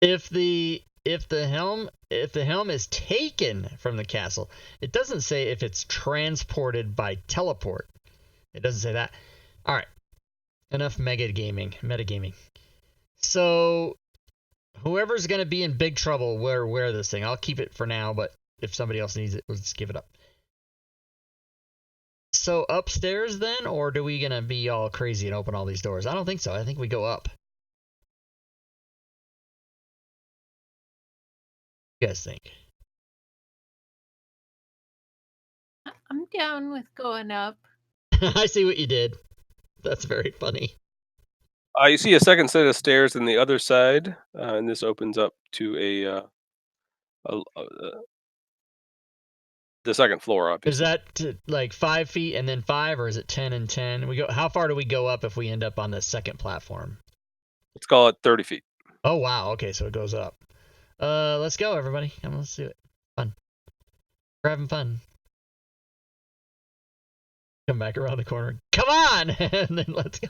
If the helm is taken from the castle, it doesn't say if it's transported by teleport. It doesn't say that. All right. Enough metagaming. So whoever's going to be in big trouble, wear this thing. I'll keep it for now, but if somebody else needs it, we'll just give it up. So upstairs then, or do we going to be all crazy and open all these doors? I don't think so. I think we go up. What do you guys think? I'm down with going up. I see what you did. That's very funny. You see a second set of stairs on the other side, and this opens up to the second floor. Obviously, Is that like 5 feet and then 5, or is it 10 and 10? We go. How far do we go up if we end up on the second platform? let's call it 30 feet. Oh wow. Okay, so it goes up. Let's go, everybody. Let's do it. Fun. We're having fun. Come back around the corner. Come on, and then let's go.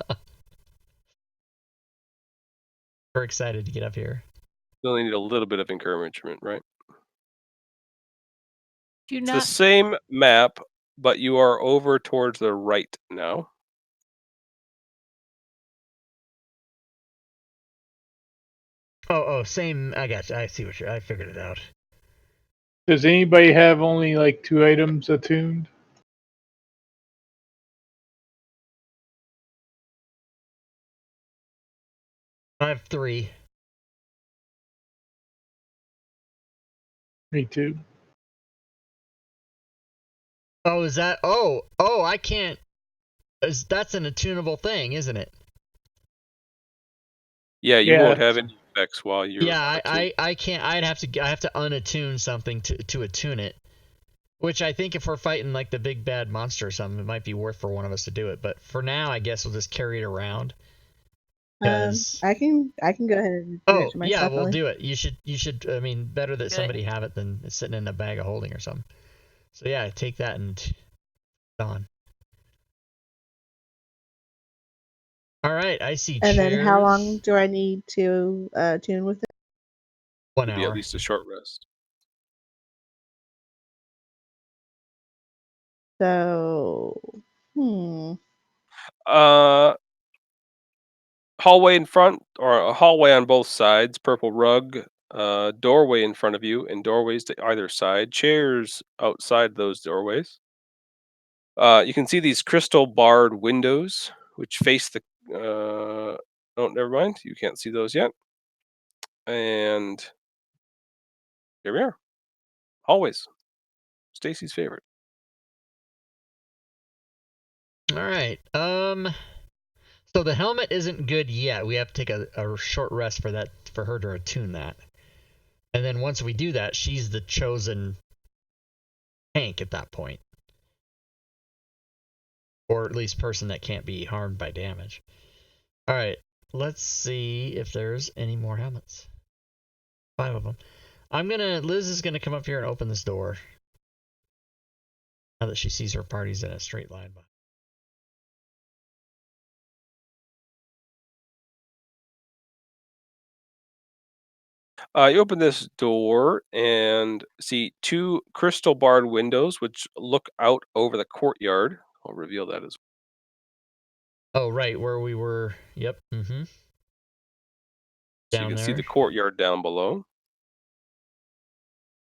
We're excited to get up here. You only need a little bit of encouragement, right? Do It's the not. same map, but you are over towards the right now. Oh, same. I got you. I see what I figured it out. Does anybody have only like 2 items attuned? I have 3. Me too. Oh, is that? Oh, I can't. That's an attunable thing, isn't it? Yeah, you Yeah. won't have any effects while you're. Yeah, attuned. I can't. I have to unattune something to attune it. Which I think if we're fighting like the big bad monster or something, it might be worth for one of us to do it. But for now, I guess we'll just carry it around. I can go ahead and do it to yeah, myself. we'll do it. You should. I mean, better that Good. somebody have it than it's sitting in a bag of holding or something. So yeah, take that and on. All right, I see And chairs. then how long do I need to tune with it? 1 It'll be hour. at least a short rest. So, Hallway in front, or a hallway on both sides. Purple rug. Doorway in front of you, and doorways to either side. Chairs outside those doorways. You can see these crystal barred windows, which face the. Oh, never mind. You can't see those yet. And here we are. Hallways. Stacy's favorite. All right. So the helmet isn't good yet. We have to take a short rest for her to attune that. And then once we do that, she's the chosen tank at that point. Or at least person that can't be harmed by damage. All right. Let's see if there's any more helmets. 5 of them. Liz is gonna come up here and open this door. Now that she sees her party's in a straight line. You open this door and see 2 crystal barred windows, which look out over the courtyard. I'll reveal that as well. Oh, right, where we were. Yep. Mm-hmm. So you can see the courtyard down below.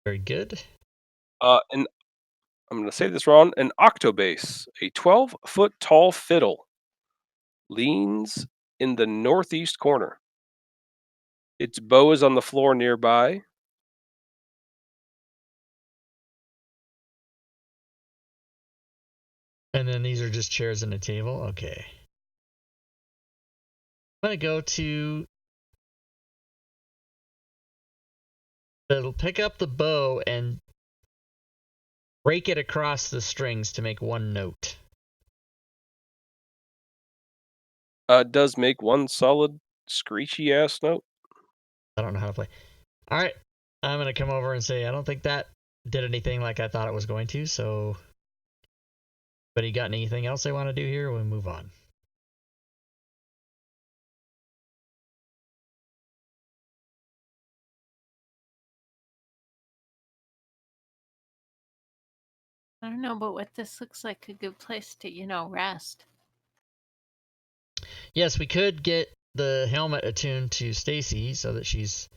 Very good. And I'm going to say this wrong. An octobase, a 12-foot tall fiddle, leans in the northeast corner. Its bow is on the floor nearby. And then these are just chairs and a table? Okay. I'm going to go to... It'll pick up the bow and rake it across the strings to make 1 note. Does make one solid screechy ass note. I don't know how to play. All right, I'm gonna come over and say I don't think that did anything like I thought it was going to. So, but you got anything else they want to do here? We'll move on. I don't know, but what this looks like a good place to, rest. Yes, we could get the helmet attuned to Stacy so that she's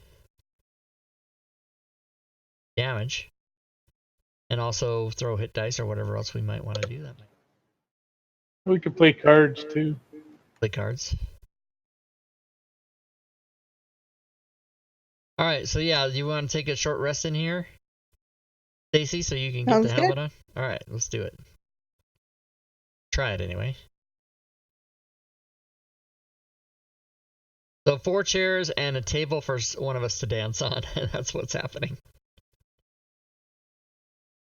damage, and also throw hit dice or whatever else we might want to do. That might We could play cards too. play cards. All right, so yeah, you want to take a short rest in here, Stacy, so you can get the Sounds helmet good. on? All right, let's do it. Try it anyway. So 4 chairs and a table for one of us to dance on. That's what's happening.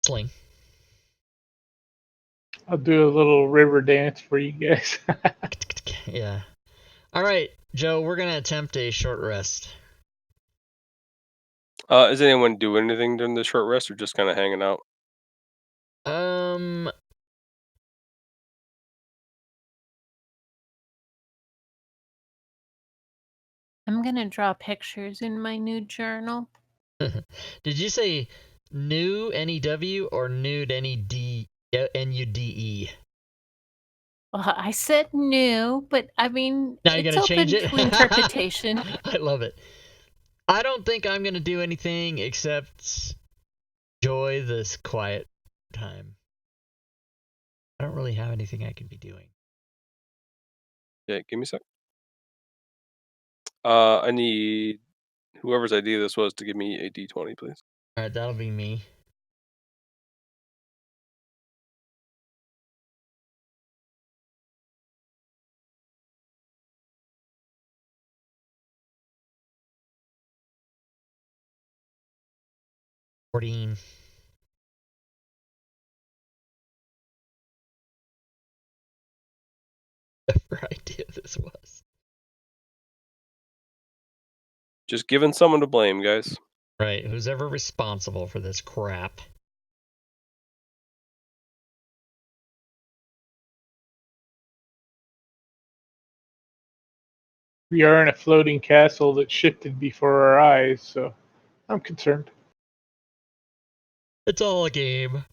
Sling. I'll do a little river dance for you guys. Yeah. All right, Joe, we're going to attempt a short rest. Is anyone doing anything during the short rest, or just kind of hanging out? I'm going to draw pictures in my new journal. Did you say new N-E-W or nude N-E-D N-U-D-E? Well, I said new, but I mean, Now you're it's going to change open it? to interpretation. I love it. I don't think I'm going to do anything except enjoy this quiet time. I don't really have anything I can be doing. Yeah, give me a sec. I need whoever's idea this was to give me a D20, please. All right, that'll be me. $14. Whatever idea this was. Just giving someone to blame, guys. Right, who's ever responsible for this crap? We are in a floating castle that shifted before our eyes, so I'm concerned. It's all a game.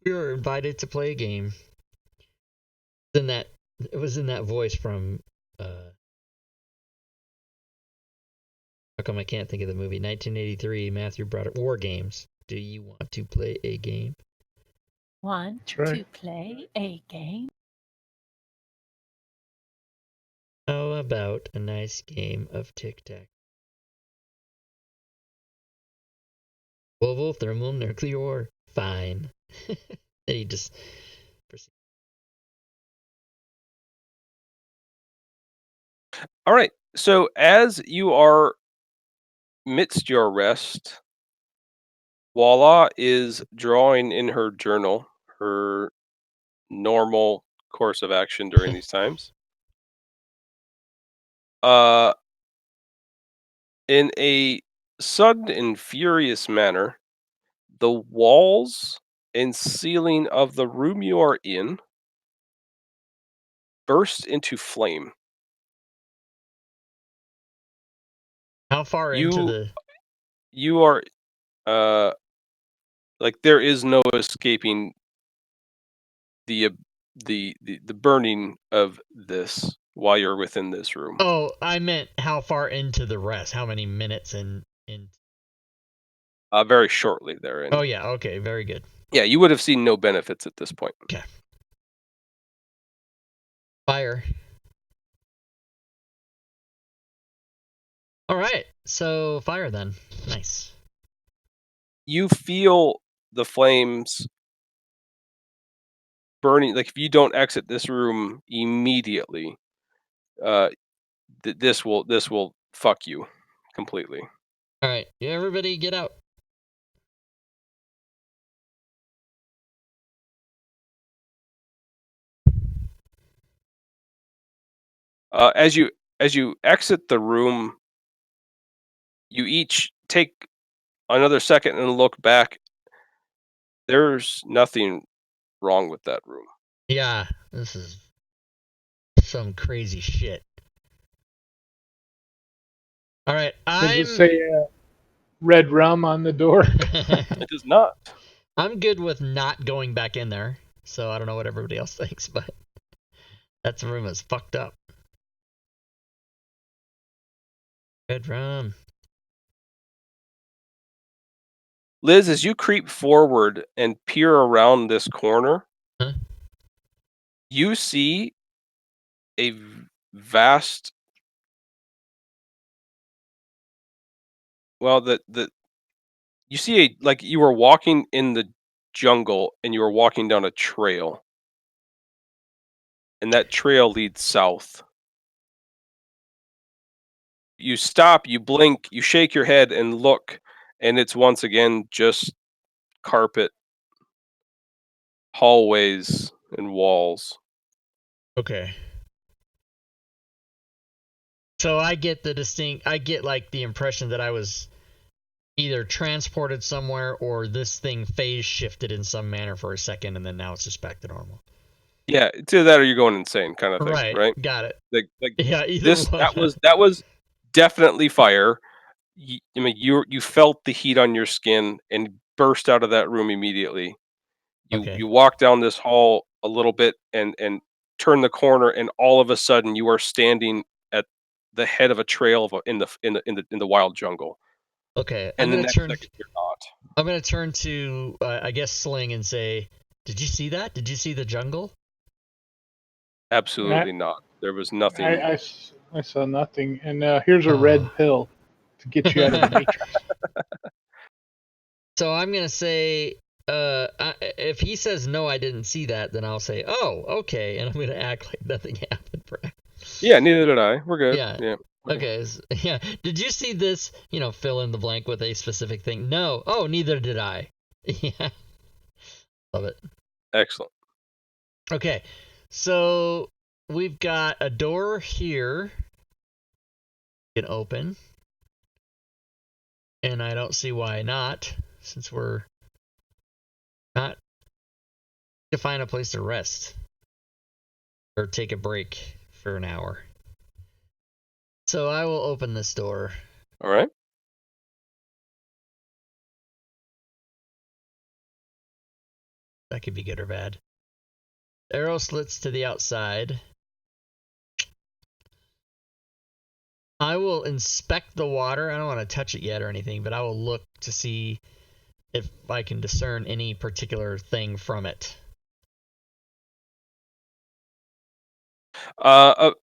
We were invited to play a game. It was in that voice from how come I can't think of the movie? 1983, Matthew Broderick. War Games. Do you want to play a game? Want That's right. to play a game? How about a nice game of tic-tac? Oval, thermal, nuclear war. Fine. Then he just proceeds. All right. So as you are midst your rest, Walla is drawing in her journal her normal course of action during these times. In a sudden and furious manner, the walls and ceiling of the room you are in burst into flame. How far into the... You are like there is no escaping the burning of this while you're within this room. Oh, I meant how far into the rest. How many minutes in... Very shortly therein. Oh, yeah. Okay. Very good. Yeah, you would have seen no benefits at this point. Okay. Fire. All right. So, fire then. Nice. You feel the flames burning. Like if you don't exit this room immediately, this will fuck you completely. All right. Everybody get out. As you exit the room, you each take another second and look back. There's nothing wrong with that room. Yeah, this is some crazy shit. All right, Does it say red rum on the door? It does not. I'm good with not going back in there, so I don't know what everybody else thinks, but that room is fucked up. Red rum. Liz, as you creep forward and peer around this corner, Huh? you see a vast. Well, you see like you were walking in the jungle and you were walking down a trail, and that trail leads south. You stop, you blink, you shake your head and look, and it's once again just carpet, hallways, and walls. Okay. So I get like the impression that I was either transported somewhere or this thing phase shifted in some manner for a second and then now it's just back to normal. Yeah, it's either that or you're going insane, kind of thing, right? Got it. Like Yeah, either this, one. that was definitely fire. I mean, you felt the heat on your skin and burst out of that room immediately. Okay. You walk down this hall a little bit and turn the corner, and all of a sudden you are standing at the head of a trail in the wild jungle. Okay. And the next second you're not. I'm gonna turn to I guess Sling and say, "Did you see that? Did you see the jungle?" Absolutely not. There was nothing. I saw nothing. And here's a Oh. red pill to get you out of the matrix. So I'm gonna say, if he says no, I didn't see that, then I'll say, "Oh, okay," and I'm gonna act like nothing happened. Yeah, neither did I. We're good. Yeah. Okay. Yeah. Did you see this? Fill in the blank with a specific thing. No. Oh, neither did I. Yeah. Love it. Excellent. Okay. So we've got a door here. You can open. And I don't see why not, since we're not to find a place to rest or take a break for an hour. So I will open this door. All right. That could be good or bad. Arrow slits to the outside. I will inspect the water. I don't want to touch it yet or anything, but I will look to see if I can discern any particular thing from it. I'll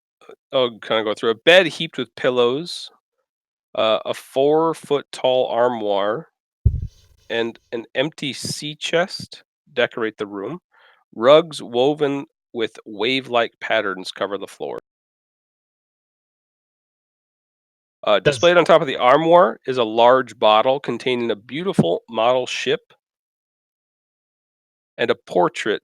kind of go through a bed heaped with pillows, a 4-foot tall armoire, and an empty sea chest decorate the room. Rugs woven with wave-like patterns cover the floor. Displayed on top of the armoire is a large bottle containing a beautiful model ship and a portrait.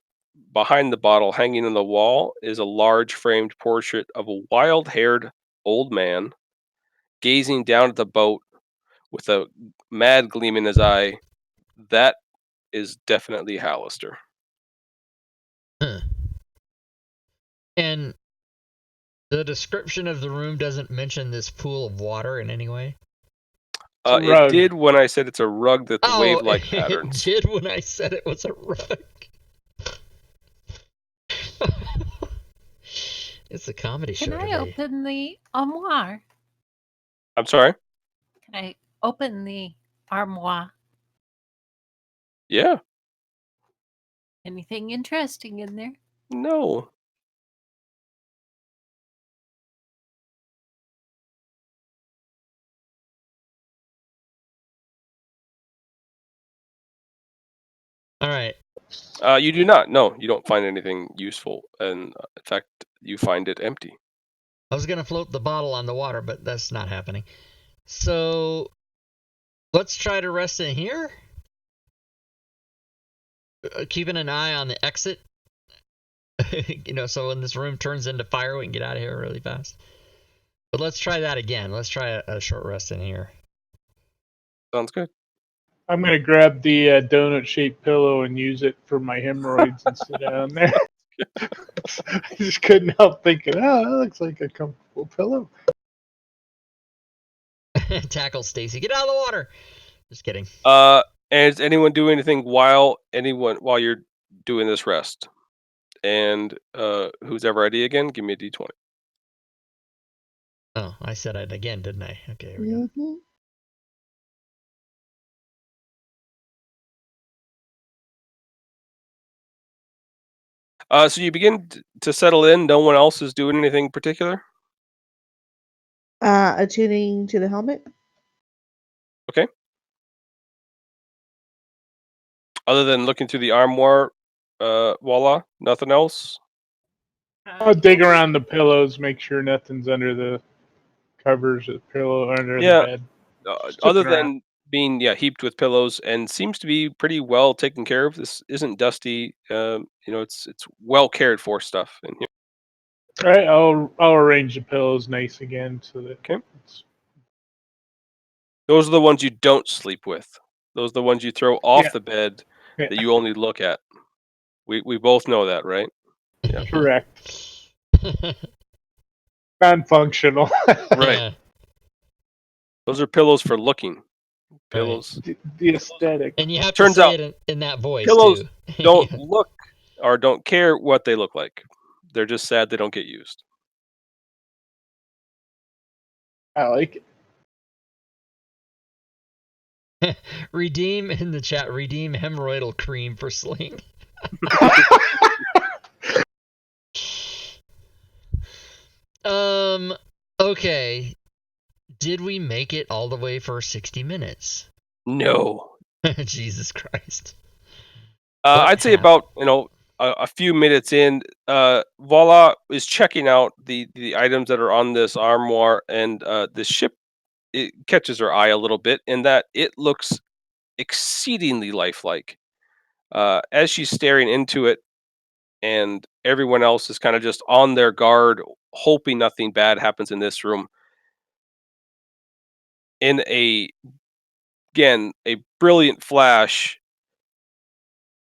Behind the bottle, hanging on the wall, is a large framed portrait of a wild-haired old man gazing down at the boat with a mad gleam in his eye. That is definitely Hallister. Huh. And the description of the room doesn't mention this pool of water in any way? It did when I said it's a rug that's wave-like patterns. It did when I said it was a rug. It's a comedy show. Can I open the armoire? I'm sorry? Can I open the armoire? Yeah. Anything interesting in there? No. All right. You do not. No, you don't find anything useful. And in fact, you find it empty. I was going to float the bottle on the water, but that's not happening. So let's try to rest in here. Keeping an eye on the exit. So when this room turns into fire, we can get out of here really fast. But let's try that again. Let's try a short rest in here. Sounds good. I'm gonna grab the donut-shaped pillow and use it for my hemorrhoids and sit down there. I just couldn't help thinking, oh, that looks like a comfortable pillow. Tackle Stacy. Get out of the water. Just kidding. And is anyone doing anything while you're doing this rest? And who's ever ID again? Give me a D20. Oh, I said it again, didn't I? Okay, here we go. Mm-hmm. So you begin to settle in. No one else is doing anything particular. Attuning to the helmet. Okay. Other than looking through the armoire, voila, nothing else. I'll dig around the pillows, make sure nothing's under the covers of the pillow, under the bed. Just Other looking around. than being heaped with pillows, and seems to be pretty well taken care of. This isn't dusty. It's well cared for stuff in here. All right, I'll arrange the pillows nice again so that Okay. Those are the ones you don't sleep with. Those are the ones you throw off the bed that you only look at. We both know that, right? Yeah. correct. Non-functional. Right. Yeah. Those are pillows for looking. Pillows. The aesthetic. And you have Turns to say out, it in that voice pillows too. don't look or don't care what they look like. They're just sad they don't get used. I like it. Redeem in the chat. Redeem hemorrhoidal cream for Sling. Okay. Did we make it all the way for 60 minutes? No. Jesus Christ. I'd say about a few minutes in, Voila is checking out the items that are on this armoire, and the ship, it catches her eye a little bit in that it looks exceedingly lifelike. As she's staring into it, and everyone else is kind of just on their guard, hoping nothing bad happens in this room. In a brilliant flash,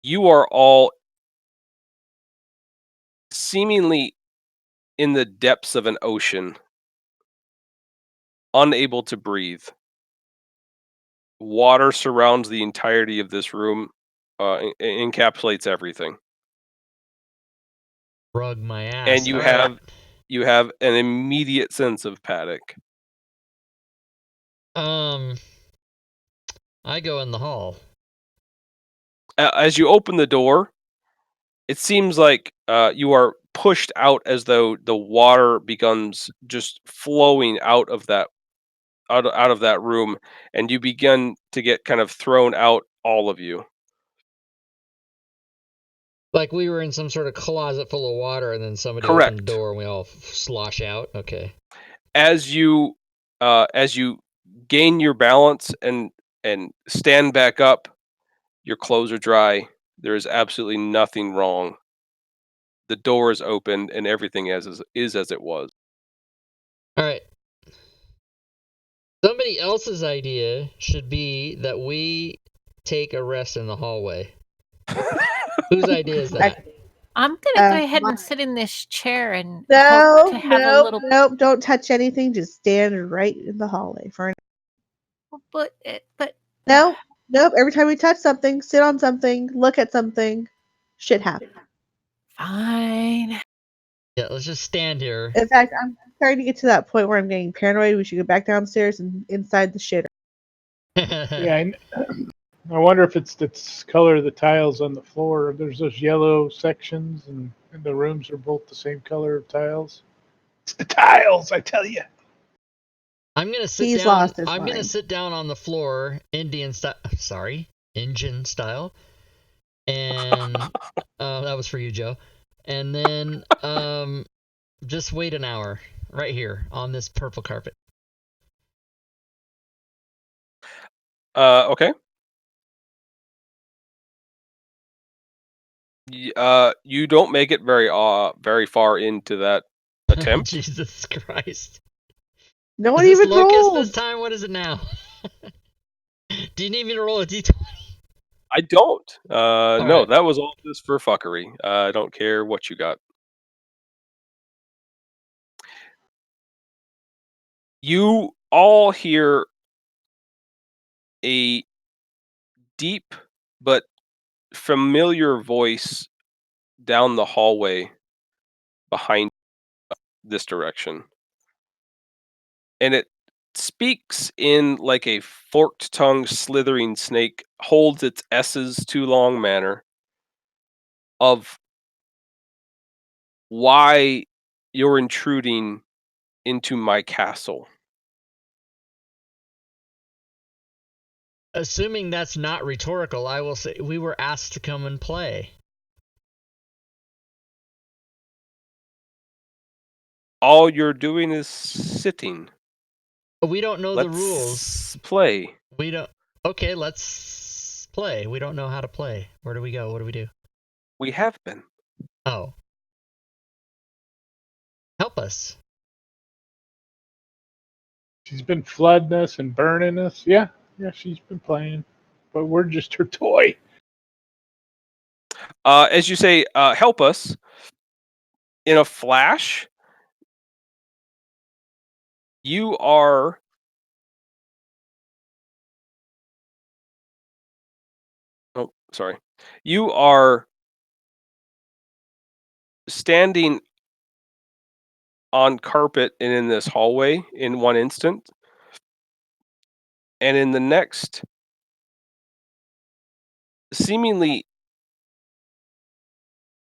you are all seemingly in the depths of an ocean, unable to breathe. Water surrounds the entirety of this room, encapsulates everything, Rug my ass. and you All have right. you have an immediate sense of panic. I go in the hall. As you open the door, it seems like you are pushed out as though the water becomes just flowing out of that room, and you begin to get kind of thrown out, all of you. Like we were in some sort of closet full of water, and then somebody opened the Correct. door, and we all slosh out. Okay. As you gain your balance and stand back up, your clothes are dry. There is absolutely nothing wrong. The door is open, and everything is as it was. All right. Somebody else's idea should be that we take a rest in the hallway. Whose idea is that? I'm gonna go ahead and sit in this chair and No, hope to have a little. nope, don't touch anything. Just stand right in the hallway for. But Nope. Every time we touch something, sit on something, look at something, shit happens. Fine. Yeah, let's just stand here. In fact, I'm starting to get to that point where I'm getting paranoid. We should go back downstairs and inside the shitter. Yeah, I wonder if it's the color of the tiles on the floor. There's those yellow sections, and the rooms are both the same color of tiles. It's the tiles, I tell you. I'm gonna sit He's down. lost his I'm gonna mind. sit down on the floor, Indian style. Sorry, Indian style. And that was for you, Joe. And then just wait an hour right here on this purple carpet. Okay. You don't make it very far into that attempt. Jesus Christ. No Is one this even locust rolled. this time? What is it now? Do you need me to roll a d20? I don't. No, right. that was all just for fuckery. I don't care what you got. You all hear a deep but familiar voice down the hallway behind this direction. And it speaks in like a forked tongue slithering snake holds its S's too long manner of why you're intruding into my castle. Assuming that's not rhetorical, I will say we were asked to come and play. All you're doing is sitting. We don't know the Let's rules. play. We don't. Okay, let's play. We don't know how to play. Where do we go? What do we do? We have been. Oh. Help us. She's been flooding us and burning us. Yeah, she's been playing, but we're just her toy. As you say, help us. In a flash, you are sorry. You are standing on carpet and in this hallway in one instant. And in the next, seemingly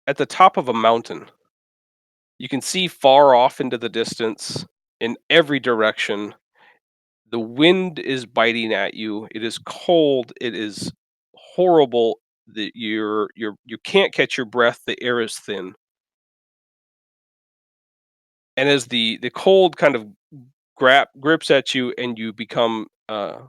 at the top of a mountain, you can see far off into the distance in every direction. The wind is biting at you. It is cold. It is horrible. That you can't catch your breath. The air is thin. And as the cold kind of grips at you, and you become kind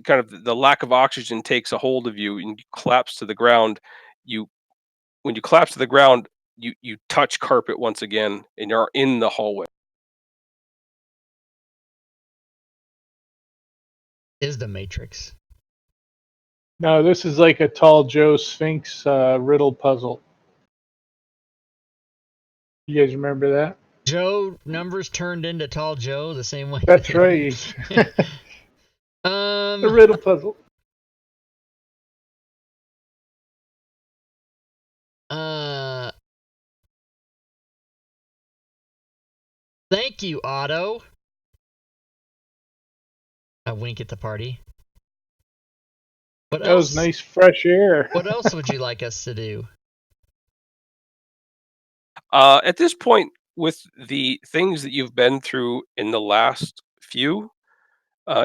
of the lack of oxygen takes a hold of you, and you collapse to the ground. When you collapse to the ground, you touch carpet once again, and you're in the hallway. Is the Matrix. No, this is like a tall Joe Sphinx riddle puzzle. You guys remember that? Joe numbers turned into Tall Joe the same way. That's right. A The riddle puzzle. Thank you, Otto. I wink at the party. What That was else? nice fresh air. What else would you like us to do? At this point, with the things that you've been through in the last few,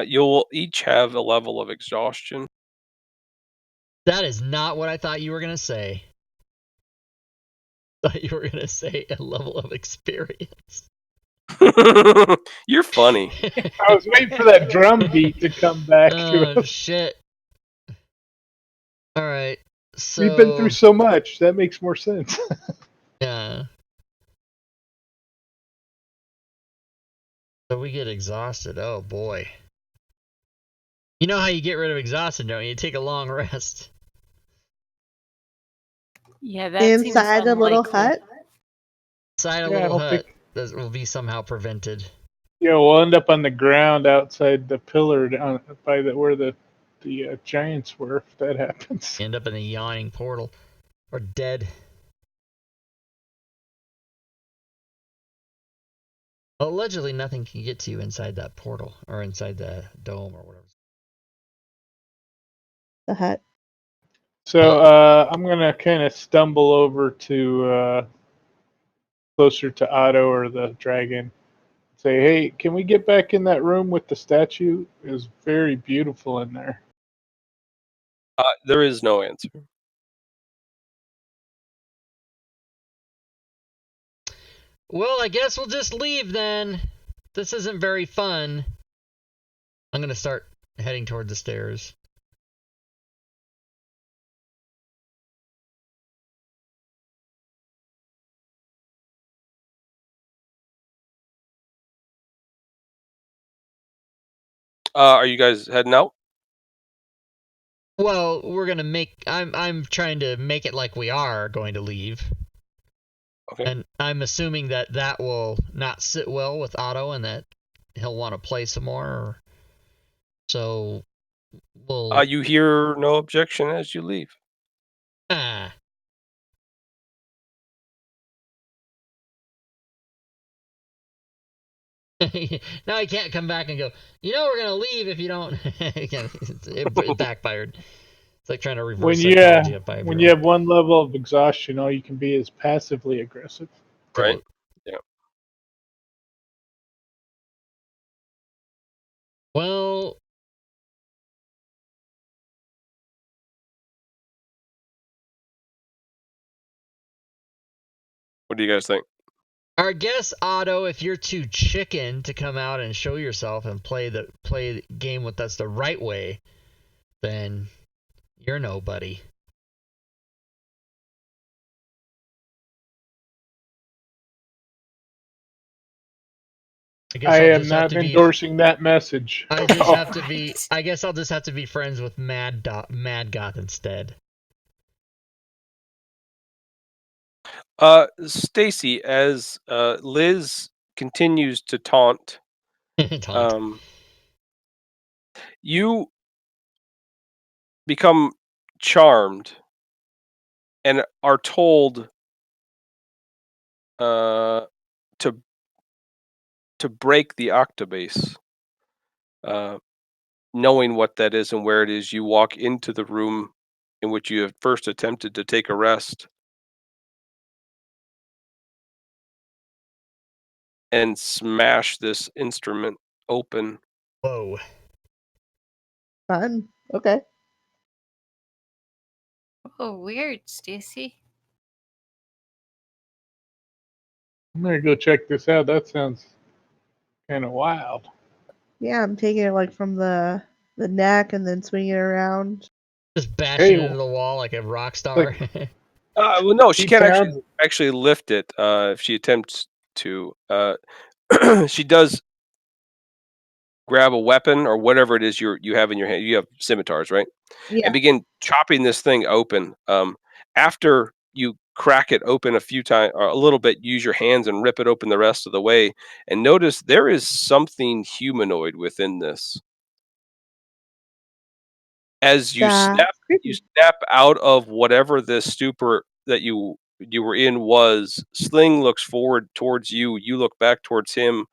you'll each have a level of exhaustion. That is not what I thought you were going to say. I thought you were going to say a level of experience. You're funny. I was waiting for that drum beat to come back to Oh, us. shit. All right. So We've been through so much. That makes more sense. yeah. So we get exhausted. Oh boy. You know how you get rid of exhaustion, don't you? You take a long rest. Yeah, that seems Inside the little unlikely. hut. Inside a Yeah, I little don't hut think- that will be somehow prevented. Yeah, we'll end up on the ground outside the pillar down by where the giants were. If that happens. You end up in a yawning portal. Or dead. Allegedly, nothing can get to you inside that portal. Or inside the dome or whatever. The hut. So I'm gonna kind of stumble over to closer to Otto or the dragon. Say, hey, can we get back in that room with the statue? It was very beautiful in there. There is no answer. Well, I guess we'll just leave then. This isn't very fun. I'm going to start heading toward the stairs. Are you guys heading out? Well, we're gonna make. I'm trying to make it like we are going to leave, Okay. and I'm assuming that that will not sit well with Otto, and that he'll want to play some more. So we'll. You hear no objection as you leave. Ah. Now he can't come back and go, we're going to leave if you don't. It backfired. It's like trying to reverse psychology of 5-year-old. When you have one level of exhaustion, all you can be is passively aggressive. Right. Yeah. Well, What do you guys think? I guess, Otto, if you're too chicken to come out and show yourself and play the game with us the right way, then you're nobody. I am not endorsing that message. I just have to be. I guess I'll just have to be friends with Mad Goth instead. Stacy, as Liz continues to taunt, you become charmed and are told to break the octobase. Knowing what that is and where it is, you walk into the room in which you have first attempted to take a rest and smash this instrument open. Whoa. Fun. Okay. Oh, weird, Stacy. I'm gonna go check this out. That sounds kind of wild. Yeah, I'm taking it like from the neck and then swinging it around. Just bashing into the wall like a rock star. Well, no, she He can't sounds- actually lift it if she attempts to. She does grab a weapon or whatever it is you have in your hand. You have scimitars, right? Yeah. And begin chopping this thing open. After you crack it open a few times, or a little bit, use your hands and rip it open the rest of the way, and notice there is something humanoid within this. As you snap out of whatever this stupor that you were in was. Sling looks forward towards you. You look back towards him.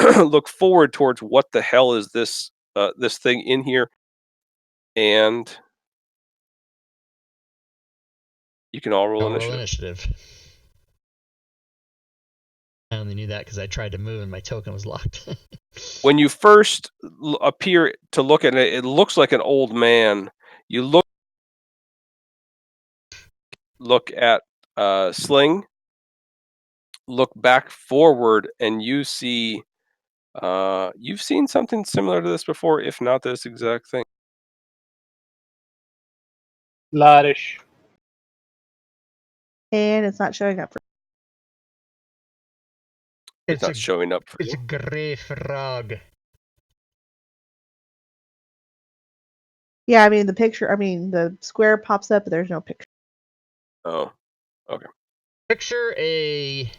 Look forward towards what the hell is this this thing in here, and you can all roll initiative. I only knew that because I tried to move and my token was locked. When you first appear to look at it, it looks like an old man. You look at Sling, look back forward, and you see you've seen something similar to this before, if not this exact thing. Lodish. And it's not showing up for It's not showing up for It's you. a gray frog. Yeah, I mean the square pops up, but there's no picture. Oh, okay. Picture a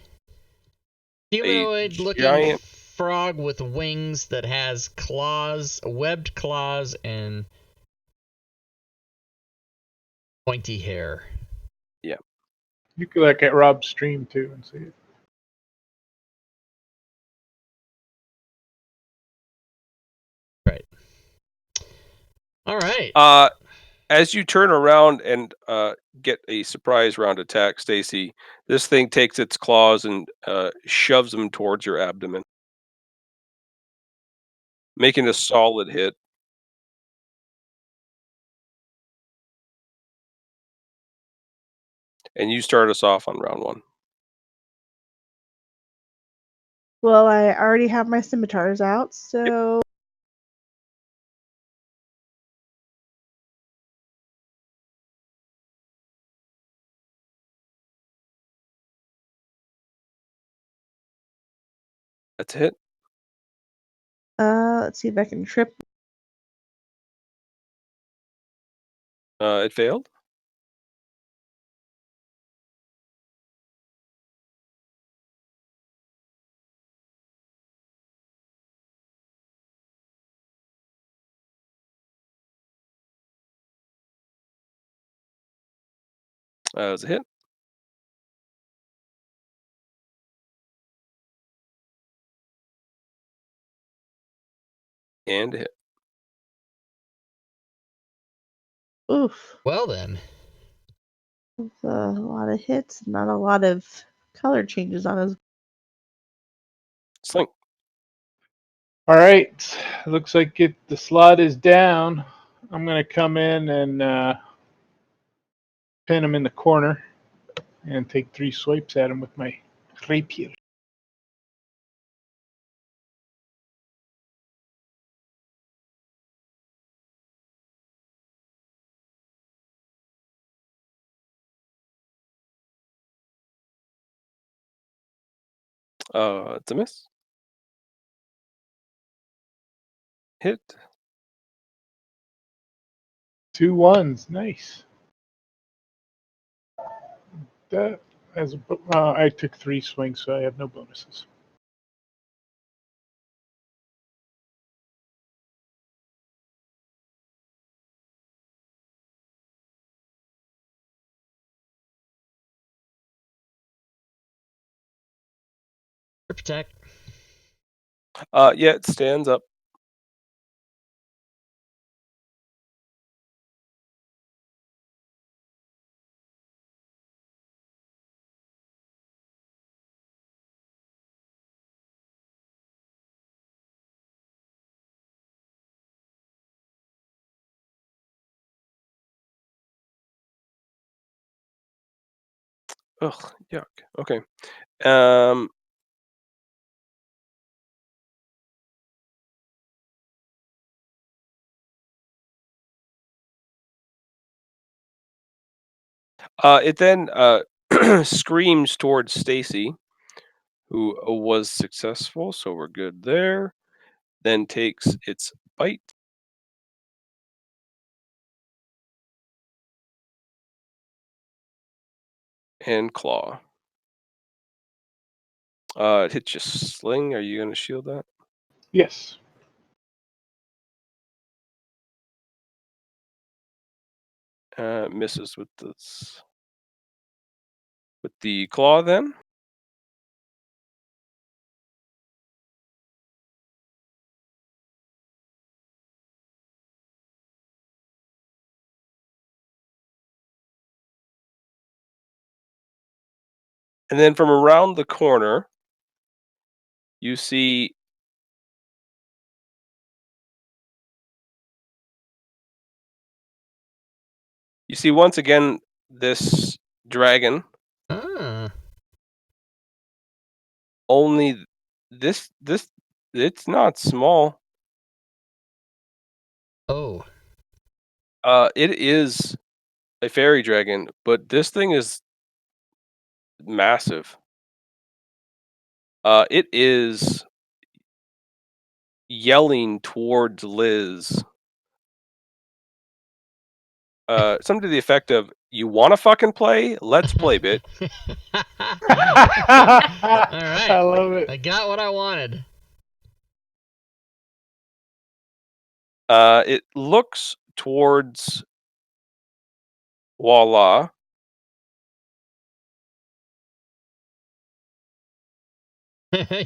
humanoid-looking giant frog with wings that has claws, webbed claws, and pointy hair. Yeah. You could look at Rob's stream too and see it. Right. All right. As you turn around and get a surprise round attack, Stacy, this thing takes its claws and shoves them towards your abdomen, making a solid hit. And you start us off on round one. Well, I already have my scimitars out, so That's a hit. Let's see if I can trip. It failed. It was a hit. And a hit. Oof. Well then. That's a lot of hits, not a lot of color changes on his. Sling. All right. Looks like the slot is down. I'm going to come in and pin him in the corner and take 3 swipes at him with my rapier. It's a miss. Hit. 2 ones. Nice. That as I took 3 swings, so I have no bonuses. Trip attack. Yeah, it stands up. Ugh, yuck. Okay. It then screams towards Stacy, who was successful, so we're good there. Then takes its bite. And claw. It hits you sling. Are you going to shield that? Yes. Misses with this. With the claw then. And then from around the corner, you see once again this dragon. Ah. Only this it's not small. Oh. It is a fairy dragon, but this thing is massive. It is yelling towards Liz. Something to the effect of, "You want to fucking play? Let's play, bitch." All right. I love it. I got what I wanted. It looks towards Voila.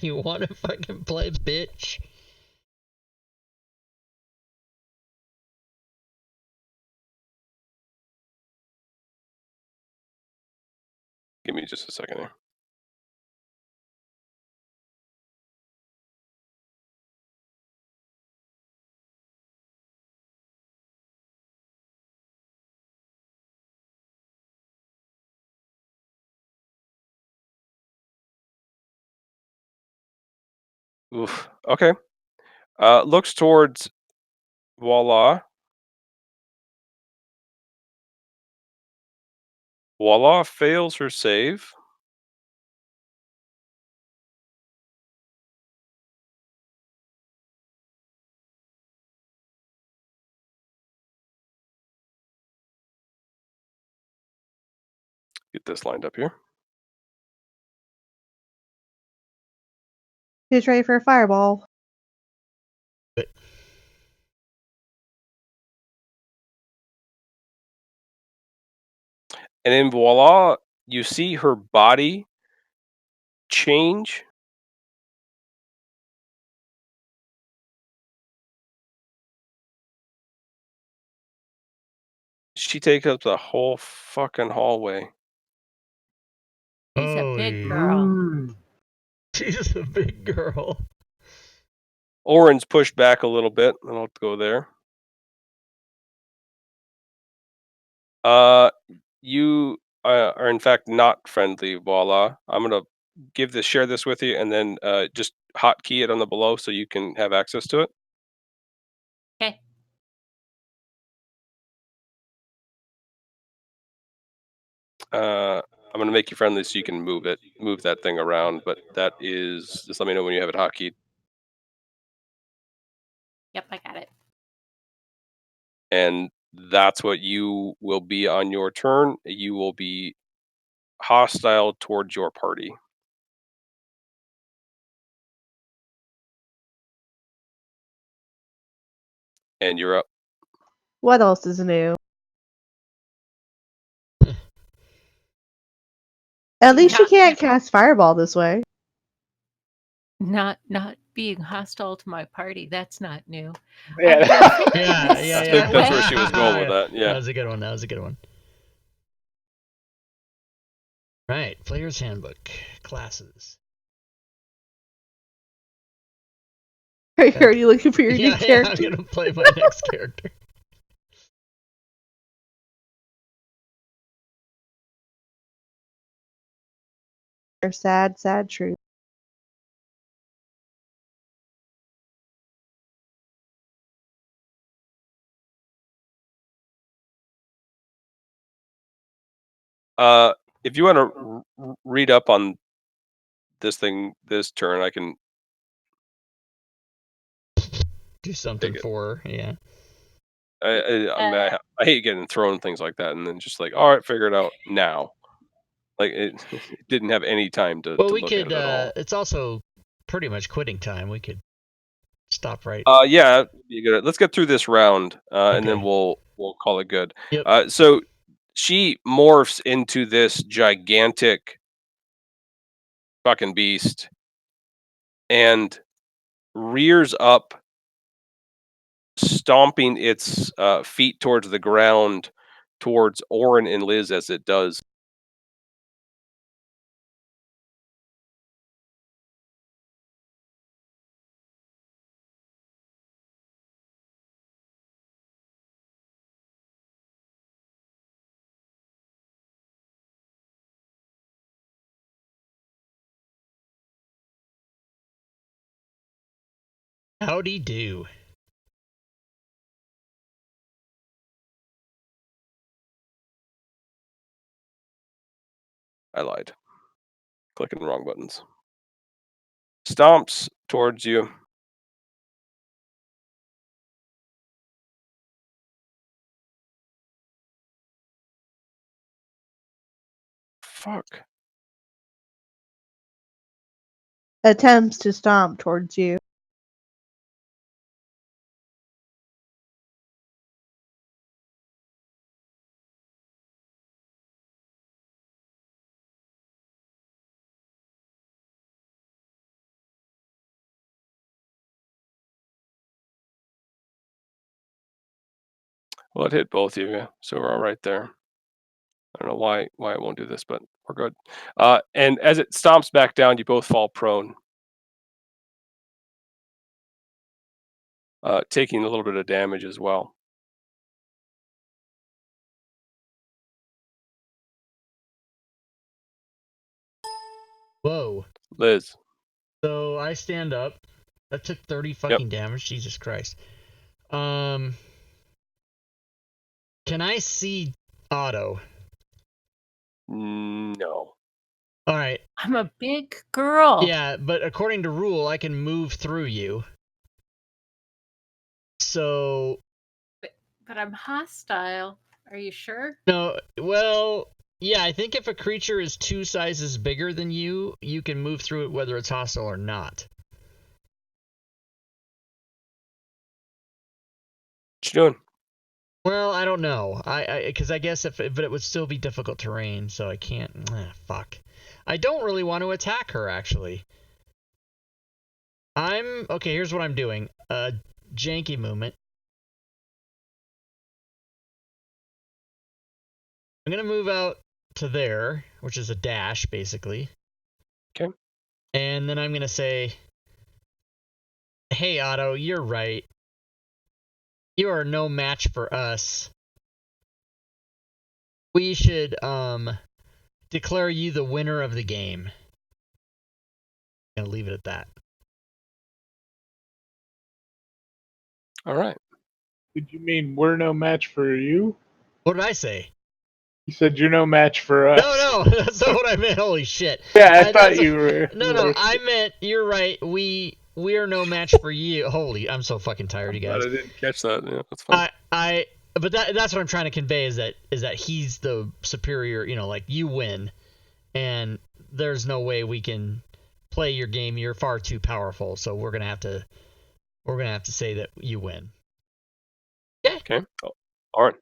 You want to fucking play, bitch? Give me just a second here. Oof. Okay. Looks towards Voila. Voila fails her save. get this lined up here. Who's ready for a fireball? And then voila, you see her body change. She takes up the whole fucking hallway. She's a big Oy. girl. She's a big girl. Oren's pushed back a little bit. I don't go there. You are in fact not friendly. Voila! I'm gonna share this with you, and then just hotkey it on the below so you can have access to it. Okay. I'm gonna make you friendly so you can move that thing around. But that is just let me know when you have it hotkeyed. Yep, I got it. And that's what you will be on your turn. You will be hostile towards your party. And you're up. What else is new? At least you can't cast fireball this way. Not being hostile to my party. That's not new. Yeah. I think that's where she was going with that. Yeah. That was a good one. That was a good one. Right. Player's Handbook. Classes. Are you looking for your new Yeah, character? I'm going to play my next character. Sad, sad truth. If you want to read up on this thing this turn, I can do something Dig it. for her. Yeah. I hate getting thrown things like that, and then just like, all right, figure it out now. Like it didn't have any time to Well, we look could. at it at all. It's also pretty much quitting time. We could stop right. Yeah, be good. Let's get through this round, and then Okay. we'll call it good. Yep. So she morphs into this gigantic fucking beast and rears up, stomping its feet towards the ground, towards Oren and Liz as it does. Howdy do. I lied. Clicking the wrong buttons. Stomps towards you. Fuck. Attempts to stomp towards you. Well, it hit both of you, so we're all right there. I don't know why it won't do this, but we're good. And as it stomps back down, you both fall prone, taking a little bit of damage as well. Whoa. Liz. So I stand up. That took 30 fucking damage. Jesus Christ. Can I see Otto? No. All right. I'm a big girl. Yeah, but according to rule, I can move through you. So. But I'm hostile. Are you sure? No. Well, Yeah, I think if a creature is 2 sizes bigger than you, you can move through it whether it's hostile or not. What you doing? Well, I don't know. Because I guess but it would still be difficult terrain, so I can't. Fuck. I don't really want to attack her actually. Okay. Here's what I'm doing. Janky movement. I'm gonna move out to there, which is a dash basically. Okay. And then I'm gonna say, "Hey, Otto, you're right. You are no match for us. We should declare you the winner of the game." I'm gonna leave it at that. All right. Did you mean we're no match for you? What did I say? You said you're no match for us. No, that's not what I meant. Holy shit. Yeah, I thought you were. No, I meant you're right. We're no match for you. Holy, I'm so fucking tired, you Glad guys. I didn't catch that. Yeah, that's fine. But that's what I'm trying to convey is that he's the superior. Like you win, and there's no way we can play your game. You're far too powerful. So we're gonna have to say that you win. Yeah. Okay. Oh, all right.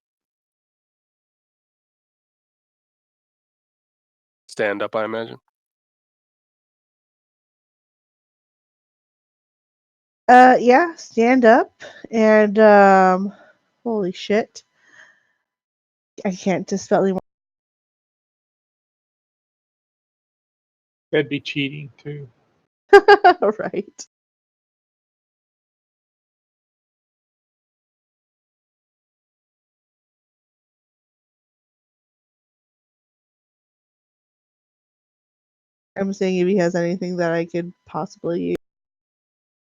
Stand up, I imagine. Yeah, stand up and holy shit. I can't dispel anymore. That'd be cheating too. Right. I'm saying if he has anything that I could possibly use.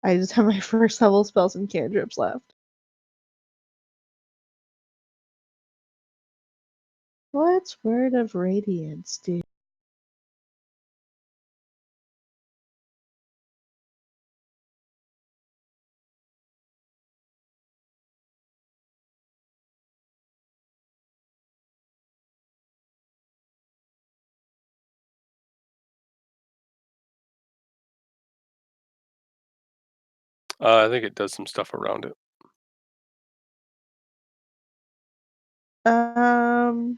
I just have my first level spells and cantrips left. What's Word of Radiance, dude? I think it does some stuff around it. Um,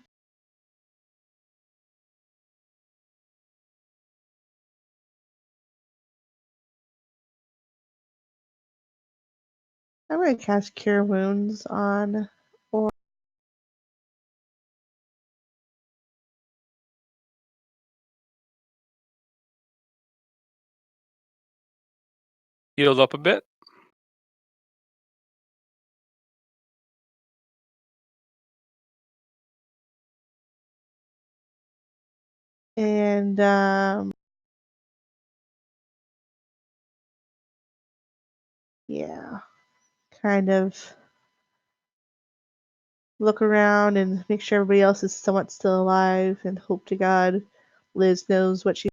I'm gonna cast Cure Wounds on. Healed up a bit. And yeah, kind of look around and make sure everybody else is somewhat still alive and hope to God Liz knows what she.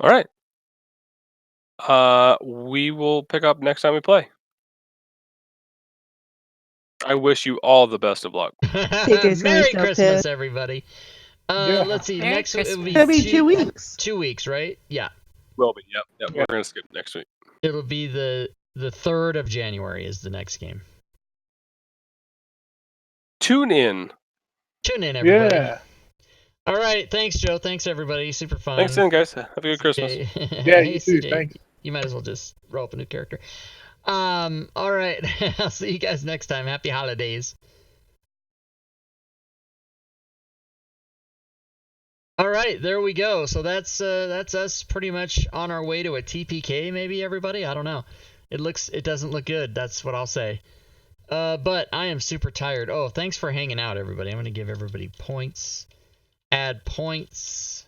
All right. We will pick up next time we play. I wish you all the best of luck. TJ's gonna be Merry so Christmas, pissed. everybody. Yeah. Let's see. Merry Next it'll be It'll be 2 weeks. 2 weeks, right? Yeah. Will be. Yep. Yeah. We're gonna skip next week. It'll be the 3rd of January is the next game. Tune in. Tune in, everybody. Yeah. All right. Thanks, Joe. Thanks, everybody. Super fun. Thanks, then, guys. Have a good Christmas. Okay. Yeah, Hey, you too. CJ, Thanks. you might as well just roll up a new character. All right. I'll see you guys next time. Happy holidays. All right, there we go. So that's us pretty much on our way to a TPK, maybe, everybody. I don't know. It doesn't look good. That's what I'll say. But I am super tired. Oh, thanks for hanging out, everybody. I'm gonna give everybody points. Add points.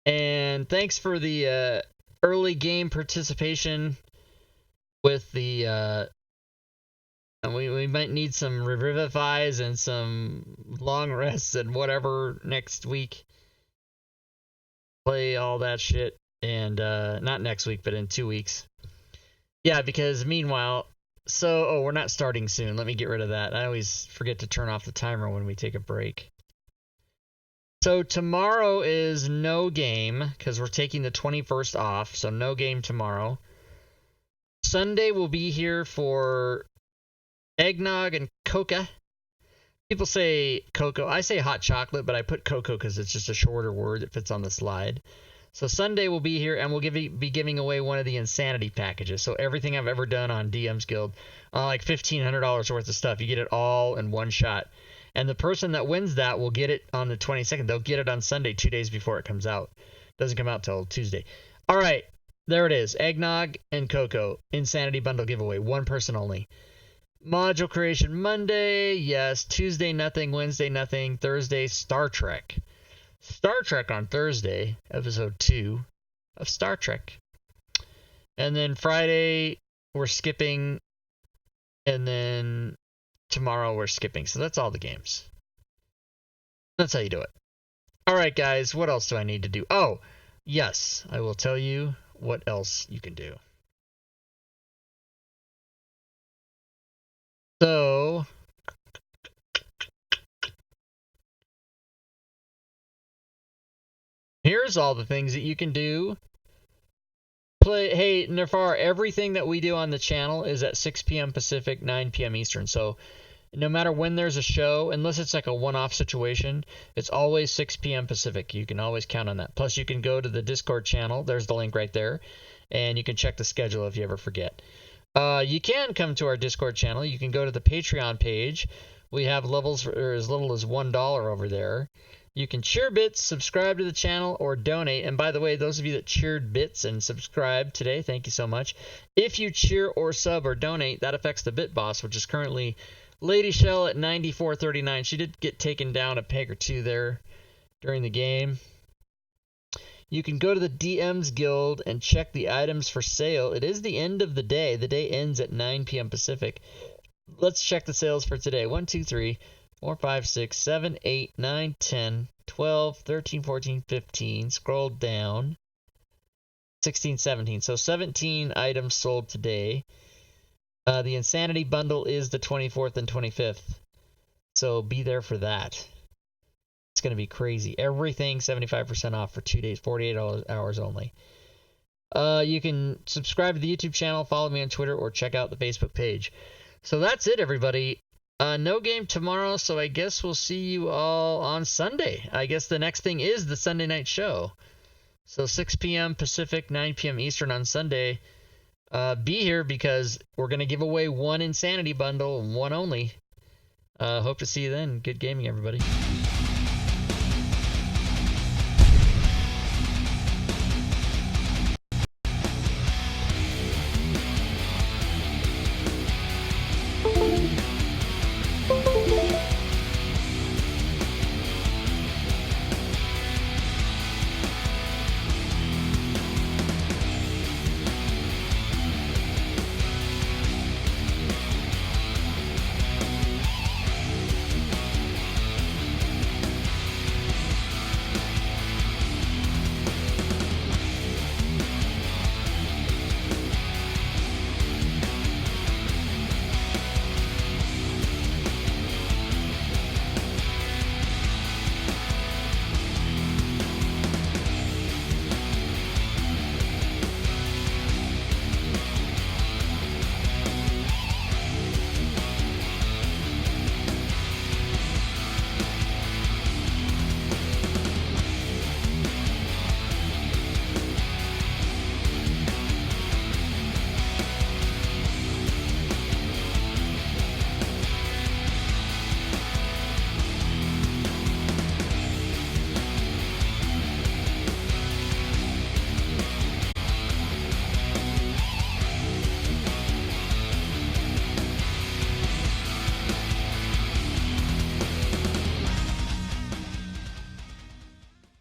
And thanks for the early game participation with the we might need some revivifies and some long rests and whatever next week. Play all that shit, and not next week, but in 2 weeks. Yeah, because meanwhile, So, we're not starting soon. Let me get rid of that. I always forget to turn off the timer when we take a break. So tomorrow is no game because we're taking the 21st off. So no game tomorrow. Sunday we'll be here for eggnog and coca. People say cocoa. I say hot chocolate, but I put cocoa because it's just a shorter word that fits on the slide. So Sunday we'll be here, and we'll be giving away one of the Insanity packages. So everything I've ever done on DM's Guild, like $1,500 worth of stuff, you get it all in one shot. And the person that wins that will get it on the 22nd. They'll get it on Sunday, 2 days before it comes out. Doesn't come out till Tuesday. All right, there it is. Eggnog and cocoa Insanity bundle giveaway. One person only. Module creation Monday, yes. Tuesday, nothing. Wednesday, nothing. Thursday, Star Trek. Star Trek on Thursday, episode 2 of Star Trek. And then Friday, we're skipping. And then tomorrow, we're skipping. So that's all the games. That's how you do it. All right, guys, what else do I need to do? Oh, yes, I will tell you what else you can do. So, here's all the things that you can do. Hey, Nefar, everything that we do on the channel is at 6 p.m. Pacific, 9 p.m. Eastern. So, no matter when there's a show, unless it's like a one-off situation, it's always 6 p.m. Pacific. You can always count on that. Plus, you can go to the Discord channel. There's the link right there. And you can check the schedule if you ever forget. You can come to our Discord channel. You can go to the Patreon page. We have levels for as little as $1 over there. You can cheer bits, subscribe to the channel, or donate. And by the way, those of you that cheered bits and subscribed today, thank you so much. If you cheer or sub or donate, that affects the bit boss, which is currently Lady Shell at 94.39. She did get taken down a peg or two there during the game. You can go to the DM's Guild and check the items for sale. It is the end of the day. The day ends at 9 p.m. Pacific. Let's check the sales for today. 1, 2, 3, 4, 5, 6, 7, 8, 9, 10, 12, 13, 14, 15. Scroll down. 16, 17. So 17 items sold today. The Insanity bundle is the 24th and 25th. So be there for that. It's going to be crazy. Everything 75% off for 2 days, 48 hours only. You can subscribe to the YouTube channel, follow me on Twitter, or check out the Facebook page. So that's it, everybody. No game tomorrow, so I guess we'll see you all on Sunday. I guess the next thing is the Sunday night show. So 6 p.m. Pacific, 9 p.m. Eastern on Sunday. Be here because we're going to give away one Insanity bundle, one only. Hope to see you then. Good gaming, everybody.